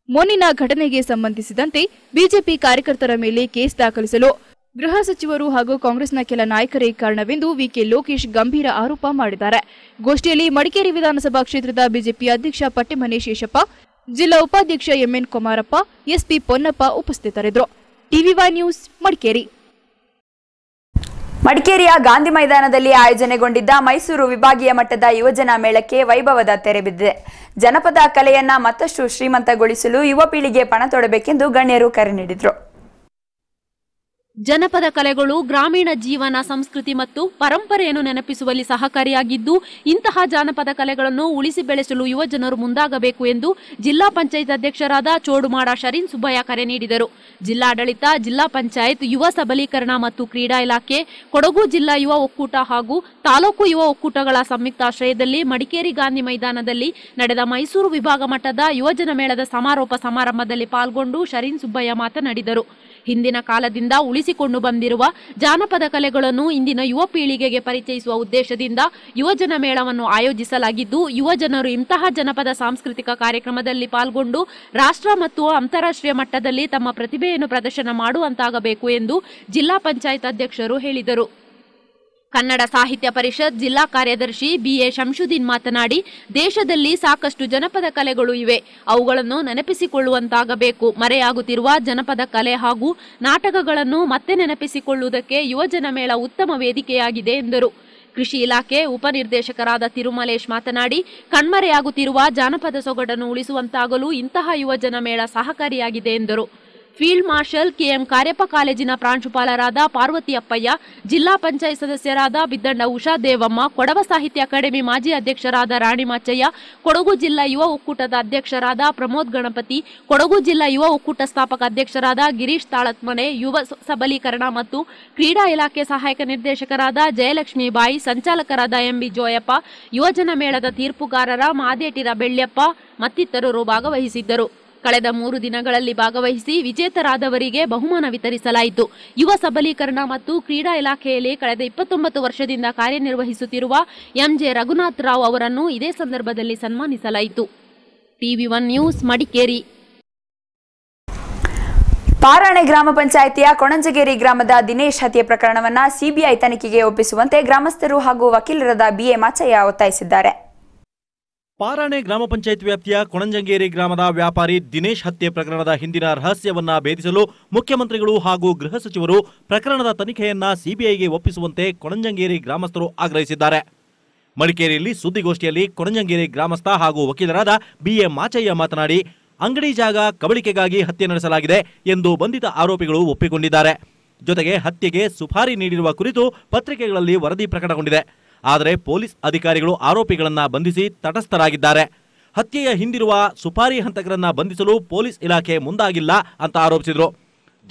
ಮೊನ್ನಿನ ಘಟನೆಗೆ ಸಂಬಂಧಿಸಿದಂತೆ ಬಿಜೆಪಿ ಕಾರ್ಯಕರ್ತರ ಮೇಲೆ ಕೇಸ್ ದಾಖಲಿಸಲು ಗೃಹ ಸಚಿವರು ಹಾಗೂ ಕಾಂಗ್ರೆಸ್ನ ಕೆಲ ನಾಯಕರೇ ಕಾರಣವೆಂದು ವಿಕೆ ಲೋಕೇಶ್ ಗಂಭೀರ ಆರೋಪ ಮಾಡಿದ್ದಾರೆ. ಗೋಷ್ಠಿಯಲ್ಲಿ ಮಡಿಕೇರಿ ವಿಧಾನಸಭಾ ಕ್ಷೇತ್ರದ ಬಿಜೆಪಿ ಅಧ್ಯಕ್ಷ ಪಟ್ಟೆಮನೆ ಶೇಷಪ್ಪ, ಜಿಲ್ಲಾ ಉಪಾಧ್ಯಕ್ಷ ಎಂಎನ್ ಕುಮಾರಪ್ಪ, ಎಸ್ಪಿ ಪೊನ್ನಪ್ಪ ಉಪಸ್ಥಿತರಿದ್ದರು. ಟಿವಿ5 ನ್ಯೂಸ್ ಮಡಿಕೇರಿ. ಮಡಿಕೇರಿಯ ಗಾಂಧಿ ಮೈದಾನದಲ್ಲಿ ಆಯೋಜನೆಗೊಂಡಿದ್ದ ಮೈಸೂರು ವಿಭಾಗೀಯ ಮಟ್ಟದ ಯುವಜನ ಮೇಳಕ್ಕೆ ವೈಭವದ ತೆರೆ ಬಿದ್ದಿದೆ. ಜನಪದ ಕಲೆಯನ್ನ ಮತ್ತಷ್ಟು ಶ್ರೀಮಂತಗೊಳಿಸಲು ಯುವ ಪೀಳಿಗೆ ಪಣ ತೊಡಬೇಕೆಂದು ಗಣ್ಯರು ಕರೆ ನೀಡಿದರು. ಜನಪದ ಕಲೆಗಳು ಗ್ರಾಮೀಣ ಜೀವನ, ಸಂಸ್ಕೃತಿ ಮತ್ತು ಪರಂಪರೆಯನ್ನು ನೆನಪಿಸುವಲ್ಲಿ ಸಹಕಾರಿಯಾಗಿದ್ದು, ಇಂತಹ ಜಾನಪದ ಕಲೆಗಳನ್ನು ಉಳಿಸಿ ಬೆಳೆಸಲು ಯುವಜನರು ಮುಂದಾಗಬೇಕು ಎಂದು ಜಿಲ್ಲಾ ಪಂಚಾಯತ್ ಅಧ್ಯಕ್ಷರಾದ ಚೋಡುಮಾಡ ಶರೀನ್ ಸುಬ್ಬಯ್ಯ ಕರೆ ನೀಡಿದರು. ಜಿಲ್ಲಾಡಳಿತ, ಜಿಲ್ಲಾ ಪಂಚಾಯತ್, ಯುವ ಸಬಲೀಕರಣ ಮತ್ತು ಕ್ರೀಡಾ ಇಲಾಖೆ, ಕೊಡಗು ಜಿಲ್ಲಾ ಯುವ ಒಕ್ಕೂಟ ಹಾಗೂ ತಾಲೂಕು ಯುವ ಒಕ್ಕೂಟಗಳ ಸಂಯುಕ್ತಾಶ್ರಯದಲ್ಲಿ ಮಡಿಕೇರಿ ಗಾಂಧಿ ಮೈದಾನದಲ್ಲಿ ನಡೆದ ಮೈಸೂರು ವಿಭಾಗ ಮಟ್ಟದ ಯುವಜನ ಮೇಳದ ಸಮಾರೋಪ ಸಮಾರಂಭದಲ್ಲಿ ಪಾಲ್ಗೊಂಡು ಶರೀನ್ ಸುಬ್ಬಯ್ಯ ಮಾತನಾಡಿದರು. ಹಿಂದಿನ ಕಾಲದಿಂದ ಉಳಿಸಿಕೊಂಡು ಬಂದಿರುವ ಜಾನಪದ ಕಲೆಗಳನ್ನು ಇಂದಿನ ಯುವ ಪೀಳಿಗೆಗೆ ಪರಿಚಯಿಸುವ ಉದ್ದೇಶದಿಂದ ಯುವಜನ ಮೇಳವನ್ನು ಆಯೋಜಿಸಲಾಗಿದ್ದು, ಯುವಜನರು ಇಂತಹ ಜನಪದ ಸಾಂಸ್ಕೃತಿಕ ಕಾರ್ಯಕ್ರಮದಲ್ಲಿ ಪಾಲ್ಗೊಂಡು ರಾಷ್ಟ್ರ ಮತ್ತು ಅಂತಾರಾಷ್ಟ್ರೀಯ ಮಟ್ಟದಲ್ಲಿ ತಮ್ಮ ಪ್ರತಿಭೆಯನ್ನು ಪ್ರದರ್ಶನ ಮಾಡುವಂತಾಗಬೇಕು ಎಂದು ಜಿಲ್ಲಾ ಪಂಚಾಯತ್ ಅಧ್ಯಕ್ಷರು ಹೇಳಿದರು. ಕನ್ನಡ ಸಾಹಿತ್ಯ ಪರಿಷತ್ ಜಿಲ್ಲಾ ಕಾರ್ಯದರ್ಶಿ ಬಿಎ ಶಂಶುದ್ದೀನ್ ಮಾತನಾಡಿ, ದೇಶದಲ್ಲಿ ಸಾಕಷ್ಟು ಜನಪದ ಕಲೆಗಳು ಇವೆ, ಅವುಗಳನ್ನು ನೆನಪಿಸಿಕೊಳ್ಳುವಂತಾಗಬೇಕು. ಮರೆಯಾಗುತ್ತಿರುವ ಜನಪದ ಕಲೆ ಹಾಗೂ ನಾಟಕಗಳನ್ನು ಮತ್ತೆ ನೆನಪಿಸಿಕೊಳ್ಳುವುದಕ್ಕೆ ಯುವಜನ ಮೇಳ ಉತ್ತಮ ವೇದಿಕೆಯಾಗಿದೆ ಎಂದರು. ಕೃಷಿ ಇಲಾಖೆ ಉಪನಿರ್ದೇಶಕರಾದ ತಿರುಮಲೇಶ್ ಮಾತನಾಡಿ, ಕಣ್ಮರೆಯಾಗುತ್ತಿರುವ ಜಾನಪದ ಸೊಗಡನ್ನು ಉಳಿಸುವಂತಾಗಲು ಇಂತಹ ಯುವಜನ ಮೇಳ ಸಹಕಾರಿಯಾಗಿದೆ ಎಂದರು. ಫೀಲ್ಡ್ ಮಾರ್ಷಲ್ ಕೆಎಂ ಕಾರ್ಯಪ್ಪ ಕಾಲೇಜಿನ ಪ್ರಾಂಶುಪಾಲರಾದ ಪಾರ್ವತಿ ಅಪ್ಪಯ್ಯ, ಜಿಲ್ಲಾ ಪಂಚಾಯತ್ ಸದಸ್ಯರಾದ ಬಿದ್ದಂಡ ಉಷಾ ದೇವಮ್ಮ, ಕೊಡವ ಸಾಹಿತ್ಯ ಅಕಾಡೆಮಿ ಮಾಜಿ ಅಧ್ಯಕ್ಷರಾದ ರಾಣಿ ಮಾಚಯ್ಯ, ಕೊಡಗು ಜಿಲ್ಲಾ ಯುವ ಒಕ್ಕೂಟದ ಅಧ್ಯಕ್ಷರಾದ ಪ್ರಮೋದ್ ಗಣಪತಿ, ಕೊಡಗು ಜಿಲ್ಲಾ ಯುವ ಒಕ್ಕೂಟ ಸ್ಥಾಪಕ ಅಧ್ಯಕ್ಷರಾದ ಗಿರೀಶ್ ತಾಳತ್ಮನೆ, ಯುವ ಸಬಲೀಕರಣ ಮತ್ತು ಕ್ರೀಡಾ ಇಲಾಖೆ ಸಹಾಯಕ ನಿರ್ದೇಶಕರಾದ ಜಯಲಕ್ಷ್ಮಿ ಬಾಯಿ, ಸಂಚಾಲಕರಾದ ಎಂಬಿ ಜೋಯಪ್ಪ, ಯುವಜನ ಮೇಳದ ತೀರ್ಪುಗಾರರ ಮಾದೇಟಿರ ಬೆಳ್ಯಪ್ಪ ಮತ್ತಿತರರು ಭಾಗವಹಿಸಿದ್ದರು. ಕಳೆದ 3 ದಿನಗಳಲ್ಲಿ ಭಾಗವಹಿಸಿ ವಿಜೇತರಾದವರಿಗೆ ಬಹುಮಾನ ವಿತರಿಸಲಾಯಿತು. ಯುವ ಸಬಲೀಕರಣ ಮತ್ತು ಕ್ರೀಡಾ ಇಲಾಖೆಯಲ್ಲಿ ಕಳೆದ 29 ವರ್ಷದಿಂದ ಕಾರ್ಯನಿರ್ವಹಿಸುತ್ತಿರುವ ಎಂಜೆ ರಘುನಾಥ್ ರಾವ್ ಅವರನ್ನು ಇದೇ ಸಂದರ್ಭದಲ್ಲಿ ಸನ್ಮಾನಿಸಲಾಯಿತು. TV1 news Madikeri. ಪಾರಾಣೆ ಗ್ರಾಮ ಪಂಚಾಯಿತಿಯ ಕೊಣಂಜಗೇರಿ ಗ್ರಾಮದ ದಿನೇಶ್ ಹತ್ಯೆ ಪ್ರಕರಣವನ್ನು ಸಿಬಿಐ ತನಿಖೆಗೆ ಒಪ್ಪಿಸುವಂತೆ ಗ್ರಾಮಸ್ಥರು ಹಾಗೂ ವಕೀಲರಾದ ಬಿಎ ಮಾಚಯ್ಯ ಒತ್ತಾಯಿಸಿದ್ದಾರೆ. ಪಾರಾಣೆ ಗ್ರಾಮ ಪಂಚಾಯತ್ ವ್ಯಾಪ್ತಿಯ ಕೊಣಂಜಂಗೇರಿ ಗ್ರಾಮದ ವ್ಯಾಪಾರಿ ದಿನೇಶ್ ಹತ್ಯೆ ಪ್ರಕರಣದ ಹಿಂದಿನ ರಹಸ್ಯವನ್ನ ಭೇದಿಸಲು ಮುಖ್ಯಮಂತ್ರಿಗಳು ಹಾಗೂ ಗೃಹ ಸಚಿವರು ಪ್ರಕರಣದ ತನಿಖೆಯನ್ನ ಸಿಬಿಐಗೆ ಒಪ್ಪಿಸುವಂತೆ ಕೊಣಂಜಂಗೇರಿ ಗ್ರಾಮಸ್ಥರು ಆಗ್ರಹಿಸಿದ್ದಾರೆ. ಮಡಿಕೇರಿಯಲ್ಲಿ ಸುದ್ದಿಗೋಷ್ಠಿಯಲ್ಲಿ ಕೊಣಂಜಂಗೇರಿ ಗ್ರಾಮಸ್ಥ ಹಾಗೂ ವಕೀಲರಾದ ಬಿಎ ಮಾಚಯ್ಯ ಮಾತನಾಡಿ, ಅಂಗಡಿ ಜಾಗ ಕಬಳಿಕೆಗಾಗಿ ಹತ್ಯೆ ನಡೆಸಲಾಗಿದೆ ಎಂದು ಬಂಧಿತ ಆರೋಪಿಗಳು ಒಪ್ಪಿಕೊಂಡಿದ್ದಾರೆ. ಜೊತೆಗೆ ಹತ್ಯೆಗೆ ಸುಪಾರಿ ನೀಡಿರುವ ಕುರಿತು ಪತ್ರಿಕೆಗಳಲ್ಲಿ ವರದಿ ಪ್ರಕಟಗೊಂಡಿದೆ. ಆದರೆ ಪೊಲೀಸ್ ಅಧಿಕಾರಿಗಳು ಆರೋಪಿಗಳನ್ನ ಬಂಧಿಸಿ ತಟಸ್ಥರಾಗಿದ್ದಾರೆ. ಹತ್ಯೆಯ ಹಿಂದಿರುವ ಸುಪಾರಿ ಹಂತಕರನ್ನ ಬಂಧಿಸಲು ಪೊಲೀಸ್ ಇಲಾಖೆ ಮುಂದಾಗಿಲ್ಲ ಅಂತ ಆರೋಪಿಸಿದರು.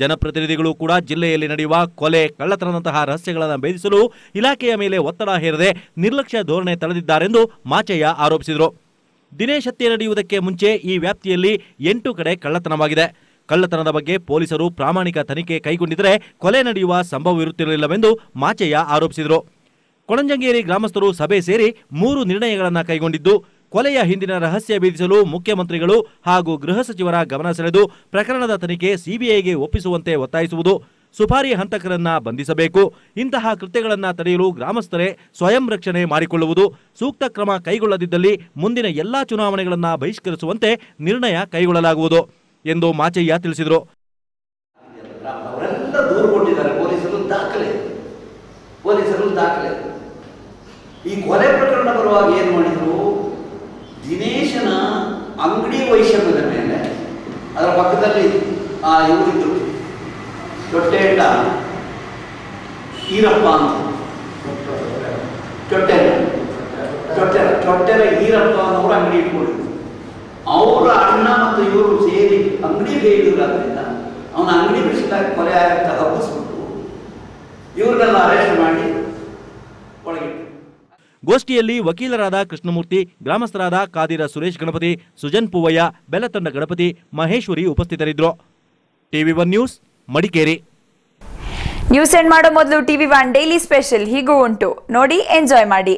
ಜನಪ್ರತಿನಿಧಿಗಳು ಕೂಡ ಜಿಲ್ಲೆಯಲ್ಲಿ ನಡೆಯುವ ಕೊಲೆ, ಕಳ್ಳತನದಂತಹ ರಹಸ್ಯಗಳನ್ನು ಭೇದಿಸಲು ಇಲಾಖೆಯ ಮೇಲೆ ಒತ್ತಡ ಹೇರದೆ ನಿರ್ಲಕ್ಷ್ಯ ಧೋರಣೆ ತಳೆದಿದ್ದಾರೆಂದು ಮಾಚಯ್ಯ ಆರೋಪಿಸಿದರು. ದಿನೇಶ್ ಹತ್ಯೆ ನಡೆಯುವುದಕ್ಕೆ ಮುಂಚೆ ಈ ವ್ಯಾಪ್ತಿಯಲ್ಲಿ 8 ಕಡೆ ಕಳ್ಳತನವಾಗಿದೆ. ಕಳ್ಳತನದ ಬಗ್ಗೆ ಪೊಲೀಸರು ಪ್ರಾಮಾಣಿಕ ತನಿಖೆ ಕೈಗೊಂಡಿದ್ದರೆ ಕೊಲೆ ನಡೆಯುವ ಸಂಭವವಿರುತ್ತಿರಲಿಲ್ಲವೆಂದು ಮಾಚಯ್ಯ ಆರೋಪಿಸಿದರು. ಕೊಣಂಜಂಗೇರಿ ಗ್ರಾಮಸ್ಥರು ಸಭೆ ಸೇರಿ 3 ನಿರ್ಣಯಗಳನ್ನು ಕೈಗೊಂಡಿದ್ದು, ಕೊಲೆಯ ಹಿಂದಿನ ರಹಸ್ಯ ಭೇದಿಸಲು ಮುಖ್ಯಮಂತ್ರಿಗಳು ಹಾಗೂ ಗೃಹ ಸಚಿವರ ಗಮನ ಸೆಳೆದು ಪ್ರಕರಣದ ತನಿಖೆ ಸಿಬಿಐಗೆ ಒಪ್ಪಿಸುವಂತೆ ಒತ್ತಾಯಿಸುವುದು, ಸುಪಾರಿ ಹಂತಕರನ್ನ ಬಂಧಿಸಬೇಕು, ಇಂತಹ ಕೃತ್ಯಗಳನ್ನು ತಡೆಯಲು ಗ್ರಾಮಸ್ಥರೇ ಸ್ವಯಂ ರಕ್ಷಣೆ ಮಾಡಿಕೊಳ್ಳುವುದು, ಸೂಕ್ತ ಕ್ರಮ ಕೈಗೊಳ್ಳದಿದ್ದಲ್ಲಿ ಮುಂದಿನ ಎಲ್ಲಾ ಚುನಾವಣೆಗಳನ್ನು ಬಹಿಷ್ಕರಿಸುವಂತೆ ನಿರ್ಣಯ ಕೈಗೊಳ್ಳಲಾಗುವುದು ಎಂದು ಮಾಚಯ್ಯ ತಿಳಿಸಿದರು. ಪೊಲೀಸರು ದಾಖಲೆ ಈ ಕೊಲೆ ಪ್ರಕರಣ ಬರುವಾಗ ಏನು ಮಾಡಿದ್ರು, ದಿನೇಶನ ಅಂಗಡಿ ವೈಷಮ್ಯದ ಮೇಲೆ ಅದರ ಪಕ್ಕದಲ್ಲಿ ಇವರಿದ್ರು ಚೊಟ್ಟೆಡ ಈರಪ್ಪ ಅಂತ, ಚೊಟ್ಟೆರ ಈರಪ್ಪ ಅನ್ನೋರು ಅಂಗಡಿ ಇಟ್ಕೊಂಡಿದ್ರು. ಅವರ ಅಣ್ಣ ಮತ್ತು ಇವರು ಸೇರಿ ಅಂಗಡಿ ಬೇಯಿದ್ರಾದ್ರಿಂದ ಅವನ ಅಂಗಡಿ ಬಿಡಿಸಿದಾಗ ಕೊಲೆ ಆಗಂತ ಹಬ್ಬಿಸ್ಬಿಟ್ಟು ಇವ್ರನ್ನೆಲ್ಲ ಅರೆಸ್ಟ್ ಮಾಡಿ ಒಳಗಿಟ್ಟು. ಗೋಷ್ಠಿಯಲ್ಲಿ ವಕೀಲರಾದ ಕೃಷ್ಣಮೂರ್ತಿ, ಗ್ರಾಮಸ್ಥರಾದ ಕಾದಿರ ಸುರೇಶ್ ಗಣಪತಿ, ಸುಜನ್ ಪೂವಯ್ಯ, ಬೆಲತಂಡ ಗಣಪತಿ, ಮಹೇಶ್ವರಿ ಉಪಸ್ಥಿತರಿದ್ದರು. TV1 news Madikeri. News end ಮಾಡೋ ಮೊದಲು TV1 ಡೈಲಿ ಸ್ಪೆಷಲ್ ಹೀಗೂ ಉಂಟು, ನೋಡಿ ಎಂಜಾಯ್ ಮಾಡಿ.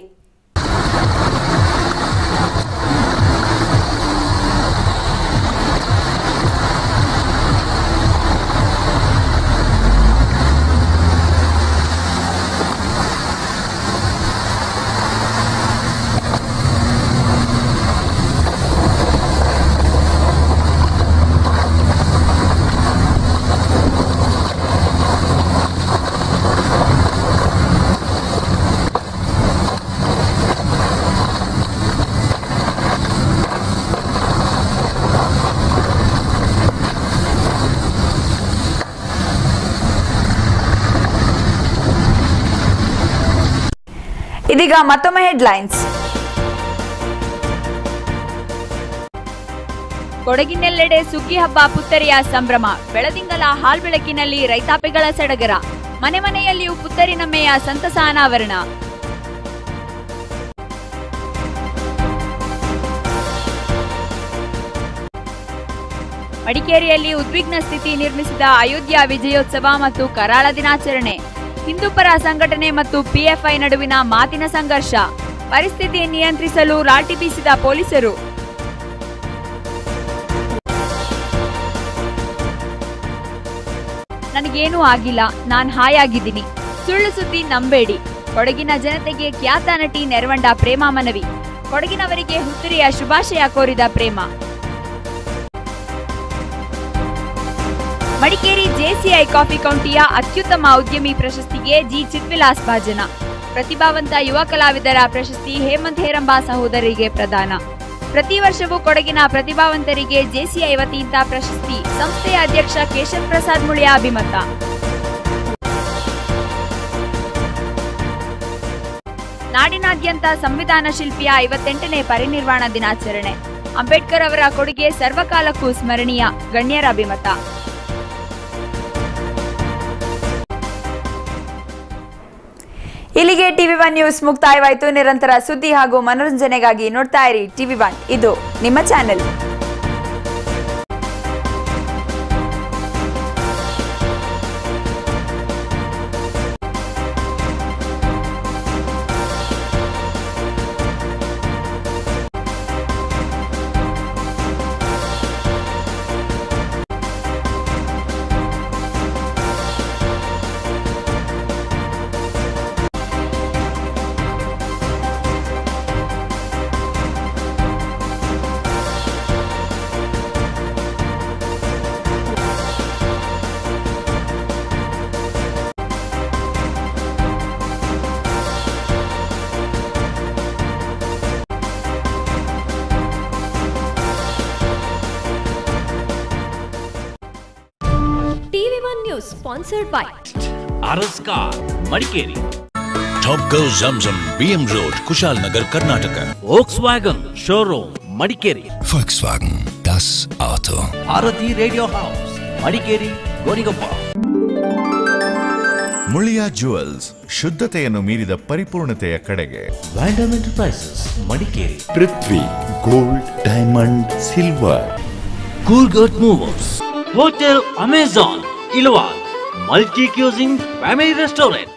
ಇದೀಗ ಮತ್ತೊಮ್ಮೆ ಹೆಡ್ಲೈನ್ಸ್. ಕೊಡಗಿನೆಲ್ಲೆಡೆ ಸುಗ್ಗಿ ಹಬ್ಬ ಪುತ್ತರಿಯ ಸಂಭ್ರಮ. ಬೆಳದಿಂಗಲ ಹಾಲ್ಬೆಳಕಿನಲ್ಲಿ ರೈತಾಪಿಗಳ ಸಡಗರ. ಮನೆ ಮನೆಯಲ್ಲಿಯೂ ಪುತ್ತರಿನಮ್ಮೆಯ ಸಂತಸ ಅನಾವರಣ. ಮಡಿಕೇರಿಯಲ್ಲಿ ಉದ್ವಿಗ್ನ ಸ್ಥಿತಿ ನಿರ್ಮಿಸಿದ ಅಯೋಧ್ಯ ವಿಜಯೋತ್ಸವ ಮತ್ತು ಕರಾಳ ದಿನಾಚರಣೆ. ಹಿಂದೂಪರ ಸಂಘಟನೆ ಮತ್ತು ಪಿಎಫ್ಐ ನಡುವಿನ ಮಾತಿನ ಸಂಘರ್ಷ. ಪರಿಸ್ಥಿತಿ ನಿಯಂತ್ರಿಸಲು ಲಾಠಿ ಬೀಸಿದ ಪೊಲೀಸರು. ನನಗೇನೂ ಆಗಿಲ್ಲ, ನಾನ್ ಹಾಯಾಗಿದ್ದೀನಿ. ಸುಳ್ಳು ಸುದ್ದಿ ನಂಬೇಡಿ. ಕೊಡಗಿನ ಜನತೆಗೆ ಖ್ಯಾತ ನಟಿ ನೆರವಂಡ ಪ್ರೇಮ ಮನವಿ. ಕೊಡಗಿನವರಿಗೆ ಹುತ್ತರಿಯ ಶುಭಾಶಯ ಕೋರಿದ ಪ್ರೇಮ. ಮಡಿಕೇರಿ ಜೆಸಿಐ ಕಾಫಿ ಕೌಂಟಿಯ ಅತ್ಯುತ್ತಮ ಉದ್ಯಮಿ ಪ್ರಶಸ್ತಿಗೆ ಜಿ ಚಿತ್ವಿಲಾಸ್ ಭಾಜನ. ಪ್ರತಿಭಾವಂತ ಯುವ ಕಲಾವಿದರ ಪ್ರಶಸ್ತಿ ಹೇಮಂತ್ ಹೇರಂಬ ಸಹೋದರಿಗೆ ಪ್ರದಾನ. ಪ್ರತಿ ವರ್ಷವೂ ಕೊಡಗಿನ ಪ್ರತಿಭಾವಂತರಿಗೆ ಜೆಸಿಐ ವತಿಯಿಂದ ಪ್ರಶಸ್ತಿ. ಸಂಸ್ಥೆಯ ಅಧ್ಯಕ್ಷ ಕೇಶವ್ ಪ್ರಸಾದ್ ಮುಳಿಯ ಅಭಿಮತ. ನಾಡಿನಾದ್ಯಂತ ಸಂವಿಧಾನ ಶಿಲ್ಪಿಯ 58ನೇ ಪರಿನಿರ್ವಾಣ ದಿನಾಚರಣೆ. ಅಂಬೇಡ್ಕರ್ ಅವರ ಕೊಡುಗೆ ಸರ್ವಕಾಲಕ್ಕೂ ಸ್ಮರಣೀಯ. ಗಣ್ಯರ ಅಭಿಮತ. ಇಲ್ಲಿಗೆ TV1 ನ್ಯೂಸ್ ಮುಕ್ತಾಯವಾಯಿತು. ನಿರಂತರ ಸುದ್ದಿ ಹಾಗೂ ಮನೋರಂಜನೆಗಾಗಿ ನೋಡ್ತಾ ಇರಿ TV1. ಇದು ನಿಮ್ಮ channel. Sponsored by Araskar, Madikeri. Topco Zamzam, BM Road, Kushalnagar, Karnataka. Volkswagen Showroom, Madikeri. Volkswagen, das Auto. Bharati Radio House, Madikeri, Gonigappa. Muliya jewels, ಶುದ್ಧತೆಯನ್ನು ಮೀರಿದ ಪರಿಪೂರ್ಣತೆಯ ಕಡೆಗೆ. Vandam Enterprises, Madikeri. Prithvi gold diamond silver. Coolgurt Movers, Hotel Amazon, Ilwal, Multi-Cuisine Family Restaurant.